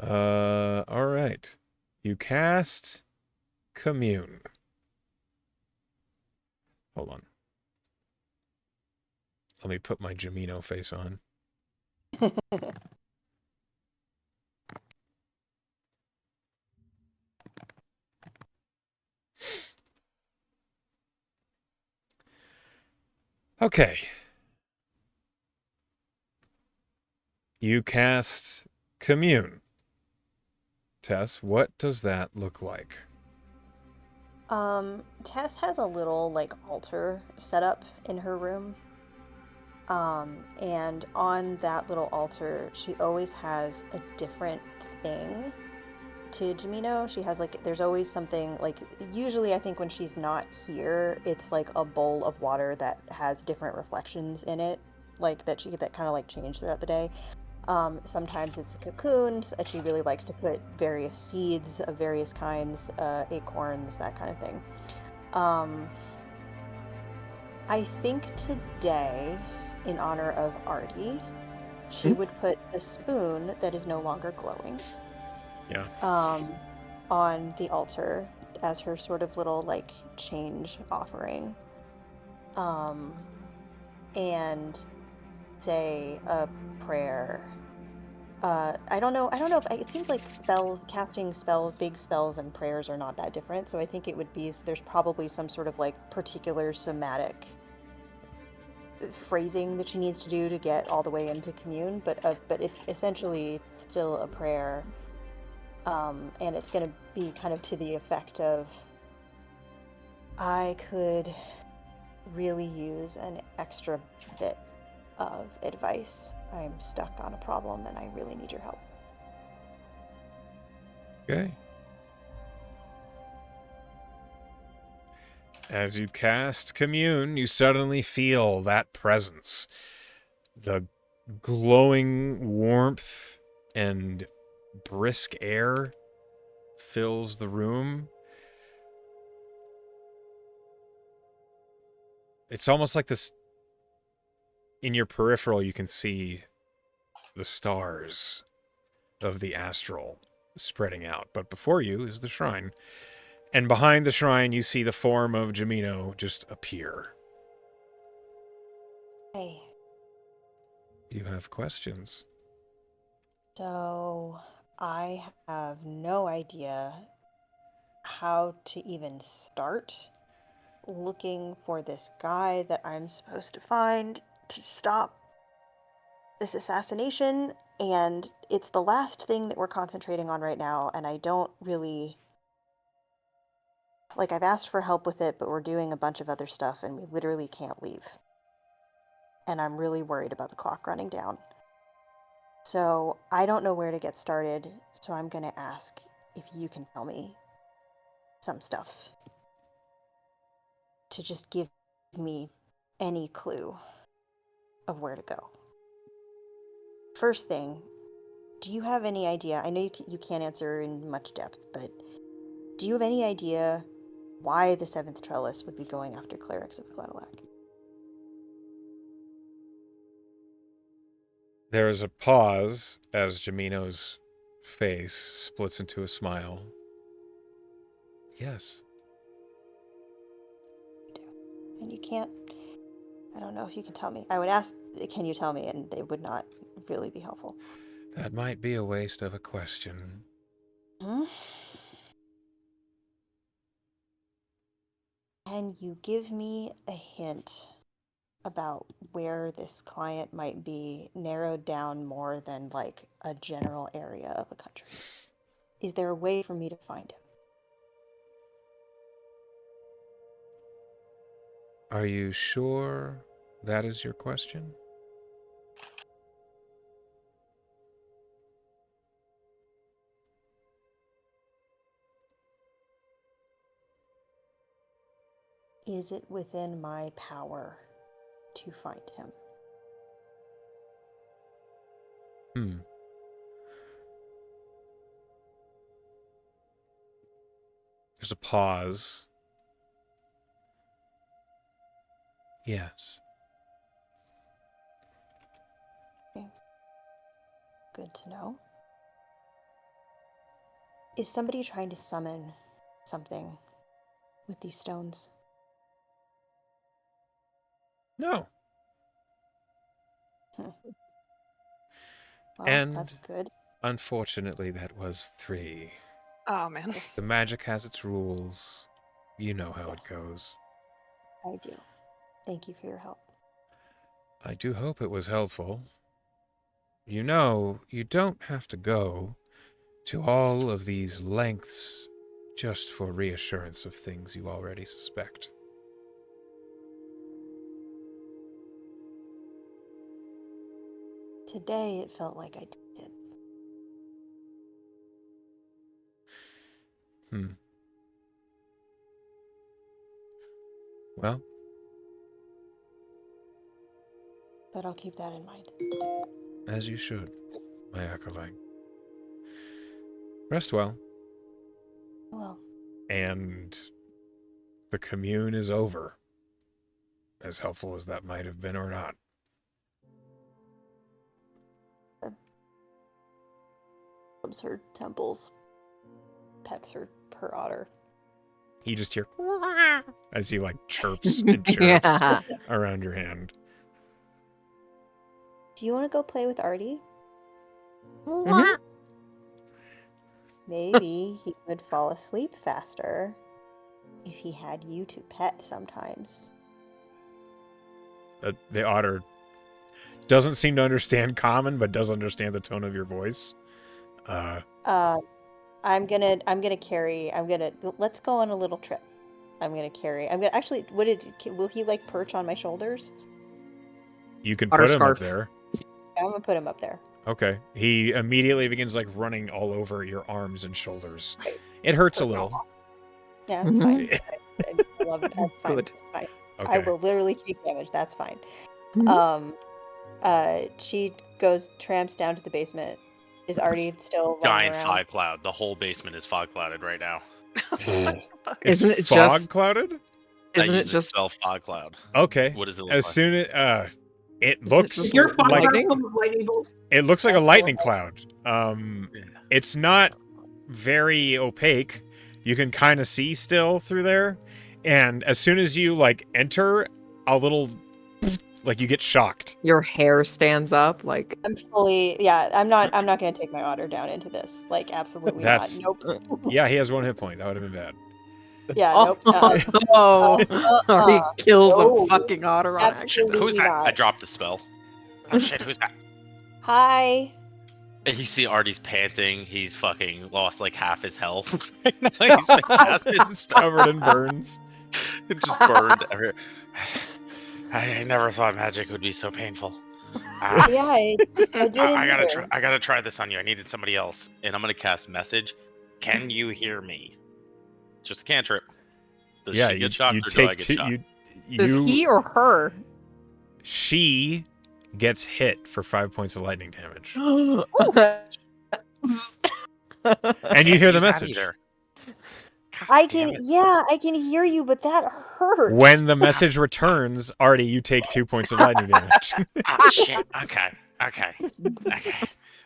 All right. You cast Commune. Hold on. Let me put my Jamino face on. Okay. You cast Commune. Tess, what does that look like? Tess has a little like altar set up in her room. And on that little altar, she always has a different thing to Jamino. She has like, there's always something like, usually I think when she's not here, it's like a bowl of water that has different reflections in it, like that kind of like change throughout the day. Sometimes it's cocoons that she really likes to put various seeds of various kinds, acorns, that kind of thing. I think today, in honor of Artie, she would put the spoon that is no longer glowing Yeah. on the altar as her sort of little like change offering. And say a prayer. I don't know if it seems like casting big spells and prayers are not that different. So I think it would be, there's probably some sort of like particular somatic phrasing that she needs to do to get all the way into commune, but it's essentially still a prayer, and it's going to be kind of to the effect of, I could really use an extra bit of advice. I'm stuck on a problem and I really need your help. Okay. As you cast Commune, you suddenly feel that presence. The glowing warmth and brisk air fills the room. It's almost like this. In your peripheral, you can see the stars of the astral spreading out. But before you is the shrine. And behind the shrine, you see the form of Jamino just appear. Hey, You have questions. so I have no idea how to even start looking for this guy that I'm supposed to find to stop this assassination, and it's the last thing that we're concentrating on right now, and I don't really like, I've asked for help with it, but we're doing a bunch of other stuff and we literally can't leave. And I'm really worried about the clock running down. So I don't know where to get started, so I'm gonna ask if you can tell me some stuff to just give me any clue of where to go. First thing, do you have any idea? I know you can't answer in much depth, but do you have any idea why the Seventh Trellis would be going after clerics of Gladalac? There is a pause as Jamino's face splits into a smile. Yes. And you can't, I don't know if you can tell me. I would ask, can you tell me? And they would not really be helpful. That might be a waste of a question. Hmm? Can you give me a hint about where this client might be, narrowed down more than like a general area of a country? Is there a way for me to find him? Are you sure that is your question? Is it within my power to find him? Hmm. There's a pause. Yes. Okay. Good to know. Is somebody trying to summon something with these stones? No. Well, And- that's good. Unfortunately, that was 3. Oh man. Yes, The magic has its rules. You know how Yes. it goes. I do. Thank you for your help. I do hope it was helpful. You know, you don't have to go to all of these lengths just for reassurance of things you already suspect. Today it felt like I did. Well, But I'll keep that in mind. as you should, my acolyte. Rest well, Well, and the commune is over. As helpful as that might have been or not. rubs her temples, pets her otter. You just hear as he like chirps and chirps Yeah. around your hand. Do you want to go play with Artie? Mhm. Maybe he would fall asleep faster if he had you to pet sometimes. The otter doesn't seem to understand common, but does understand the tone of your voice. I'm gonna carry. Let's go on a little trip. I'm gonna carry. I'm gonna actually. Will he like perch on my shoulders? You can Otter put him up scarf. there. I'm gonna put him up there. Okay. He immediately begins like running all over your arms and shoulders. Right. It hurts a little. Yeah, that's fine. I love it. That's fine. Good. That's fine. Okay. I will literally take damage. That's fine. Mhm. She tramps down to the basement. Is Artie still running Giant around? fog cloud. The whole basement is fog clouded right now. It's Isn't it fog just- clouded? I Isn't it use just spell fog cloud. Okay. What does it look As like? soon as it Is it looks just Is your fog like lightning? cloud full of lightning bolts? it looks like a That's lightning horrible. cloud. Yeah. It's not very opaque. You can kind of see still through there. And as soon as you like enter, a little like you get shocked. your hair stands up? Like, I'm fully. Yeah, I'm not gonna take my otter down into this. Like, absolutely That's- not. Nope. Yeah, he has 1 hit point. That would have been bad. Yeah, oh, nope. or he kills no. a fucking otter on Absolutely. accident. Who's that? I not. dropped the spell. Oh shit, who's that? Hi. And you see Artie's panting. He's fucking lost like half his health. Right now he's like casting the It's spell. covered in burns. It just burned everywhere. I never thought magic would be so painful. Ah, Yeah, I didn't I gotta either. try. I gotta try this on you. I needed somebody else. and I'm gonna cast message. Can you hear me? Just a cantrip. Does Yeah, she get shocked you or do I take get two. shocked? Does he or her? She gets hit for 5 points of lightning damage, and you hear the Use that message. either. God I damn can. it. Yeah, I can hear you, but that hurts. When the message returns, Artie, you take 2 points of lightning damage. Ah shit. Okay.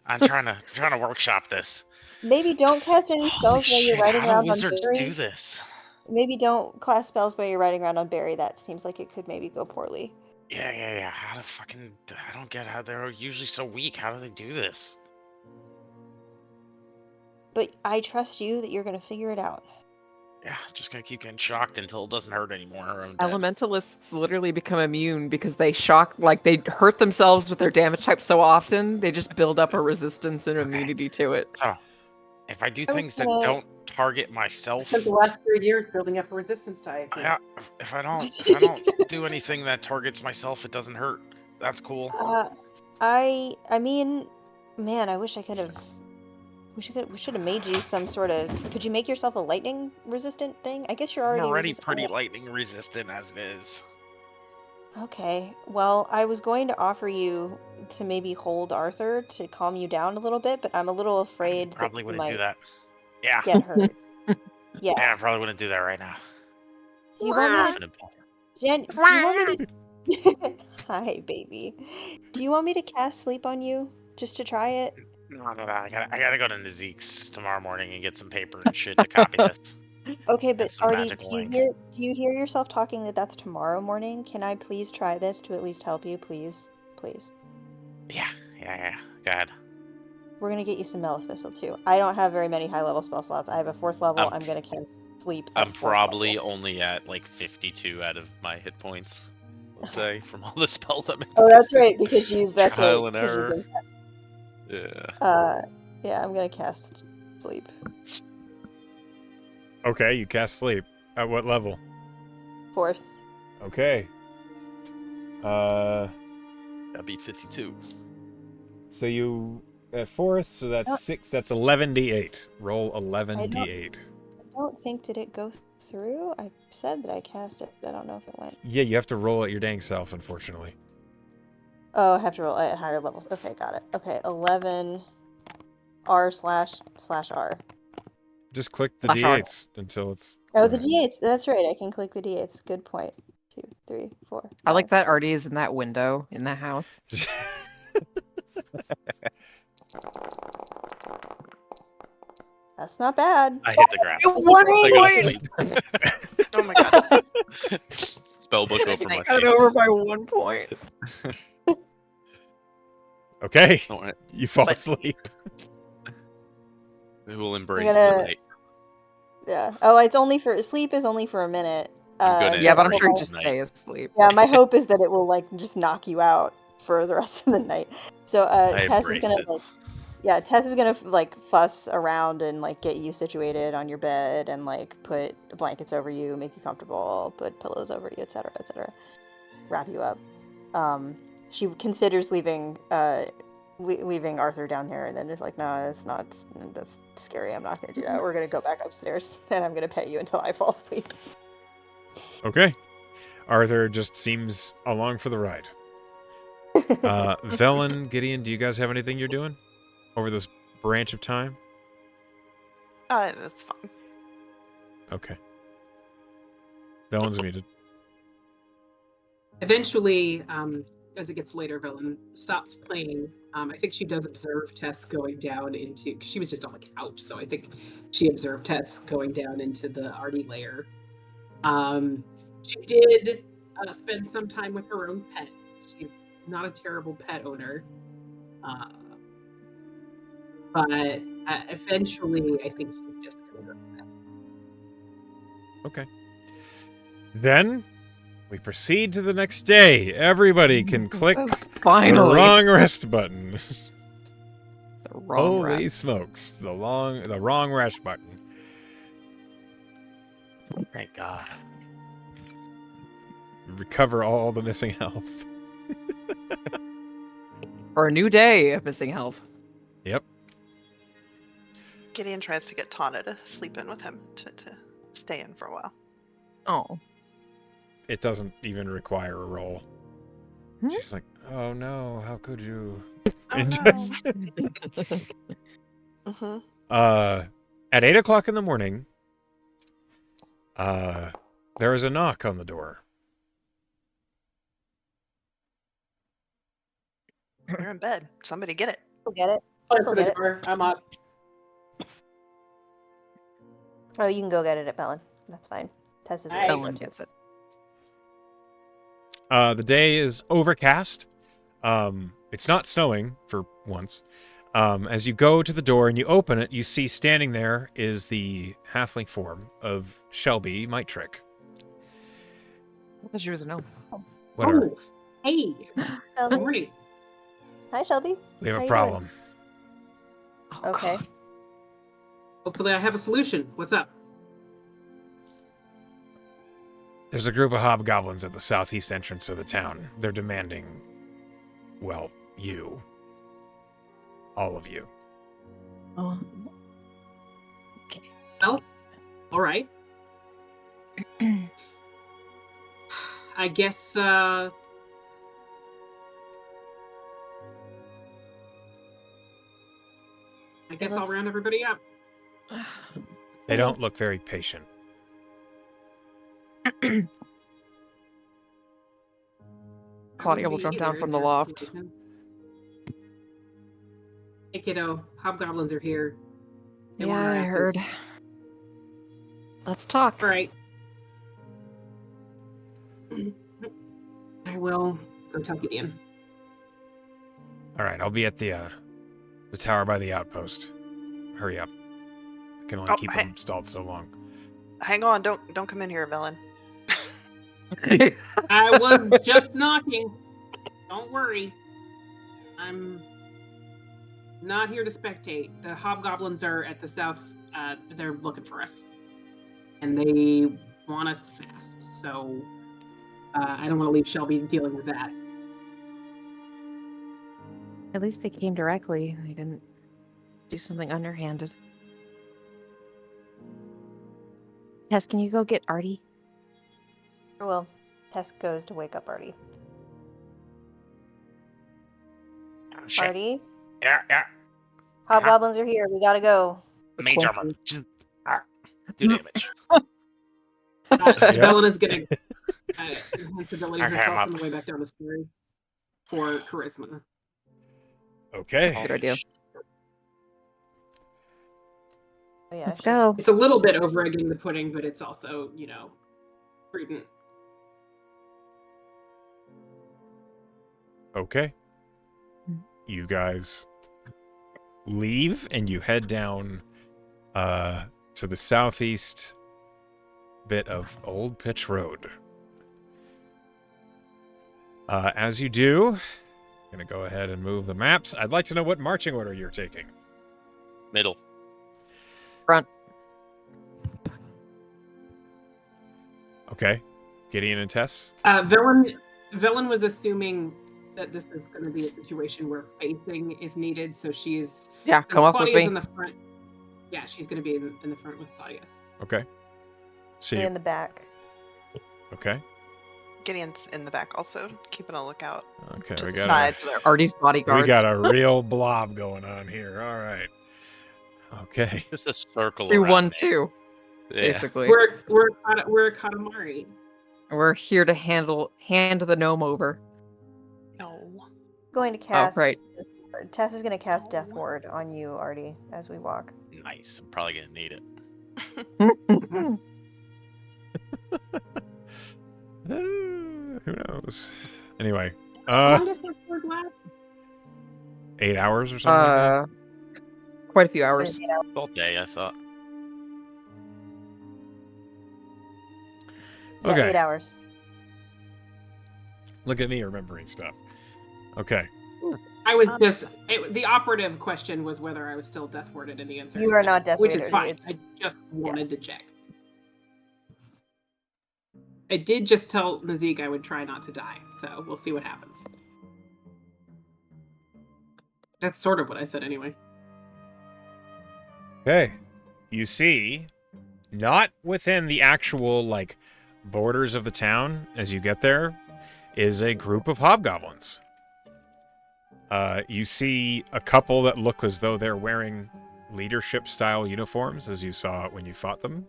I'm trying to workshop this. Maybe don't cast any Holy spells while you're shit! riding How do around on wizards do Barry. this? Maybe don't cast spells while you're riding around on Barry. That seems like it could maybe go poorly. Yeah. How the fucking? I don't get how they're usually so weak. How do they do this? But I trust you that you're gonna figure it out. Yeah, just gonna keep getting shocked until it doesn't hurt anymore. Or I'm dead. Elementalists literally become immune because they they hurt themselves with their damage type so often, they just build up a resistance and Okay. immunity to it. If I do I was things that gonna- don't target I myself, spent the last 3 years building up a resistance type. if I don't do anything that targets myself, it doesn't hurt. That's cool. I mean, man, I wish I could have. We should have made you some sort of. Could you make yourself a lightning resistant thing? I guess you're I'm already. already resist- pretty lightning resistant as it is. Okay. Well, I was going to offer you to maybe hold Arthur to calm you down a little bit, but I'm a little afraid Probably that you wouldn't might do that. Yeah. get hurt. Yeah, I Yeah. probably wouldn't do that right now. Do you want me to? Infinite ball. Jen, do you want me to? Hi, baby. Do you want me to cast sleep on you just to try it? No. I gotta go to Zeke's tomorrow morning and get some paper and shit to copy this. Okay, And but some Artie, magical do you ink. hear yourself talking that that's tomorrow morning? Can I please try this to at least help you, please? Please. Yeah. Go ahead. We're gonna get you some Maleficent too. I don't have very many high level spell slots. I have a 4th level. I'm I'm gonna cast sleep I'm at 4th probably level. only at like 52 out of my hit points. Let's say from all the spells I'm Oh, that's investing. right, because that's Trial right, and because you've error. been Yeah. yeah, I'm gonna cast sleep. Okay, you cast sleep. At what level? 4th. Okay. That'd be 52. So you at 4th, so that's No. 6. That's 11d8. Roll 11d8. I don't think did it go through? I said that I cast it. I don't know if it went. Yeah, you have to roll it your dang self, unfortunately. Oh, I have to roll at higher levels. Okay, got it. Okay, 11 r//r. Just click the Slash R. d8s until it's. Oh, the d8s. That's right. I can click the d8s. Good point. 2, 3, 4. I like 5, that 6. Artie is in that window in that house. That's not bad. I hit the ground. One I got point! sleep. Oh my god. Spellbook over Nice. my Got it face. over by 1 point. Okay, All right. you fall But- asleep. We will embrace gonna- the night. Yeah. Oh, it's only for sleep is only for a minute. I'm gonna Yeah, but I'm embrace sure you the just night. stay asleep. Yeah, my hope is that it will like just knock you out for the rest of the night. So I Tess is embrace gonna it. like Tess is gonna like fuss around and like get you situated on your bed and like put blankets over you, make you comfortable, put pillows over you, etc., etc. Wrap you up. She considers leaving leaving Arthur down there, and then is like, no, that's scary. I'm not gonna do that. We're gonna go back upstairs, and I'm gonna pet you until I fall asleep. Okay. Arthur just seems along for the ride. Velen, Gideon, do you guys have anything you're doing over this branch of time? That's fine. Okay. Velen's muted. Eventually, as it gets later, Velen stops playing. I think she does observe Tess going down into. 'Cause she was just on the couch, so I think she observed Tess going down into the Artie lair. She did spend some time with her own pet. She's not a terrible pet owner, but eventually, I think she's just going to go to bed. Okay. Then we proceed to the next day. Everybody can click Says, the finally. wrong rest button. The wrong Holy rest. smokes. The wrong rest button. Thank God. Recover all the missing health. For a new day of missing health. Yep. Gideon tries to get Tana to sleep in with him to stay in for a while. Oh. It doesn't even require a roll. Hmm? She's like, oh no, how could you? Oh, And no. just- Mhm. At 8 o'clock in the morning, there is a knock on the door. You're in bed. Somebody get it. I'll get it. Close Tess will the get it. door. I'm up. Oh, you can go get it at Bellin. That's fine. Tess is Alright. ready. Ellen gets it. The day is overcast. It's not snowing for once. As you go to the door and you open it, you see standing there is the halfling form of Shelby Mitrick. Because she was a gnome. Whatever. Oh, hey. Good Shelby? morning. Hi, Shelby. We have How a you problem. Oh, Okay. God. Hopefully, I have a solution. What's up? There's a group of hobgoblins at the southeast entrance of the town. They're demanding, well, you. All of you. Oh. Well, all right. I guess. I guess I'll let's- round everybody up. They don't look very patient. I Claudia wouldn't will be jump down either from in the their loft. situation. Hey, kiddo. Hobgoblins are here. They want Yeah, our I asses. heard. Let's talk. All right. I will go tell Gideon. All right, I'll be at the tower by the outpost. Hurry up. I can only Oh, keep hey. them stalled so long. Hang on, don't come in here, villain. I was just knocking. Don't worry. I'm not here to spectate. The hobgoblins are at the south. They're looking for us. And they want us fast. So I don't want to leave Shelby dealing with that. At least they came directly. They didn't do something underhanded. Tess, can you go get Artie? Well, Tess goes to wake up Artie. Oh, shit. Artie, Yeah. hobgoblins are here. We gotta go. Mage armor. Ah, 2 damage. Belena's going to enhance ability Okay, I'm herself up. on the way back down the stairs for charisma. Okay. That's a good idea. Oh, yeah, Let's she- go. It's a little bit over egging the pudding, but it's also, prudent. Okay. You guys leave and you head down to the southeast bit of Old Pitch Road. As you do, I'm going to go ahead and move the maps. I'd like to know what marching order you're taking. Middle. Front. Okay. Gideon and Tess? Villain was assuming that this is going to be a situation where facing is needed, so she's Yeah, since come up with Claudia's me. in the front. Yeah, she's going to be in the front with Claudia. Okay. So Be you, in the back. okay. Gideon's in the back also, keeping a lookout Okay, to we the got sides. There. Artie's bodyguards. we got a real blob going on here. All right. Okay. Just a circle Through around me. 1-2, Yeah. basically. We're a Katamari. We're here to hand the gnome over. No. Going to cast. right. Tess is going to cast Death Ward on you, Artie, as we walk. Nice. I'm probably gonna need it. Who knows? Anyway, How long does that word last? 8 hours or something like that? Quite a few hours. All day, I thought. Yeah, Okay. 8 hours. Look at me remembering stuff. Okay. I was the operative question was whether I was still death warded, and the answer You is are no, not death which is warded. fine. I just wanted to check. I did just tell Nazik I would try not to die, so we'll see what happens. That's sort of what I said anyway. Okay. You see, not within the actual, like, borders of the town as you get there, is a group of hobgoblins. You see a couple that look as though they're wearing leadership-style uniforms, as you saw when you fought them.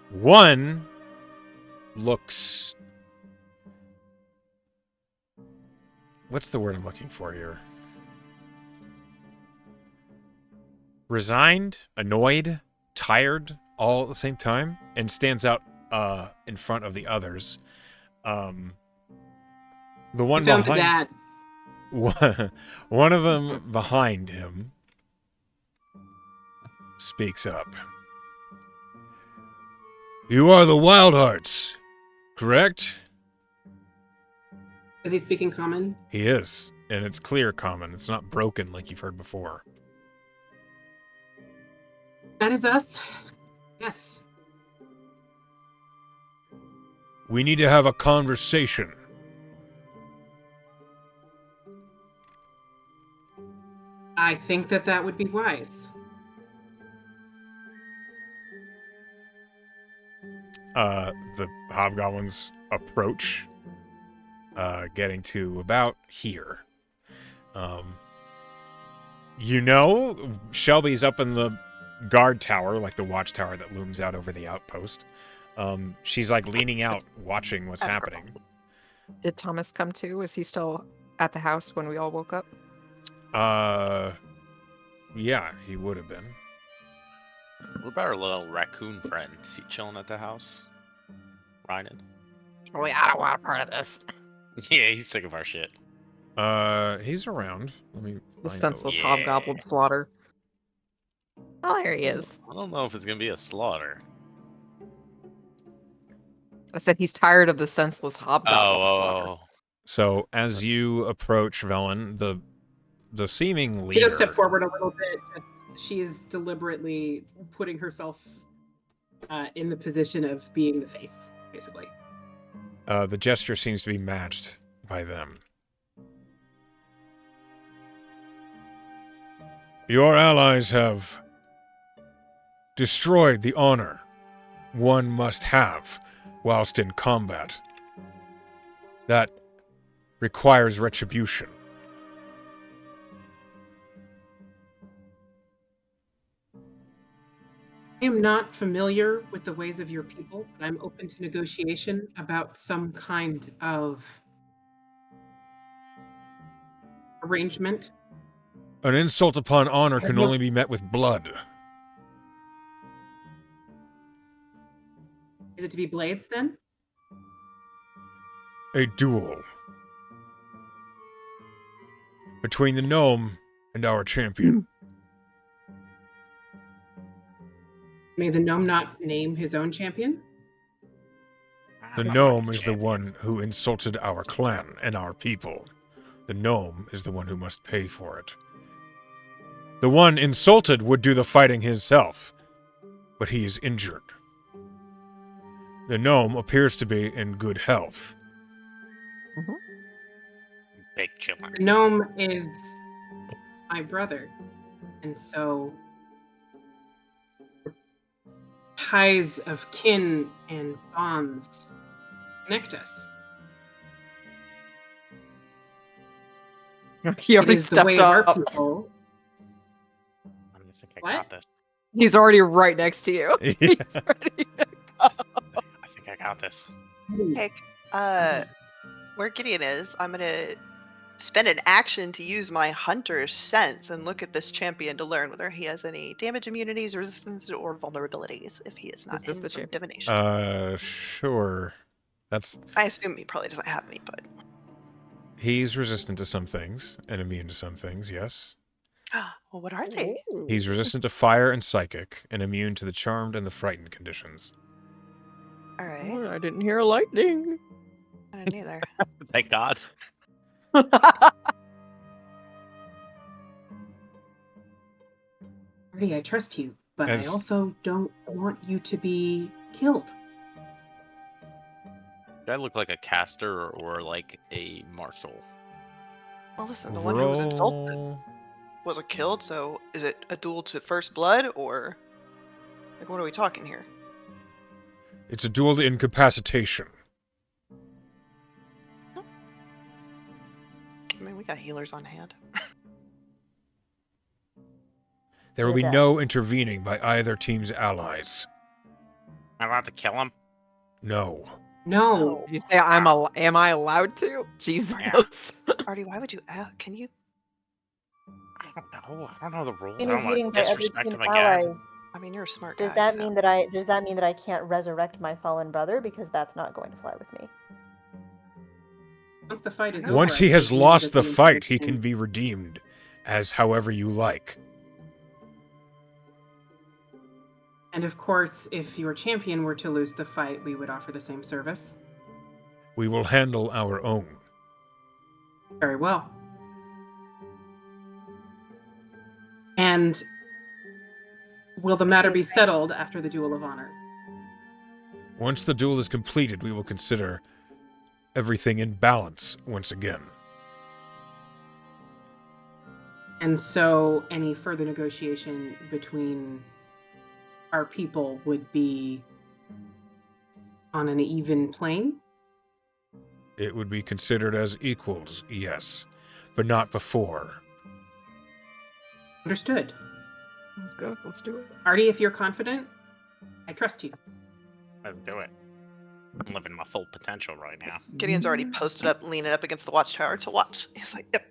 One looks... What's the word I'm looking for here? Resigned, annoyed, tired, all at the same time, and stands out in front of the others. The one You found behind... the dad. One of them behind him speaks up. You are the Wild Hearts, correct? Is he speaking common? He is, and it's clear common. It's not broken like you've heard before. That is us. Yes. We need to have a conversation. I think that would be wise. The hobgoblins approach, getting to about here. Shelby's up in the guard tower, like the watchtower that looms out over the outpost. She's like leaning out, watching what's happening. Did Thomas come too? Was he still at the house when we all woke up? Yeah, he would have been. What about our little raccoon friend? Is he chilling at the house? Ryan? Really, I don't want a part of this. Yeah, he's sick of our shit. He's around. Let me The find senseless Yeah. hobgoblin slaughter. Oh, there he is. I don't know if it's gonna be a slaughter. I said he's tired of the senseless hobgoblin slaughter. Oh. So as you approach Velen, the seeming She does leader, step forward a little bit. She is deliberately putting herself in the position of being the face, basically. the gesture seems to be matched by them. Your allies have destroyed the honor one must have whilst in combat. That requires retribution. I am not familiar with the ways of your people, but I'm open to negotiation about some kind of arrangement. An insult upon honor I have can no- only be met with blood. Is it to be blades then? A duel between the gnome and our champion. May the gnome not name his own champion? The gnome is the one who insulted our clan and our people. The gnome is the one who must pay for it. The one insulted would do the fighting himself, but he is injured. The gnome appears to be in good health. Big chiller. The gnome is my brother, and so ties of kin and bonds connect us. He It already is the way stepped of our up. people. I think I What? got this. He's already right next to you. Yeah. He's ready. I think I got this. Heck, Okay. where Gideon is, I'm gonna spend an action to use my hunter's sense and look at this champion to learn whether he has any damage immunities, resistance, or vulnerabilities if he is not Is this in the from champion? divination. Sure. That's I assume he probably doesn't have any, but he's resistant to some things and immune to some things, yes. well, what are they? He's resistant to fire and psychic and immune to the charmed and the frightened conditions. All right, Oh, I didn't hear lightning. I didn't either. Thank God. Marty, I trust you, but As- I also don't want you to be killed. Do I look like a caster or like a marshal? Well, listen, the one who was insulted Roll- wasn't killed, so is it a duel to first blood or like what are we talking here? It's a duel to incapacitation. I mean, we got healers on hand. There will be Yeah. no intervening by either team's allies. Am I allowed to kill him? No. No. You say am I allowed to? Jesus. Yeah. Artie, why would you ask? Can you? I don't know. I don't know the rules. I don't Intervening want by to other disrespect team's him again. allies. I mean, you're a smart Does guy. that so- mean that I can't resurrect my fallen brother? Because that's not going to fly with me. Once the fight is Once over, Once I he has presume lost that the fight, he intention- can be redeemed as however you like. And of course, if your champion were to lose the fight, we would offer the same service. We will handle our own. Very well. And will the matter be Excuse me. settled after the duel of honor? Once the duel is completed, we will consider everything in balance once again. And so any further negotiation between our people would be on an even plane? It would be considered as equals, yes, but not before. Understood. Let's go. Let's do it. Artie, if you're confident, I trust you. Let's do it. I'm living my full potential right now. Gideon's already posted up, leaning up against the watchtower to watch. He's like, yep.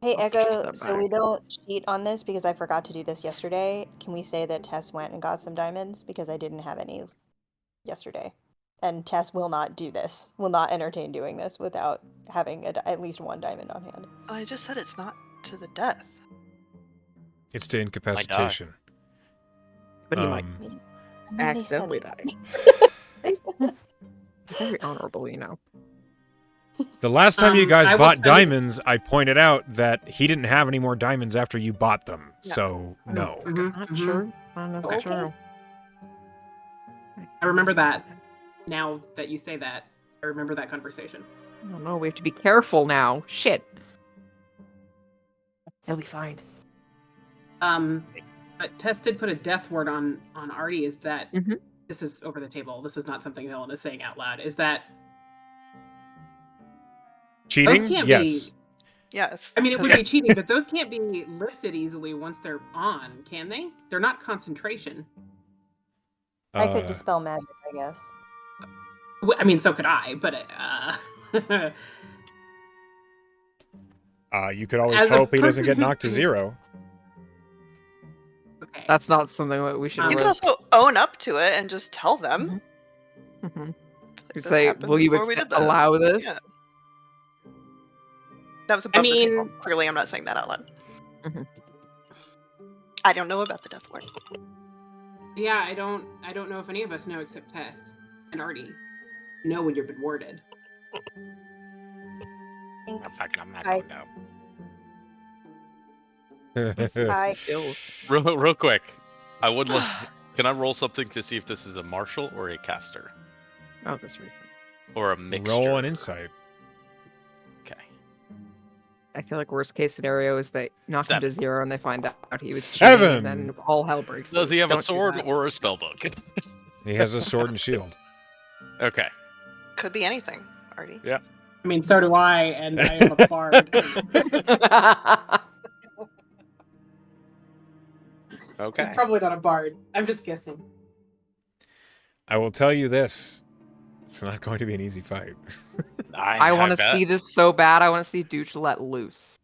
Hey, I'll skip Echo, that so we back. don't cheat on this because I forgot to do this yesterday. Can we say that Tess went and got some diamonds because I didn't have any yesterday? And Tess will not do this, will not entertain doing this without having at least one diamond on hand. I just said it's not to the death. It's to incapacitation. But he might I mean, accidentally they said die. Very honorable, you know. The last time you guys I will bought spend- diamonds, I pointed out that he didn't have any more diamonds after you bought them. Yeah. So, no. Not true. Not necessarily Okay. true. I remember that. Now that you say that, I remember that conversation. I don't know. We have to be careful now. Shit. He'll be fine. But Tess did put a death ward on Artie. Is that Mhm. this is over the table? This is not something Helen is saying out loud. Is that Cheating? those can't Yes. be? Yes. I mean, it would 'cause be cheating, but those can't be lifted easily once they're on, can they? They're not concentration. I could Uh, dispel magic, I guess. I mean, so could I, but you could always as a hope he doesn't person get who knocked to can- 0. Okay. That's not something that we should You you could could risk. also own up to it and just tell them. Mhm. Like, You this say, happened will you before we did this. allow this? Yeah. That was I above the mean, table. Clearly, I'm not saying that out loud. Mhm. I don't know about the death ward. yeah, I don't know if any of us know except Tess and Artie know when you've been warded. Think I'm not I- going down. I Skills. Real quick, I would like. Can I roll something to see if this is a martial or a caster Oh, that's right. or a mixture? Roll an insight. Okay. I feel like worst case scenario is they knock him to 0 and they find out he was 7. cheating, and then all hell breaks Does loose. he have Don't a do sword that. or a spellbook? He has a sword and shield. Okay. Could be anything, Artie. I mean, so do I, and I am a bard. Okay. He's probably not a bard. I'm just guessing. I will tell you this. It's not going to be an easy fight. I want to bet. see this so bad. I want to see Dooch let loose.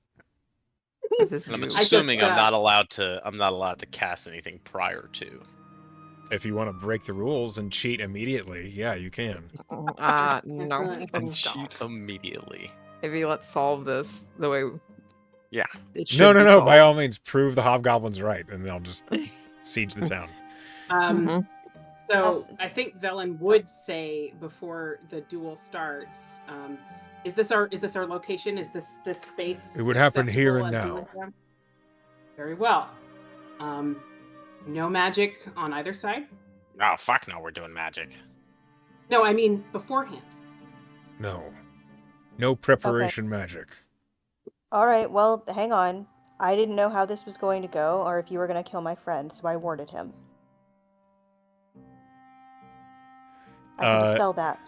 With this I'm goo. assuming just, I'm not allowed to cast anything prior to. If you want to break the rules and cheat immediately, yeah, you can. No. And Let's stop. cheat immediately. Maybe let's solve this the way Yeah. it should be No. solved. By all means, prove the hobgoblins right, and they'll just siege the town. Mhm. So Us- I think Velen would say before the duel starts, is this our location? Is this space? It would happen here acceptable and as we now. went down? Very well. No magic on either side. Oh, fuck no, we're doing magic. No, I mean beforehand. No preparation magic. All right, well, hang on. I didn't know how this was going to go or if you were going to kill my friend, so I warded him. I can dispel that.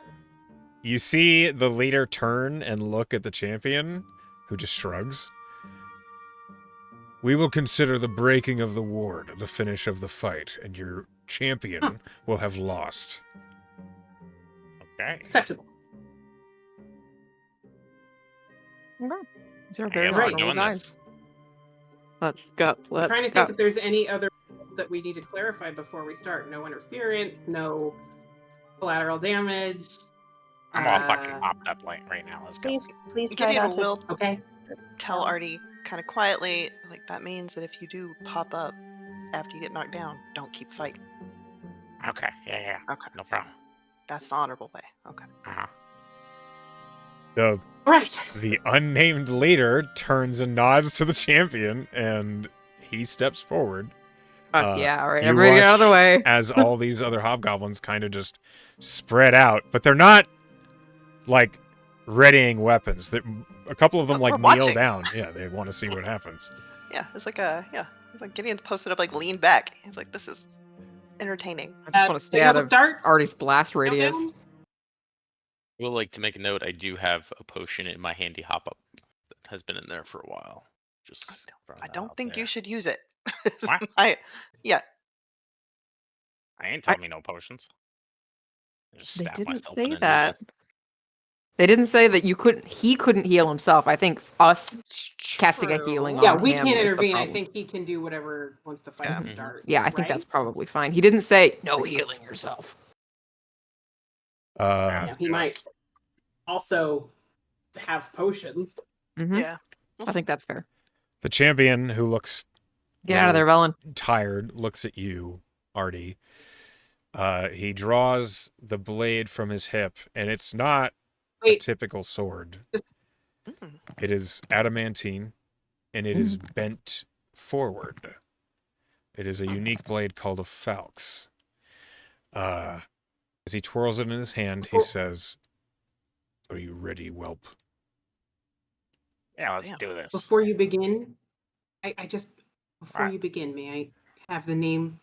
You see the leader turn and look at the champion, who just shrugs. We will consider the breaking of the ward the finish of the fight, and your champion will have lost. Okay. Acceptable. These are I very guess we're right. honorable doing guys. this. Let's go. I'm trying to Let's think go. if there's any other rules that we need to clarify before we start. No interference, no collateral damage. I'm all fucking Uh, popped up right now. Let's go. Please try Gideon not to. will Okay. tell Yeah. Artie kind of quietly, like, that means that if you do pop up after you get knocked down, don't keep fighting. Okay. Yeah. Okay. No problem. That's the honorable way. Okay. Uh-huh. The All right. The unnamed leader turns and nods to the champion, and he steps forward. Yeah, all right. You Everybody get out of the watch way. as all these other hobgoblins kind of just spread out, but they're not like readying weapons. A couple of them We're like kneel watching. down. Yeah, they want to see what happens. Yeah, it's like Gideon's posted up, like, lean back. He's like, this is entertaining. I just want to stay signal out to of start. Artie's blast Countdown? radius. I would like to make a note. I do have a potion in my handy hop up that has been in there for a while. Just throwing I that don't out think you there. should use it. What? Yeah. I ain't telling me no potions. I just They stab didn't myself say in a that. needle. They didn't say that you couldn't. He couldn't heal himself. I think us casting a healing True. Yeah, on we him can't is the intervene. I problem. think he can do whatever once the fight Yeah. Mhm. starts. Yeah, I think right? that's probably fine. He didn't say no healing yourself. Yeah, Yeah, he might also have potions. Hmm. Yeah. I think that's fair. The champion, who looks Get out of there, Velen. tired, looks at you, Artie. He draws the blade from his hip, and it's not a Wait, typical sword. Mm. It is adamantine, and it is bent forward. It is a unique blade called a falx. As he twirls it in his hand, he says, "Are you ready, whelp?" Yeah, let's Damn. do this. before you begin, I just before Right. you begin, may I have the name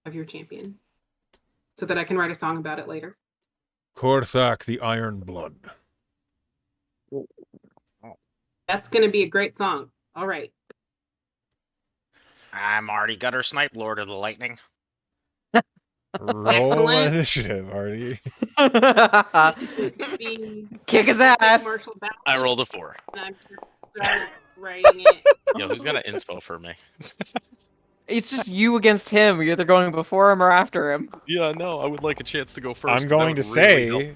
of your champion so that I can write a song about it later? Korthak the Iron Blood. That's going to be a great song. All right. I'm Artie Gutter Snipe, Lord of the Lightning. Roll Excellent. initiative, Artie. The Kick his epic ass. martial battle, I rolled a 4. and I'm going to start writing it. Yo, who's got an inspo for me? It's just you against him. You're either going before him or after him. Yeah, no, I would like a chance to go first. I'm going to say,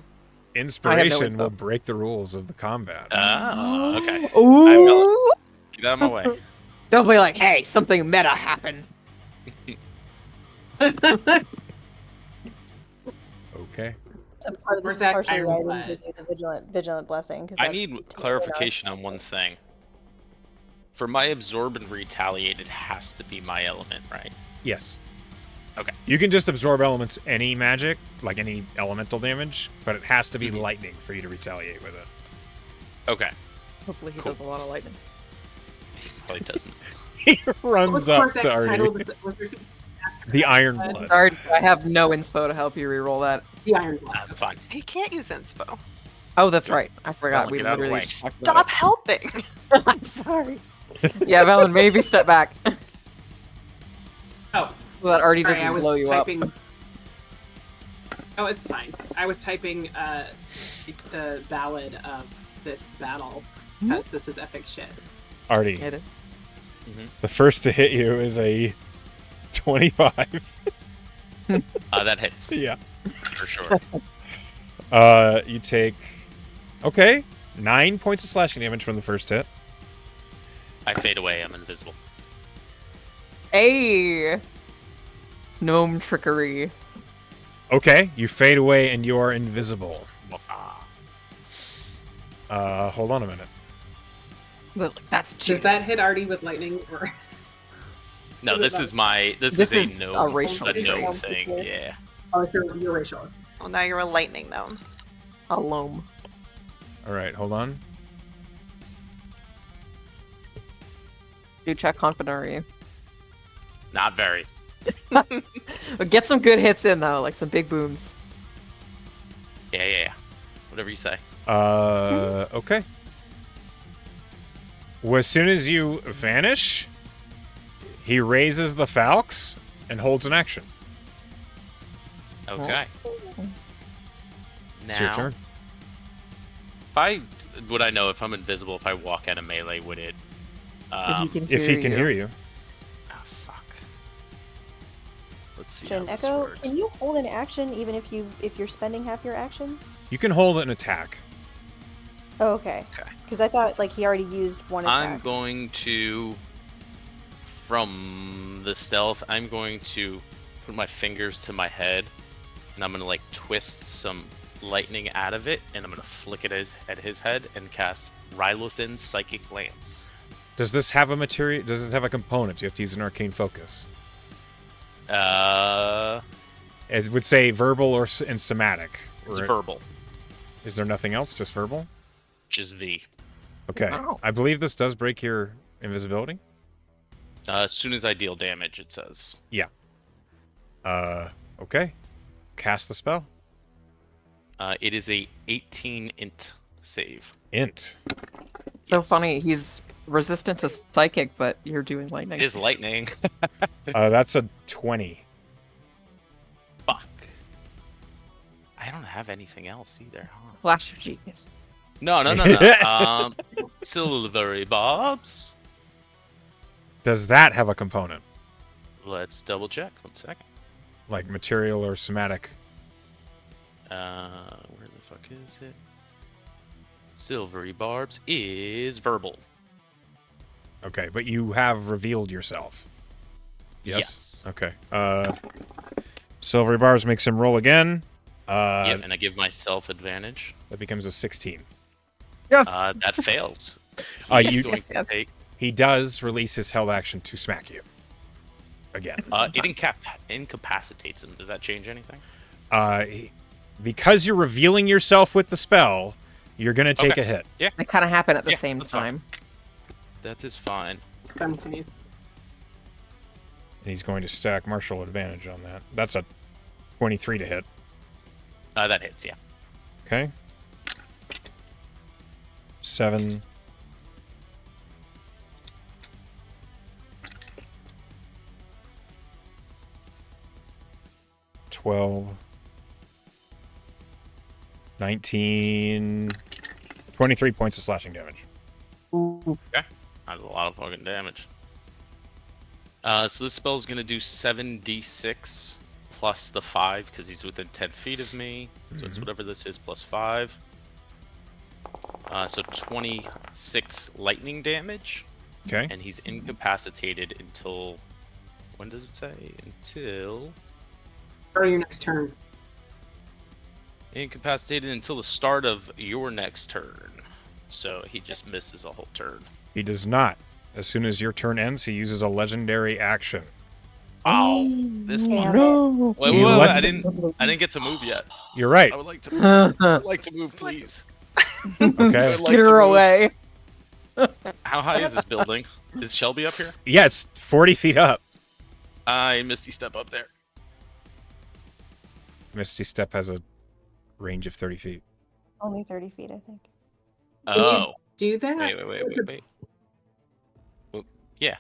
inspiration inspo. will break the rules of the combat. Ah, okay. Ooh. Get out of my way. They'll be like, hey, something meta happened. Okay. So part of Where's this that partially why I ironclad? didn't give you the vigilant blessing because I need clarification on one thing. For my absorb and retaliate, it has to be my element, right? Yes. Okay. You can just absorb elements any magic, like any elemental damage, but it has to be Mhm. lightning for you to retaliate with it. Okay. Hopefully he Cool. does a lot of lightning. Probably doesn't. He What runs was up Corsair's to Artie. title? Was there something The Iron Uh, Blood. Sorry, I have no inspo to help you reroll that. the Iron Blood? That's fine. He can't use inspo. Oh, that's right. I forgot. Velen, We get out of the literally way. just talked Stop about helping. it. I'm sorry. Yeah, Velen, maybe step back Oh, so that Artie sorry, doesn't I was blow you typing. Oh, it's fine. I was typing the ballad of this battle because this is epic shit. Artie, up. It is. the first to hit you is a 25. That hits. Yeah. For sure. You take, okay, 9 points of slashing damage from the first hit. I fade away. I'm invisible. Hey! Gnome trickery. Okay, you fade away and you are invisible. Ah. Hold on a minute. Look, that's Does cheating. that hit Artie with lightning? Or No, Is it this not- is my. This This is is a a gnome. racial A trait. gnome thing. Yeah. oh, you're racial? Well, now you're a lightning gnome. A loam. All right, hold on. Do check confident, are you? Not very. But get some good hits in though, like some big booms. Yeah. Whatever you say. Okay. Well, as soon as you vanish, he raises the falx and holds an action. Okay. It's your Now, turn. would I know if I'm invisible? If I walk out of melee, would it? If he can hear you. Ah, fuck. Let's see. Shin how this Echo, works. can you hold an action even if you're spending half your action? You can hold an attack. Oh, okay. Okay. Because I thought like he already used one attack. I'm going to, from the stealth, I'm going to put my fingers to my head, and I'm gonna like twist some lightning out of it, and I'm gonna flick it at his head and cast Rylothin Psychic Lance. Does this have a material? Does this have a component? Do you have to use an arcane focus? It would say verbal or and somatic. It's Or verbal, is there nothing else? Just verbal? just V. Okay. Wow. I believe this does break your invisibility. As soon as I deal damage, it says. Okay. Cast the spell. It is a 18 int save. Int. So Yes. funny, he's resistant to psychic, but you're doing lightning. It is lightning. That's a 20. Fuck. I don't have anything else either, huh? Flash of genius. No. Silvery barbs. Does that have a component? Let's double check. 1 second. Like material or somatic? Where the fuck is it? Silvery barbs is verbal. Okay, but you have revealed yourself. Yes. Okay. Silvery barbs makes him roll again. Yep, and I give myself advantage. That becomes a 16. Yes. That fails. You- He's going Yes, to yes. take. He does release his held action to smack you. Again. It incapacitates him. Does that change anything? Because you're revealing yourself with the spell, you're going to take Okay. a hit. Yeah, They kind of happen at the Yeah, same that's fine. time. that is fine. Simultaneous. And he's going to stack martial advantage on that. That's a 23 to hit. That hits, yeah. Okay. 7. 12. 19. 23 points of slashing damage. That's a lot of fucking damage. So this spell is going to do 7d6 plus the 5 because he's within 10 feet of me. So it's whatever this is plus 5. So 26 lightning damage. Okay. And he's incapacitated until... When does it say? Until... Or your next turn. Incapacitated until the start of your next turn. So he just misses a whole turn. He does not. As soon as your turn ends, he uses a legendary action. Oh, this Damn one. it. Wait, He wait, wait, lets- I didn't get to move yet. You're right. I would like to move, please. Okay. Skitter her away. How high is this building? Is Shelby up here? Yeah, it's 40 feet up. I Misty step up there. Misty Step has a range of 30 feet. Only 30 feet, I think. Can you Oh, do that? wait. Well, yeah,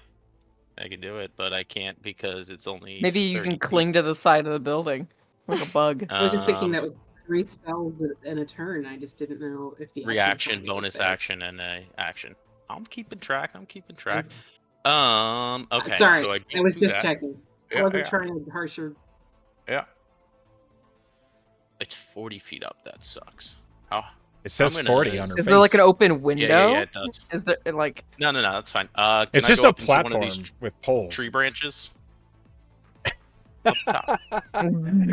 I can do it, but I can't because it's only. Maybe you 30 can cling to the side of the building like a bug. I was just thinking Um, that was 3 spells in a turn. I just didn't know if the action reaction, quantity was bonus there. action, and a action. I'm keeping track. Okay. Sorry, So I don't was do just that. checking. I Yeah, wasn't yeah. trying to harsher. Yeah. It's 40 feet up. That sucks. How? It says I'm 40 gonna- on her Is face. there like an open window? Yeah, it does. Is there like No, that's fine. It's Can I just go a up into one of platform these with poles. tree It's- branches? Up top.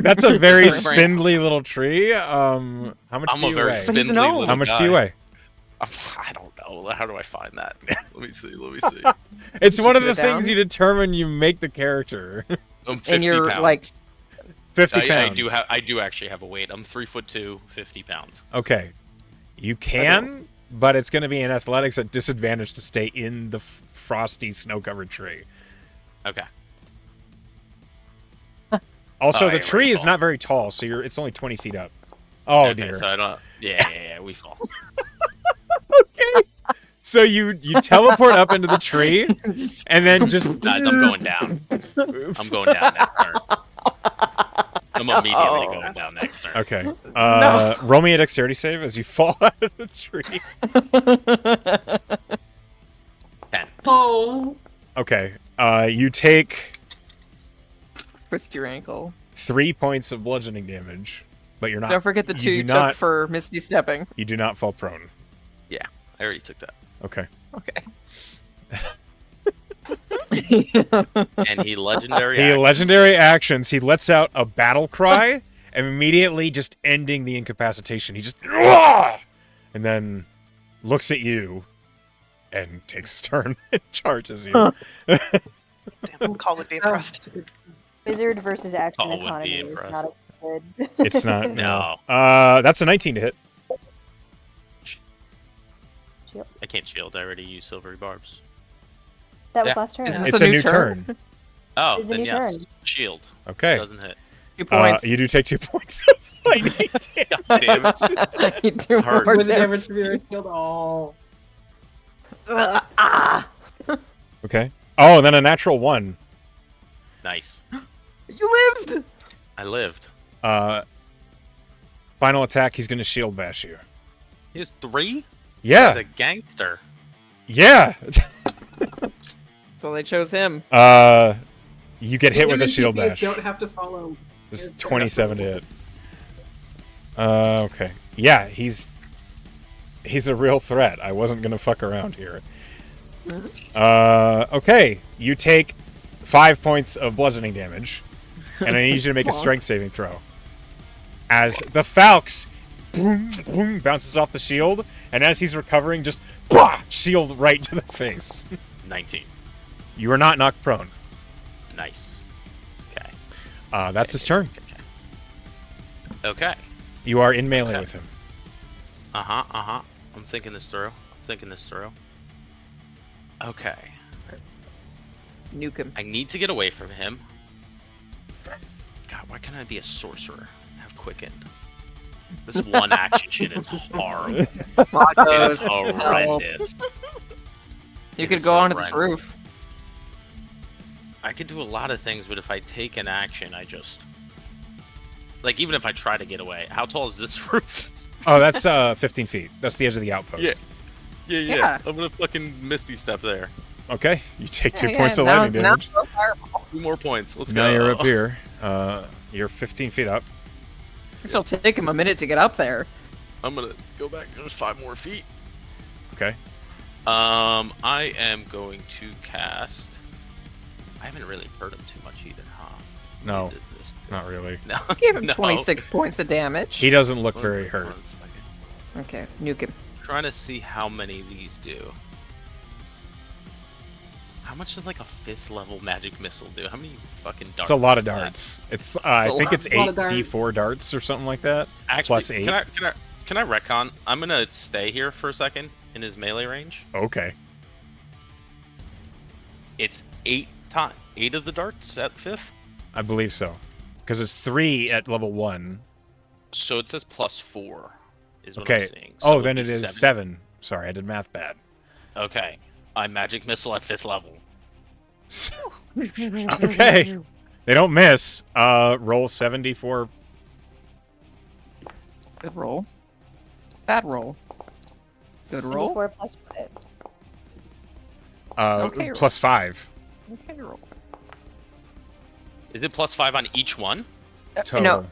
That's a very Tree branch. spindly little tree. How much I'm do a you very weigh? But he's spindly an little gnome. How much guy. do you weigh? I don't know. How do I find that? Let me see. It's one of put the it things down? you determine you make the character. I'm 50 and you're pounds. like 50 pounds. I do actually have a weight. I'm 3'2", 50 pounds. Okay. You can, but it's going to be in athletics at disadvantage to stay in the frosty, snow-covered tree. Okay. Also, Oh, the yeah, tree we're is tall. not very tall, so it's only 20 feet up. Oh, Okay, dear. So I don't. Yeah, we fall. Okay. So you teleport up into the tree, and then just... I'm going down. I'm going down next turn. I'm immediately going down next turn. Okay. Roll me a dexterity save as you fall out of the tree. 10. Oh, Okay. You take twist your ankle. 3 points of bludgeoning damage, but you're not... Don't forget the 2 you you do took not, for Misty stepping. You do not fall prone. Yeah, I already took that. Okay. Okay. And he legendary. He actions. legendary actions. He lets out a battle cry, and immediately just ending the incapacitation. He just... And then looks at you and takes his turn and charges you. Damn, Call would be impressed. that's a good- Wizard versus action Call would be economy is impressed. not a good. It's not. No. That's a 19 to hit. I can't shield. I already used silvery barbs. That was Yeah. last turn. Is huh? this It's a new turn. Oh, It's a then new yes. turn. Shield. Okay. Doesn't hit. 2 points. You do take 2 points of lightning damage. You do hard. more Was it ever damage. to your shield? Oh, Okay. Oh, and then a natural 1. Nice. You lived. I lived. Final attack, he's going to shield bash you. He has 3? Yeah. He's a gangster. Yeah. So they chose him. You get hit with a shield NPCs dash. don't have to follow. It's their 27 to hit. rules. Okay. Yeah, he's a real threat. I wasn't gonna fuck around here. Okay. You take 5 points of bludgeoning damage, and I need you to make a strength saving throw. As the Falx boom, boom, bounces off the shield, and as he's recovering, just shield right to the face. 19. You are not knocked prone. Nice. Okay. That's his turn. Okay. You are in melee Okay. with him. I'm thinking this through. Okay. Nuke him. I need to get away from him. God, why can't I be a sorcerer? Have quicken. This one action shit is horrible. It is horrendous. You It could is go onto this horrendous. roof. I could do a lot of things, but if I take an action, I just... Like, even if I try to get away, how tall is this roof? Oh, that's 15 feet. That's the edge of the outpost. Yeah. Yeah. I'm gonna fucking Misty Step there. Okay, you take 2 Yeah, points of now- lightning now damage. throw fireball. 2 more points. Let's Now go. you're up here. You're 15 feet up. It'll take him a minute to get up there. I'm gonna go back just 5 more feet. Okay. I am going to cast... I haven't really hurt him too much either, huh? No, What is this? not really. No. Give him No. 26 points of damage. He doesn't look One very second, hurt. 1 second. Okay, nuke him. Trying to see how many these do. How much does like a 5th level magic missile do? How many fucking darts? It's a lot of is that? darts. It's I think it's lot 8 of darts. d4 darts or something like that. Actually, Plus 8. Can I retcon? I'm gonna stay here for a second in his melee range. Okay. It's 8 of the darts at 5th. I believe so. Because it's 3 at level 1. So it says +4 is what Okay. I'm seeing. So Oh, would then be it is 7. Sorry, I did math bad. Okay. I magic missile at 5th level. Okay. They don't miss. Roll 74. Good roll. Bad roll. Good roll. 24 plus what? Okay, roll. Plus 5. Okay, roll. Is it +5 on each one? Total. No,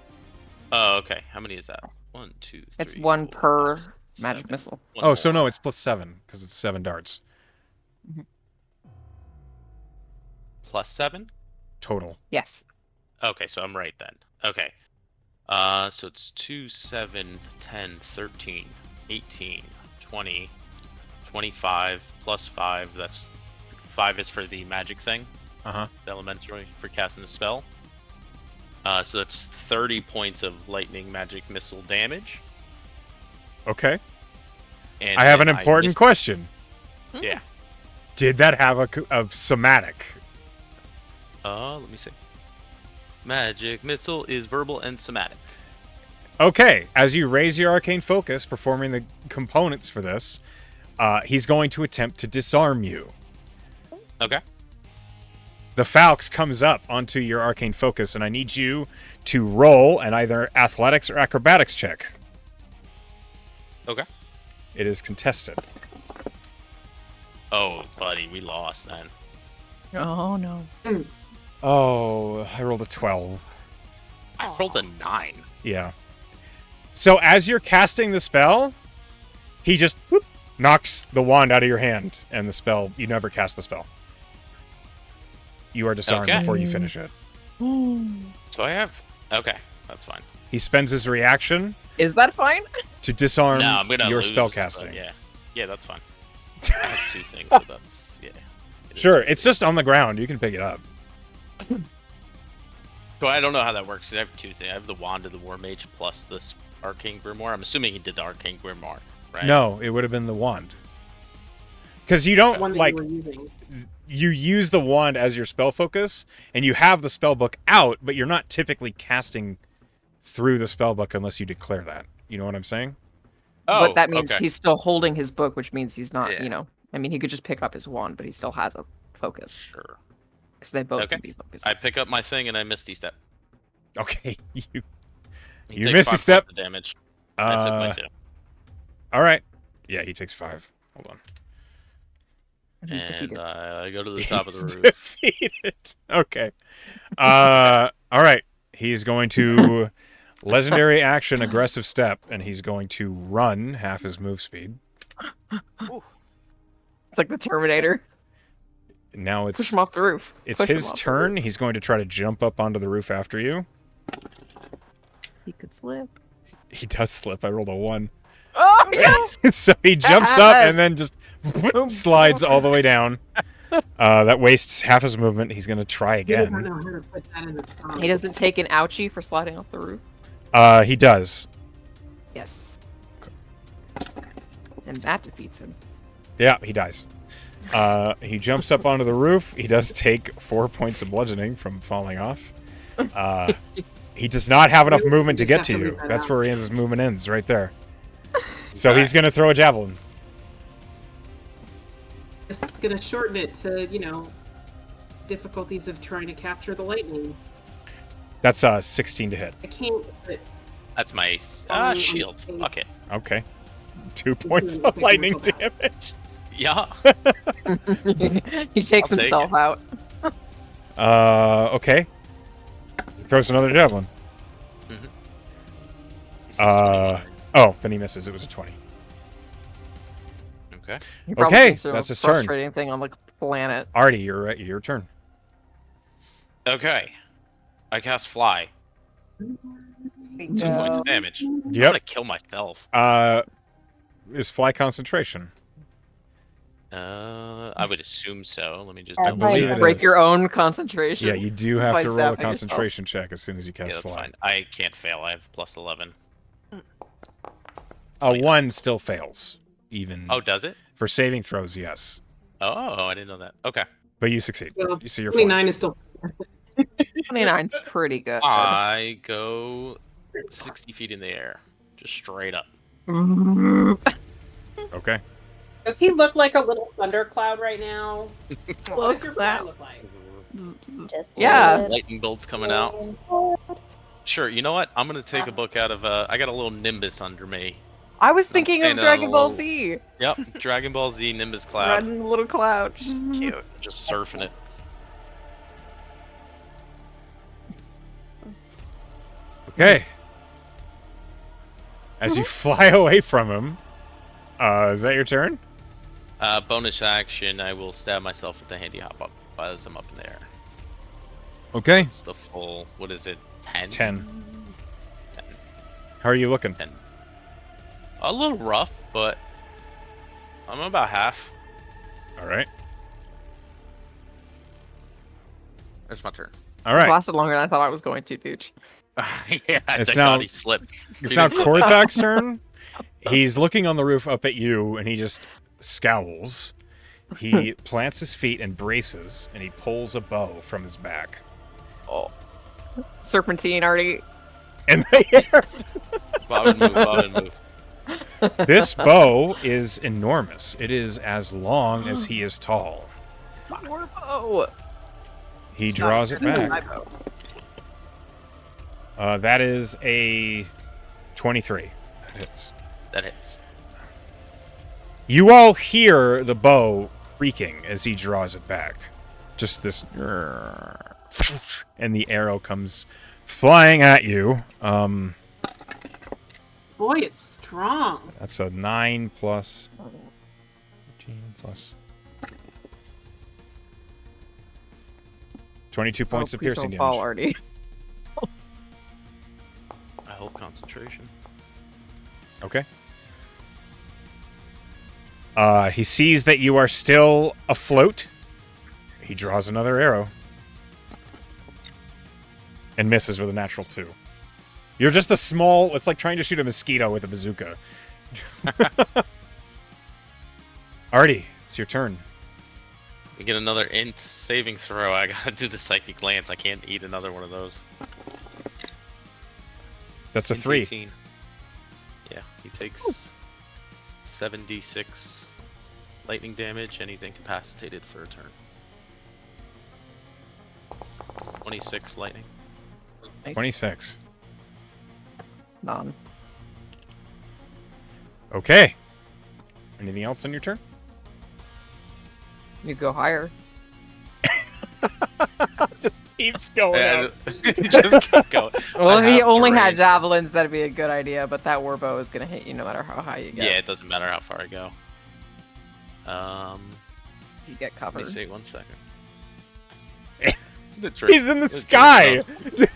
Oh, okay. How many is that? 1, 2, 3. it's one 4, per 5, 6, magic 7. missile. One Oh, so more. no, it's plus 7 because it's 7 darts +7? total. Yes. Okay, so I'm right then. Okay. So it's 2, 7, 10, 13, 18, 20, 25, plus 5. That's 5 is for the magic thing, Uh-huh. the elementary for casting the spell. So that's 30 points of lightning magic missile damage. Okay. And I have an then important missed- question. Yeah. Did that have a somatic? Let me see. Magic missile is verbal and somatic. Okay, as you raise your arcane focus, performing the components for this, he's going to attempt to disarm you. Okay. The Falx comes up onto your arcane focus, and I need you to roll an either athletics or acrobatics check. Okay. It is contested. Oh, buddy, we lost then. Oh no. Oh, I rolled a 12. I rolled a 9. Yeah. So as you're casting the spell, he just whoop, knocks the wand out of your hand, and the spell, you never cast the spell. You are disarmed Okay. before you finish it. So I have... Okay, that's fine. He spends his reaction Is that fine? to disarm No, I'm gonna your lose, spell but casting. Yeah. Yeah, that's fine. I have 2 things with us. Yeah. It is Sure, what it it's is. just on the ground. You can pick it up. So I don't know how that works. I have 2 things. I have the Wand of the War Mage plus this Arcane Grimoire. I'm assuming he did the Arcane Grimoire, right? No, it would have been the wand. Because you don't, One that like, you were using. you use the wand as your spell focus, and you have the spell book out, but you're not typically casting through the spell book unless you declare that. You know what I'm saying? Oh, But that means okay. he's still holding his book, which means he's not, Yeah. you know. I mean, he could just pick up his wand, but he still has a focus. Sure. Because they both Okay. can be focuses. I pick up my thing and I Misty Step. Okay, you He You takes Misty 5 Step. points of damage. I took my uh, 2. All right. Yeah, he takes 5. Hold on. He's and defeated. I go to the top of the He's roof. defeated. Okay. All right. He's going to legendary action, aggressive step, and he's going to run half his move speed. It's like the Terminator. Now Push it's him off the roof. it's Push him his off the turn. roof. He's going to try to jump up onto the roof after you. He could slip. He does slip. I rolled a 1. Oh, yes! So he jumps up Yes! and then just slides all the way down. That wastes half his movement. He's going to try You don't again. know how to put that in the song. He doesn't take an ouchie for sliding off the roof. He does. Yes. And that defeats him. Yeah, he dies. He jumps up onto the roof. He does take 4 points of bludgeoning from falling off. He does not have enough movement to get to you. That's where his movement ends, right there. So he's going to throw a javelin. Just gonna shorten it to, difficulties of trying to capture the lightning. That's 16 to hit. I can't put That's my shield. face. Fuck it. Okay. 2 points gonna of pick lightning himself out. damage. Yeah. He takes I'll take himself out. Okay. He throws another javelin. This is 21. Oh, then he misses. It was a 20. Okay. He probably Okay, thinks they're the that's his most turn. frustrating thing on the planet. Artie, your turn. Okay. I cast fly. We 2 points go. of damage. I'm Yep. gonna kill myself. Is fly concentration? I would assume so. Let me just I double believe check. it Break is. your own concentration. Yeah, you do have by to roll a zapping yourself. concentration check as soon as you Yeah, cast that's fly. fine. I can't fail. I have plus 11. A 1 still fails, even Oh, does it? for saving throws. Yes, Oh, I didn't know that. Okay. but you succeed. Well, You see your fly. 29 is still 29's pretty good. I go 60 feet in the air. Just straight up. Okay. Does he look like a little thundercloud right now? What does your fly that. look like? Just Yeah. live, Lightning bolts coming out. live. Sure, you know what? I'm gonna take a book out of I got a little Nimbus under me. I was thinking of And, Dragon Ball little- Z. Yep, Dragon Ball Z Nimbus Cloud. Riding the little cloud. Cute. Just surfing it. Okay. As you fly away from him, is that your turn? Bonus action, I will stab myself with the handy hop up as I'm up in the air. Okay. It's the full, what is it, 10? 10. 10. How are you looking? 10. A little rough, but I'm about half. All right. That's my turn. All This right. lasted longer than I thought I was going to, dude. Yeah, It's thank now- God he slipped. It's He now didn't slip. Korthak's turn. He's looking on the roof up at you, and he just scowls. He plants his feet and braces, and he pulls a bow from his back. Oh. Serpentine already. And the air. Bob and move, bob and move. This bow is enormous. It is as long as he is tall. It's a war bow. He draws it back. My bow. That is a 23. That hits. That hits. You all hear the bow creaking as he draws it back. Just this, and the arrow comes flying at you. Boy, it's strong. That's a 9 plus 13 plus 22 points of please piercing don't fall, damage. Artie. I hold concentration. Okay. He sees that you are still afloat. He draws another arrow. And misses with a natural 2. You're just a small... It's like trying to shoot a mosquito with a bazooka. Artie, it's your turn. We get another int saving throw. I gotta do the psychic lance. I can't eat another one of those. That's a Int 3. 18. Yeah, he takes 7d6 lightning damage, and he's incapacitated for a turn. 26 lightning. Nice. 26. None. Okay. Anything else on your turn? You go higher. Just keeps going up. Just keep going. Well, I if he have only had terrain. javelins, that'd be a good idea. But that warbow is gonna hit you no matter how high you get. Yeah, it doesn't matter how far I go. You get Let covered. me see. 1 second. He's in the sky!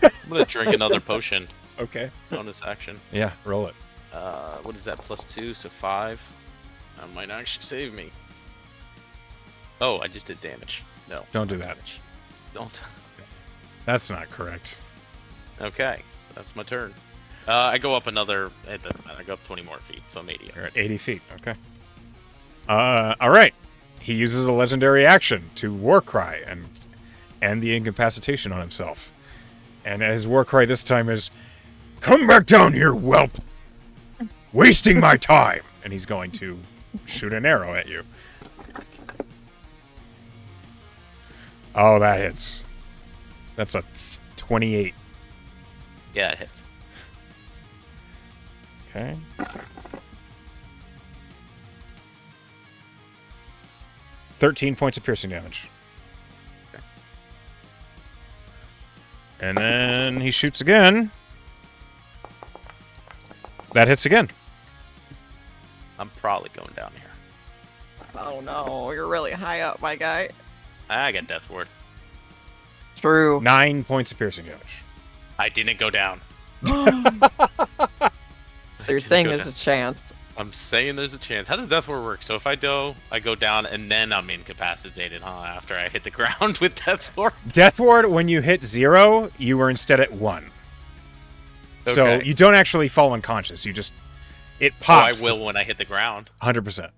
I'm gonna drink another potion. Okay. Bonus action. Yeah, roll it. What is that? +2, so 5. That might actually save me. Oh, I just did damage. No. Don't do that. Damage. Don't. That's not correct. Okay, that's my turn. I go up another. It doesn't matter. I go up 20 more feet, so I'm 80. You're at 80 feet. Okay. All right. He uses a legendary action to war cry and end the incapacitation on himself. And his war cry this time is, "Come back down here, whelp! Wasting my time!" And he's going to shoot an arrow at you. Oh, that hits. That's a 28. Yeah, it hits. Okay. "13 points of piercing damage. Okay. And then he shoots again. That hits again. I'm probably going down here. Oh no, you're really high up, my guy. I got Death Ward. True. 9 points of piercing damage. I didn't go down. So you're saying there's a chance. I'm saying there's a chance. How does Death Ward work? So if I go down and then I'm incapacitated, huh? After I hit the ground with Death Ward? Death Ward, when you hit 0, you were instead at 1. So Okay. you don't actually fall unconscious. You just... It Oh, I pops. will when I hit the ground. 100%.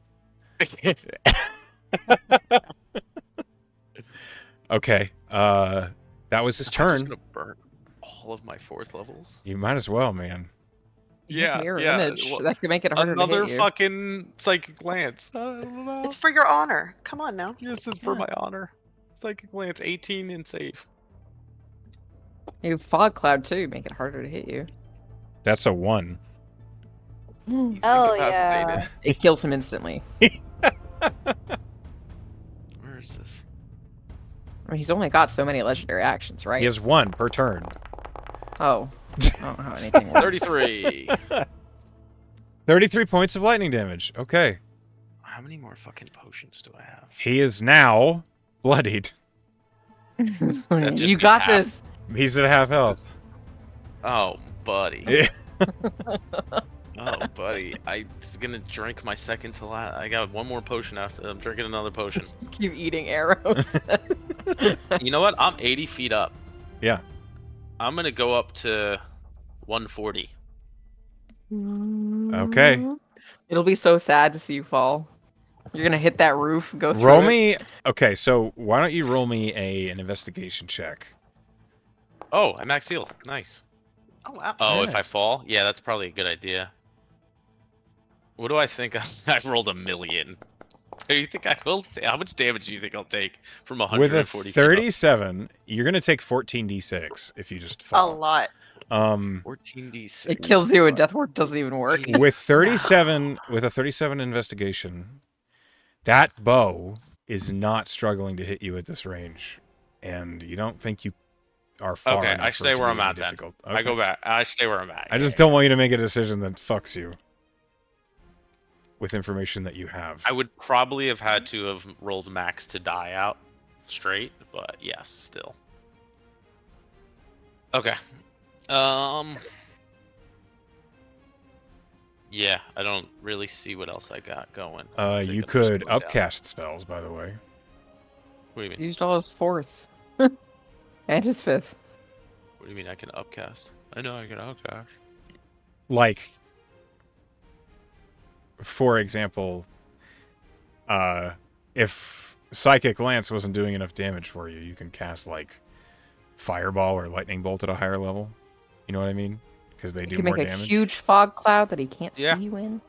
Okay. That was his I'm just turn. gonna burn all of my 4th levels. You might as well, man. You have Yeah, mirror yeah, image. well, That could make it harder to Another hit you. fucking psychic lance. I don't know. It's for your honor. Come on now. This is for Yeah. my honor. Psychic lance, 18 and save. You have fog cloud too, make it harder to hit you. That's a 1. He's Oh, incapacitated. yeah. It kills him instantly. Where is this? I mean, he's only got so many legendary actions, right? He has 1 per turn. Oh. I don't know how anything works. 33. 33 points of lightning damage. Okay. How many more fucking potions do I have? He is now bloodied. That just You means got half. this. He's at half health. Oh, buddy. Yeah. Oh, buddy. I'm gonna drink my second to last. I got 1 more potion after. I'm drinking another potion. Just keep eating arrows. You know what? I'm 80 feet up. Yeah. I'm gonna go up to 140. Okay. It'll be so sad to see you fall. You're gonna hit that roof, go through Roll it. me... Okay, so why don't you roll me an investigation check? Oh, I max healed. Nice. Oh wow. Oh, if I Nice. fall? Yeah, that's probably a good idea. What do I think? I rolled 1,000,000. Do you think I will? How much damage do you think I'll take from With 140 a feet up? 37, you're going to take 14d6 if you just A fall. lot. 14d6. It kills you and death ward doesn't even work. With 37, with a 37 investigation, that bow is not struggling to hit you at this range, and you don't think you are far Okay, enough I for stay it to where be I'm any at then. difficult. I Okay. go back. I stay where I'm at. I just don't want you to make a decision that fucks you with information that you have. I would probably have had to have rolled max to die out straight, but yes, still. Okay. Yeah, I don't really see what else I got going. I think You I'm just could going down. upcast spells, by the way. What do you mean? Used all his fourths. And his fifth. What do you mean I can upcast? I know I can upcast. Like, for example, if Psychic Lance wasn't doing enough damage for you, you can cast, like, Fireball or Lightning Bolt at a higher level. You know what I mean? Because they You do can more make a damage. huge fog cloud that he can't Yeah. see you in.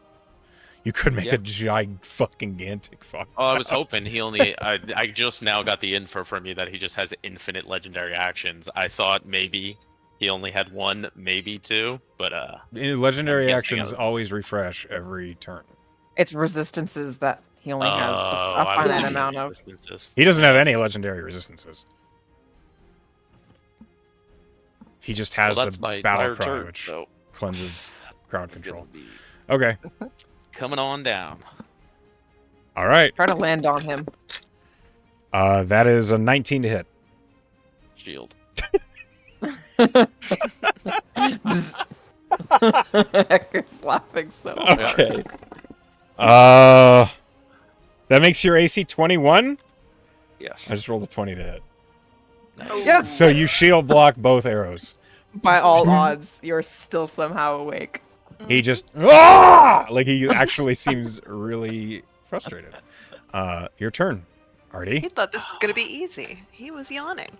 You could make Yeah. a gigantic fuck. Oh, I was hoping he only. I just now got the info from you that he just has infinite legendary actions. I thought maybe he only had 1, maybe 2, but Legendary I'm guessing actions I- always refresh every turn. It's resistances that he only has a Oh, I was finite thinking amount of. resistances. He doesn't have Yeah. any legendary resistances. He just has Well, the that's my battle entire cry, turn, which so cleanses crowd I'm control. gonna be Okay. coming on down. All right. Try to land on him. That is a 19 to hit. Shield. Just Hector's laughing so hard. Okay. That makes your AC 21? Yes. I just rolled a 20 to hit. Nice. Yes! So you shield block both arrows. By all odds, you're still somehow awake. He just like he actually seems really frustrated. Your turn, Artie. He thought this was gonna be easy. He was yawning.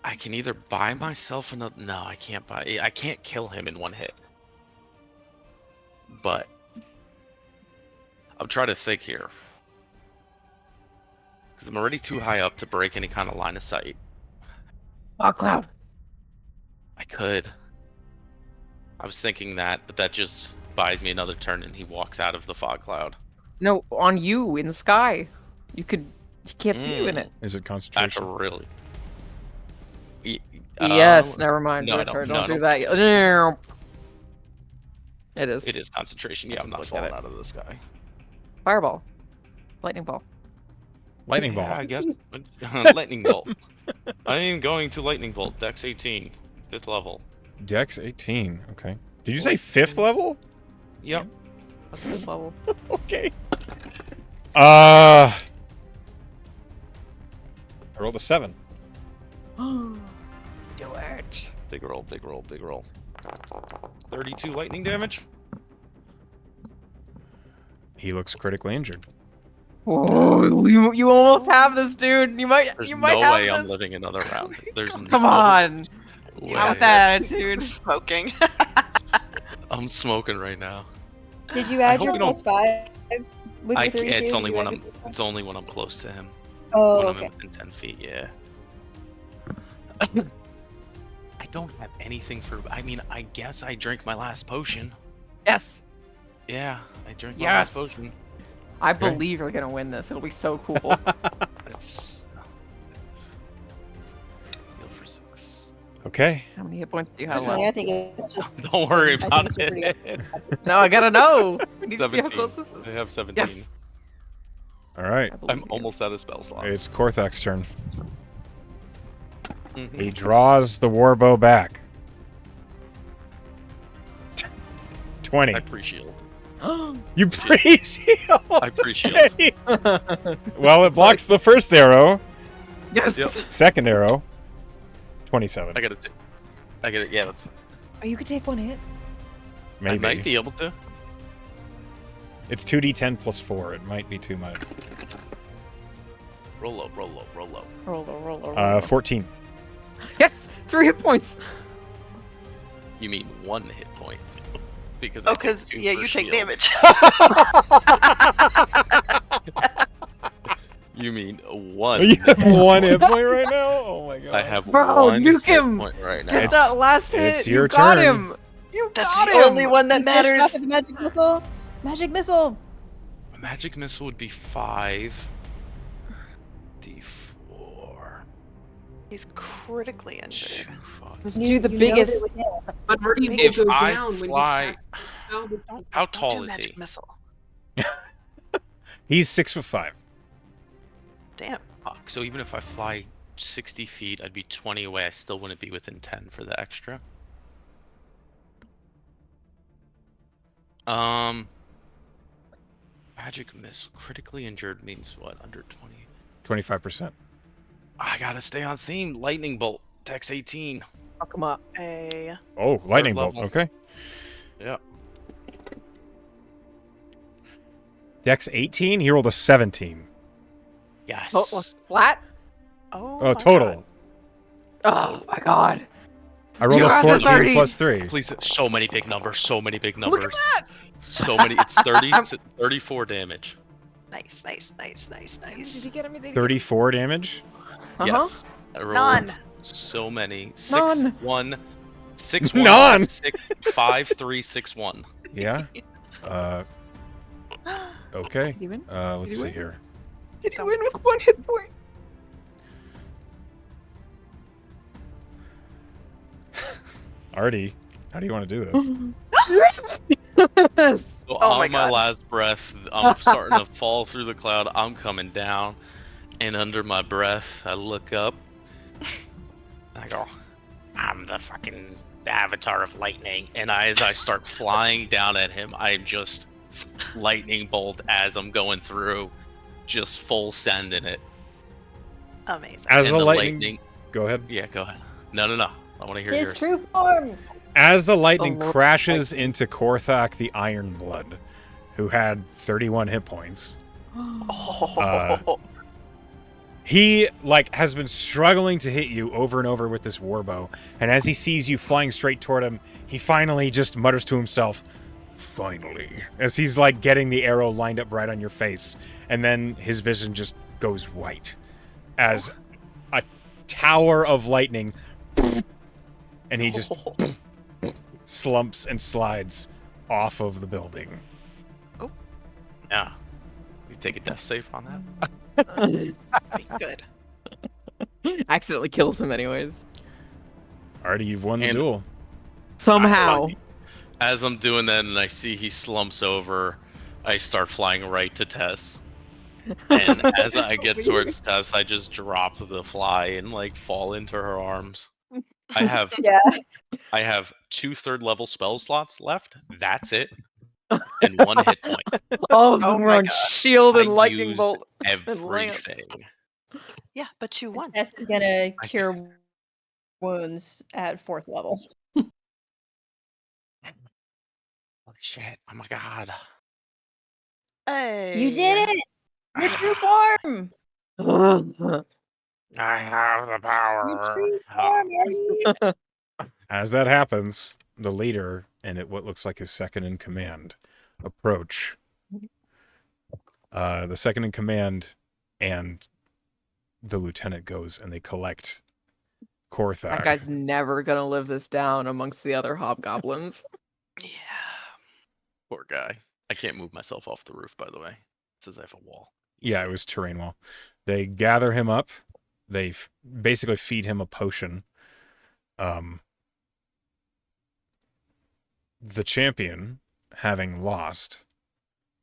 I can either buy myself another. No, I can't buy. I can't kill him in one hit. But I'm trying to think here. 'Cause I'm already too high up to break any kind of line of sight. Fog cloud. I could. I was thinking that, but that just buys me another turn, and he walks out of the fog cloud. No, on you in the sky. You can't see you in it. Is it That's concentration? really. Yes, never mind. no, I Ricker, don't- don't no, do I that. It is. It is concentration. Yeah, I'm Just not look at falling it. out of the sky. Fireball. Lightning ball. Lightning Yeah, ball. I guess. Lightning bolt. I am going to lightning bolt. Dex 18, 5th level. Dex 18. Okay. Did you say 5th level? Yep. That's a good level. Okay. I rolled a 7. Do it. Big roll, big roll, big roll. 32 lightning damage. He looks critically injured. Oh, you almost have this, dude. You might There's have no way this. I'm living another round. There's Come on. way. Not with that attitude. Smoking. I'm smoking right now. Did you add hope your we don't- +5 with your 32? It's only Did you when add I'm. your +5? It's only when I'm close to him. Oh, When okay. I'm within 10 feet. Yeah. I don't have anything for. I mean, I guess I drink my last potion. Yes. Yeah, I drink my Yes. last potion. I Okay. believe you're gonna win this. It'll be so cool. It's. Heal for 6. Okay. How many hit points do you have Personally, I left? think it's just. Don't worry I think about it's a pretty it. No, I gotta know. We need to see how 17. close this I is. have 17. Yes. All right. I believe I'm you. almost out of spell slots. It's Korthak's turn. Mhm. He draws the warbow back. 20. I pre-shield. You pre-shield. I pre-shield. Okay. Well, it blocks the first arrow. Yes. Yep. Second arrow. 27. I gotta. I gotta. Yeah, that's. Oh, you could take one hit. Maybe. I might be able to. It's 2d10 plus 4. It might be too much. Roll low, roll low, roll low. Roll. 14. Yes. 3 hit points. You mean 1 hit point? Because Oh, I take because 2 yeah, per you take shield. damage. You mean 1? You have hit 1 hit point. point right now? Oh my god. I have Bro, 1 nuke hit him! point right now. Get It's- that last hit. it's your you got turn. him. You That's got the him. only one that Finish it off matters. with the magic missile. Magic missile. A magic missile would be 5. D4. He's critically injured. 2, 5. Just You- do the you know that biggest. it would hit. But Artie will If go I down when fly- he casts spell with- How Don't tall do is magic he? Missile. He's 6'5". Damn. Fuck, so even if I fly 60 feet, I'd be 20 away. I still wouldn't be within 10 for the extra. Magic miss. Critically injured means what? Under 20. 25%. I gotta stay on theme. Lightning bolt. Dex 18. Fuck him up. A Oh, lightning bolt. level. Okay. Yeah. Dex 18. He rolled a 17. Yes. Oh, flat. oh. Oh, my total. God. Oh my god. I rolled You a got this, 14 Artie. plus 3. Please, so many big numbers. So many big Look numbers. at that. So many. It's 34 damage. Nice, nice, nice, nice, Did nice. he get him? 34 damage. Yes. I rolled None. so many. 6, None. 1, 6, 1, None. 6, 5, 3, 6, 1. Yeah. Okay. Did he win? Let's he see win? here. Did he win with 1 hit point? Artie, how do you want to do this? Yes. So Oh my on my God. last breath, I'm starting to fall through the cloud. I'm coming down, and under my breath, I look up. And I go, I'm the fucking avatar of lightning. And as I start flying down at him, I'm just lightning bolt as I'm going through, just full sending it. Amazing. As And the the lightning, go ahead. Yeah, go ahead. No. I want to hear His yours. true form. As the lightning Lord, crashes lightning. into Korthak the Ironblood, who had 31 hit points, Oh. he has been struggling to hit you over and over with this warbow, and as he sees you flying straight toward him, he finally just mutters to himself, "Finally," as he's getting the arrow lined up right on your face, and then his vision just goes white as a tower of lightning, and he just slumps and slides off of the building. Yeah. You take a death save on that? Good. Accidentally kills him anyways. Artie, you've won the And- duel. Somehow. As I'm doing that and I see he slumps over, I start flying right to Tess. And as I get towards Tess, I just drop the fly and fall into her arms. I have Yeah. I have 2 third-level spell slots left. That's it. And 1 hit point. All of Oh them were my on God. shield and I lightning used bolt and lance. everything. Yeah, but you won. Tess is gonna I- cure wounds at 4th level. Holy shit. Oh my god. Hey. You did it! Your true form! I have the Your power. true form, Artie! As that happens, the leader and what looks like his second in command approach. The second in command and the lieutenant goes and they collect Korthak. That guy's never gonna live this down amongst the other hobgoblins. Yeah. Poor guy. I can't move myself off the roof, by the way. It says I have a wall. Yeah, it was terrain wall. They gather him up. They basically feed him a potion. The champion, having lost,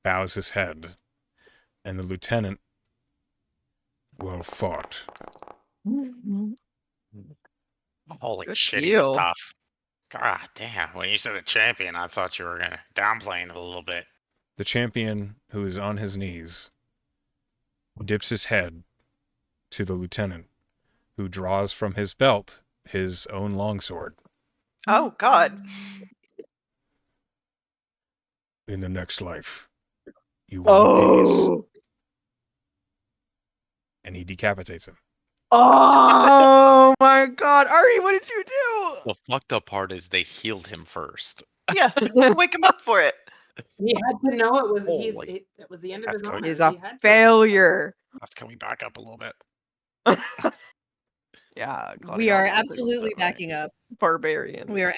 bows his head, and the lieutenant, well fought. Holy Good shit, he was deal. tough. God damn. When you said the champion, I thought you were going to downplay it a little bit. The champion, who is on his knees, dips his head to the lieutenant, who draws from his belt his own longsword. Oh God. In the next life, you will be peace. And he decapitates him. Oh my god, Ari, what did you do? The fucked up part is they healed him first. Yeah. Wake him up for it. He had to know it was Holy- it was the end of his That's honor. He's He a had to. failure. Can we back up a little bit? Yeah, We are Claudius, absolutely backing up. barbarians. We are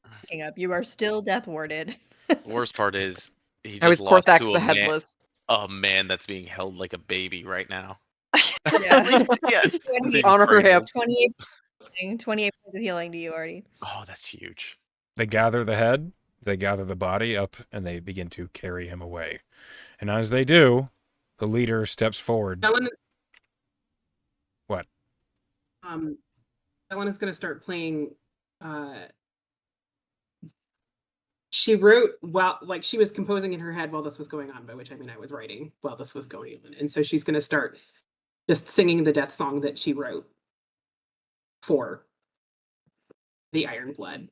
backing up. You are still death warded. The worst part is he How is just lost Korthax to the headless? a man that's being held like a baby right now. Yeah. At least, yeah. Being On her cradled. hip. 28 points of healing to you, Artie. Oh, that's huge. They gather the head, they gather the body up, and they begin to carry him away. And as they do, the leader steps forward. Ellen, What? Ellen is going to start playing. She wrote while, she was composing in her head while this was going on, by which I mean I was writing while this was going on, and so she's going to start just singing the death song that she wrote for the Iron Blood,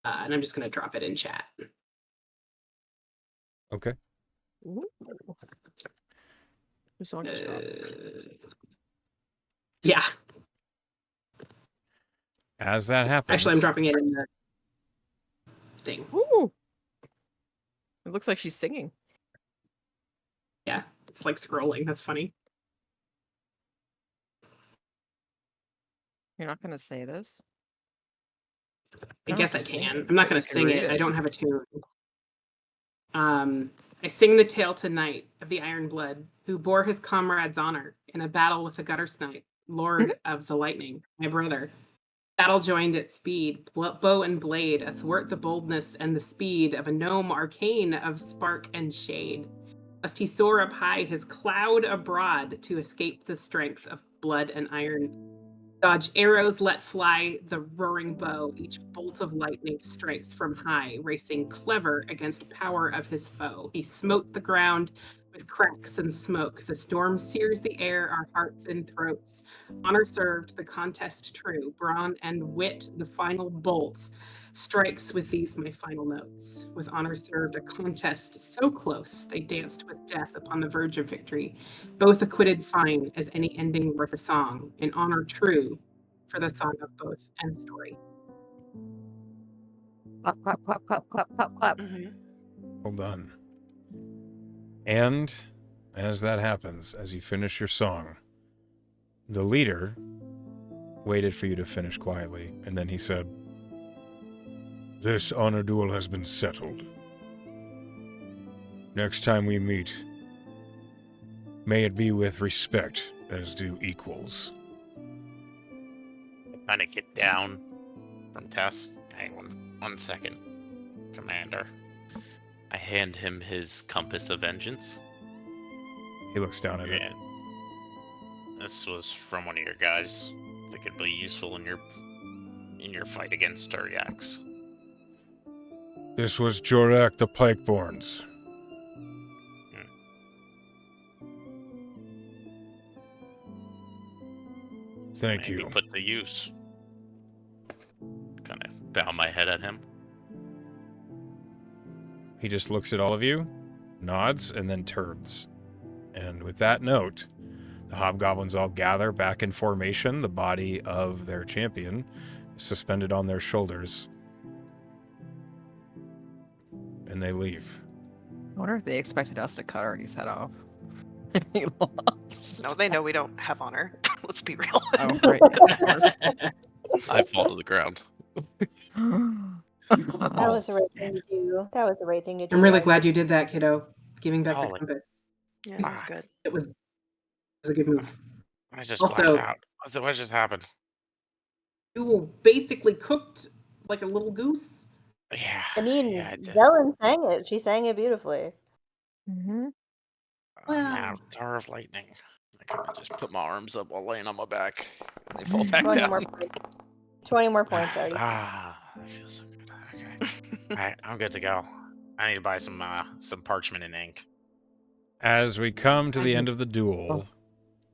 and I'm just going to drop it in chat. Okay. Whose song just dropped? Yeah, As that happens, actually, I'm dropping it in the thing. Ooh. It looks like she's singing. Yeah, it's like scrolling. That's funny. You're not gonna say this? I don't guess I have to sing can. it, I'm not but going you to can sing read it. I it. don't have a tune. I sing the tale tonight of the Iron Blood, who bore his comrade's honor in a battle with the gutter snipe, lord of the lightning, my brother. Battle joined at speed, bow and blade, athwart the boldness and the speed of a gnome arcane of spark and shade. Must he soar up high, his cloud abroad, to escape the strength of blood and iron. Dodge arrows let fly the roaring bow, each bolt of lightning strikes from high, racing clever against power of his foe. He smote the ground with cracks and smoke. The storm sears the air, our hearts and throats. Honor served, the contest true. Brawn and wit, the final bolt strikes with these my final notes. With honor served, a contest so close, they danced with death upon the verge of victory. Both acquitted fine as any ending worth a song, in honor true for the song of both and story. Clap, clap, clap, clap, clap, clap, clap. Mhm. Well done. And as that happens, as you finish your song, the leader waited for you to finish quietly, and then he said, "This honor duel has been settled. Next time we meet, may it be with respect as do equals." Kind of get down from Tess. Hang on 1 second, Commander. I hand him his compass of vengeance. He looks down at it. Yeah. This was from one of your guys. I think it'd be useful in your fight against Turiaks. This was Jorak the Pikeborns. Thank Maybe you. put to use. Kind of bow my head at him. He just looks at all of you, nods, and then turns. And with that note, the hobgoblins all gather back in formation. The body of their champion is suspended on their shoulders. And they leave. I wonder if they expected us to cut Artie's head off. He lost. No, they know we don't have honor. Let's be real. Oh, right. Yes, of course. I fall to the ground. That was the right thing to do. That was the right thing to do. I'm really Artie. glad you did that, kiddo. Giving back the Golly. compass. Yeah, that was good. It was a good move. I just Also- blacked out. What just happened? You basically cooked like a little goose. Yeah. I mean, yeah, I did. Zelen sang it. She sang it beautifully. Mm-hmm. Now, Tower of Lightning. I kind of just put my arms up while laying on my back. And they fall back 20 down. more points. 20 more points, Artie. That feels so good. Okay. Alright, I'm good to go. I need to buy some parchment and ink. As we come to the end of the duel,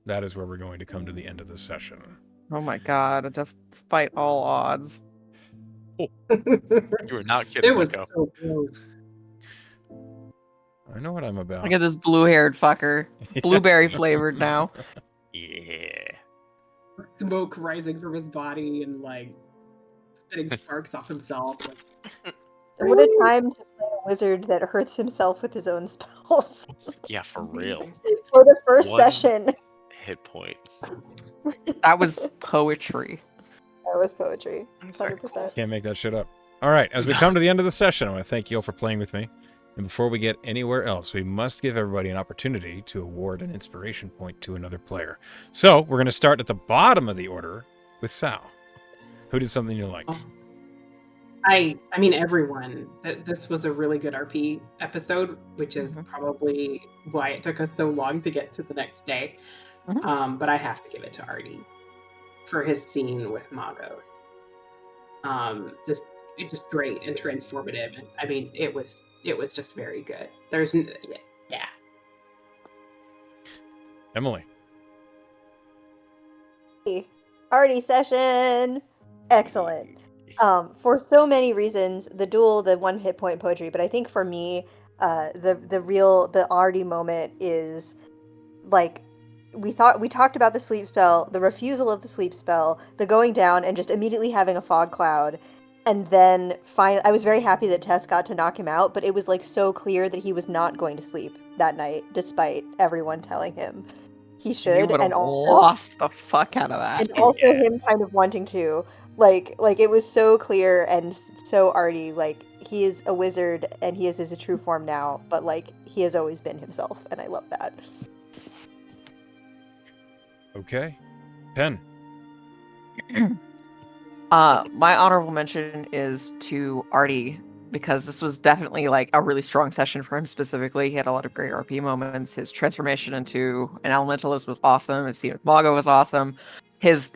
that is where we're going to come to the end of the session. Oh my god, to fight all odds. You were not kidding, It was Nico. so close. I know what I'm about. Look at this blue-haired fucker. Blueberry flavored now. Yeah. Smoke rising from his body and like spitting sparks off himself. What a time to play a wizard that hurts himself with his own spells. Yeah, for real. For the first One- session. Hit point. That was poetry. That was poetry. It's very 100%. cool. Can't make that shit up. All right, as we come to the end of the session, I want to thank you all for playing with me. And before we get anywhere else, we must give everybody an opportunity to award an inspiration point to another player. So we're going to start at the bottom of the order with Sal. Who did something you liked? I mean, everyone. This was a really good RP episode, which is Mhm. probably why it took us so long to get to the next day. Mhm. But I have to give it to Artie for his scene with Magos. Just great and transformative. And I mean, it was just very good. Yeah. Emily. Artie session. Excellent. For so many reasons, the duel, the one hit point poetry, but I think for me, the Artie moment is like we talked about the sleep spell, the refusal of the sleep spell, the going down and just immediately having a fog cloud. And then finally, I was very happy that Tess got to knock him out, but it was like so clear that he was not going to sleep that night, despite everyone telling him he You should. would And have also, lost the fuck out of that. and also him kind of wanting to. Like it was so clear and so Artie, like he is a wizard and he is his true form now, but like he has always been himself, and I love that. Okay. Pen. My honorable mention is to Artie, because this was definitely like a really strong session for him specifically. He had a lot of great RP moments. His transformation into an elementalist was awesome. His scene with Mago was awesome. His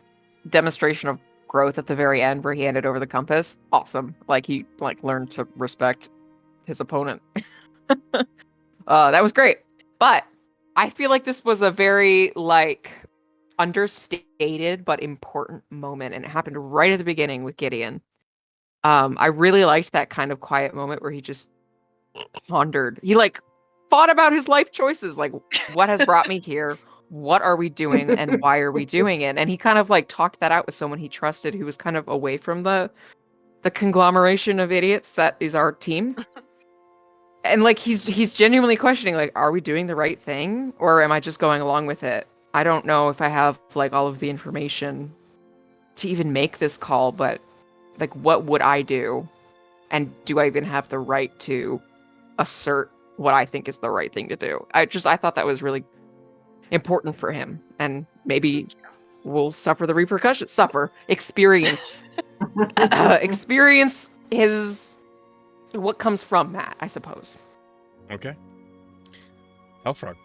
demonstration of growth at the very end where he handed over the compass, awesome. Like he learned to respect his opponent. That was great. But I feel like this was a very understated but important moment, and it happened right at the beginning with Gideon. I really liked that kind of quiet moment where he just pondered. He thought about his life choices, like what has brought me here, what are we doing, and why are we doing it? And he kind of talked that out with someone he trusted who was kind of away from the conglomeration of idiots that is our team. And he's genuinely questioning, are we doing the right thing, or am I just going along with it? I don't know if I have all of the information to even make this call, but what would I do? And do I even have the right to assert what I think is the right thing to do? I thought that was really important for him, and maybe we'll suffer the repercussions. Experience his what comes from that, I suppose. Okay. Hellfrog.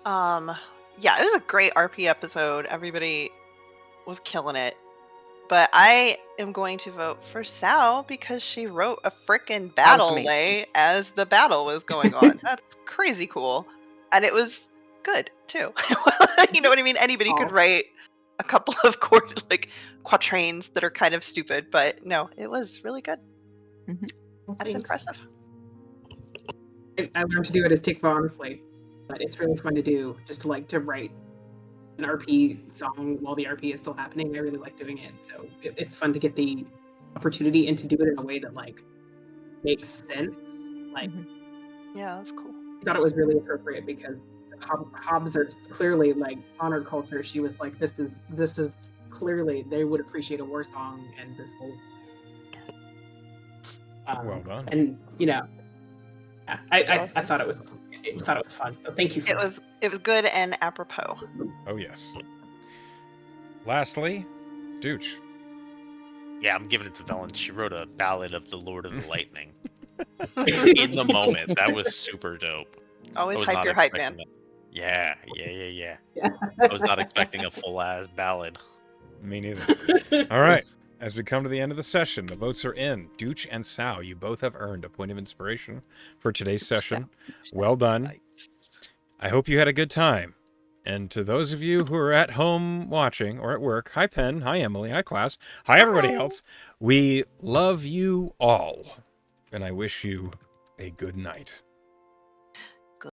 Yeah, it was a great RP episode. Everybody was killing it. But I am going to vote for Sal because she wrote a frickin' battle amazing. lay as the battle was going on. That's crazy cool. And it was good too. You know what I mean? Anybody could write a couple of quatrains that are kind of stupid, but no, it was really good. Well, That's thanks. impressive. I learned to do it as Tick honestly, but it's really fun to do, just to write an RP song while the RP is still happening. I really like doing it, so it's fun to get the opportunity and to do it in a way that makes sense. Yeah, that's cool. I thought it was really appropriate because Hobbs are clearly honor culture. She was like, this is clearly they would appreciate a war song, and this whole well done. And I thought it was fun. So thank you for that. It was good and apropos. Oh yes. Lastly, Dooch. Yeah, I'm giving it to Velen. She wrote a ballad of the Lord of the Lightning. In the moment. That was super dope. Always hype your hype man. Yeah. I was not expecting a full ass ballad. Me neither. All right. As we come to the end of the session, the votes are in. Dooch and Sao, you both have earned a point of inspiration for today's session. Well done. Nice. I hope you had a good time. And to those of you who are at home watching or at work, hi Pen, hi Emily, hi class, hi everybody else. We love you all. And I wish you a good night.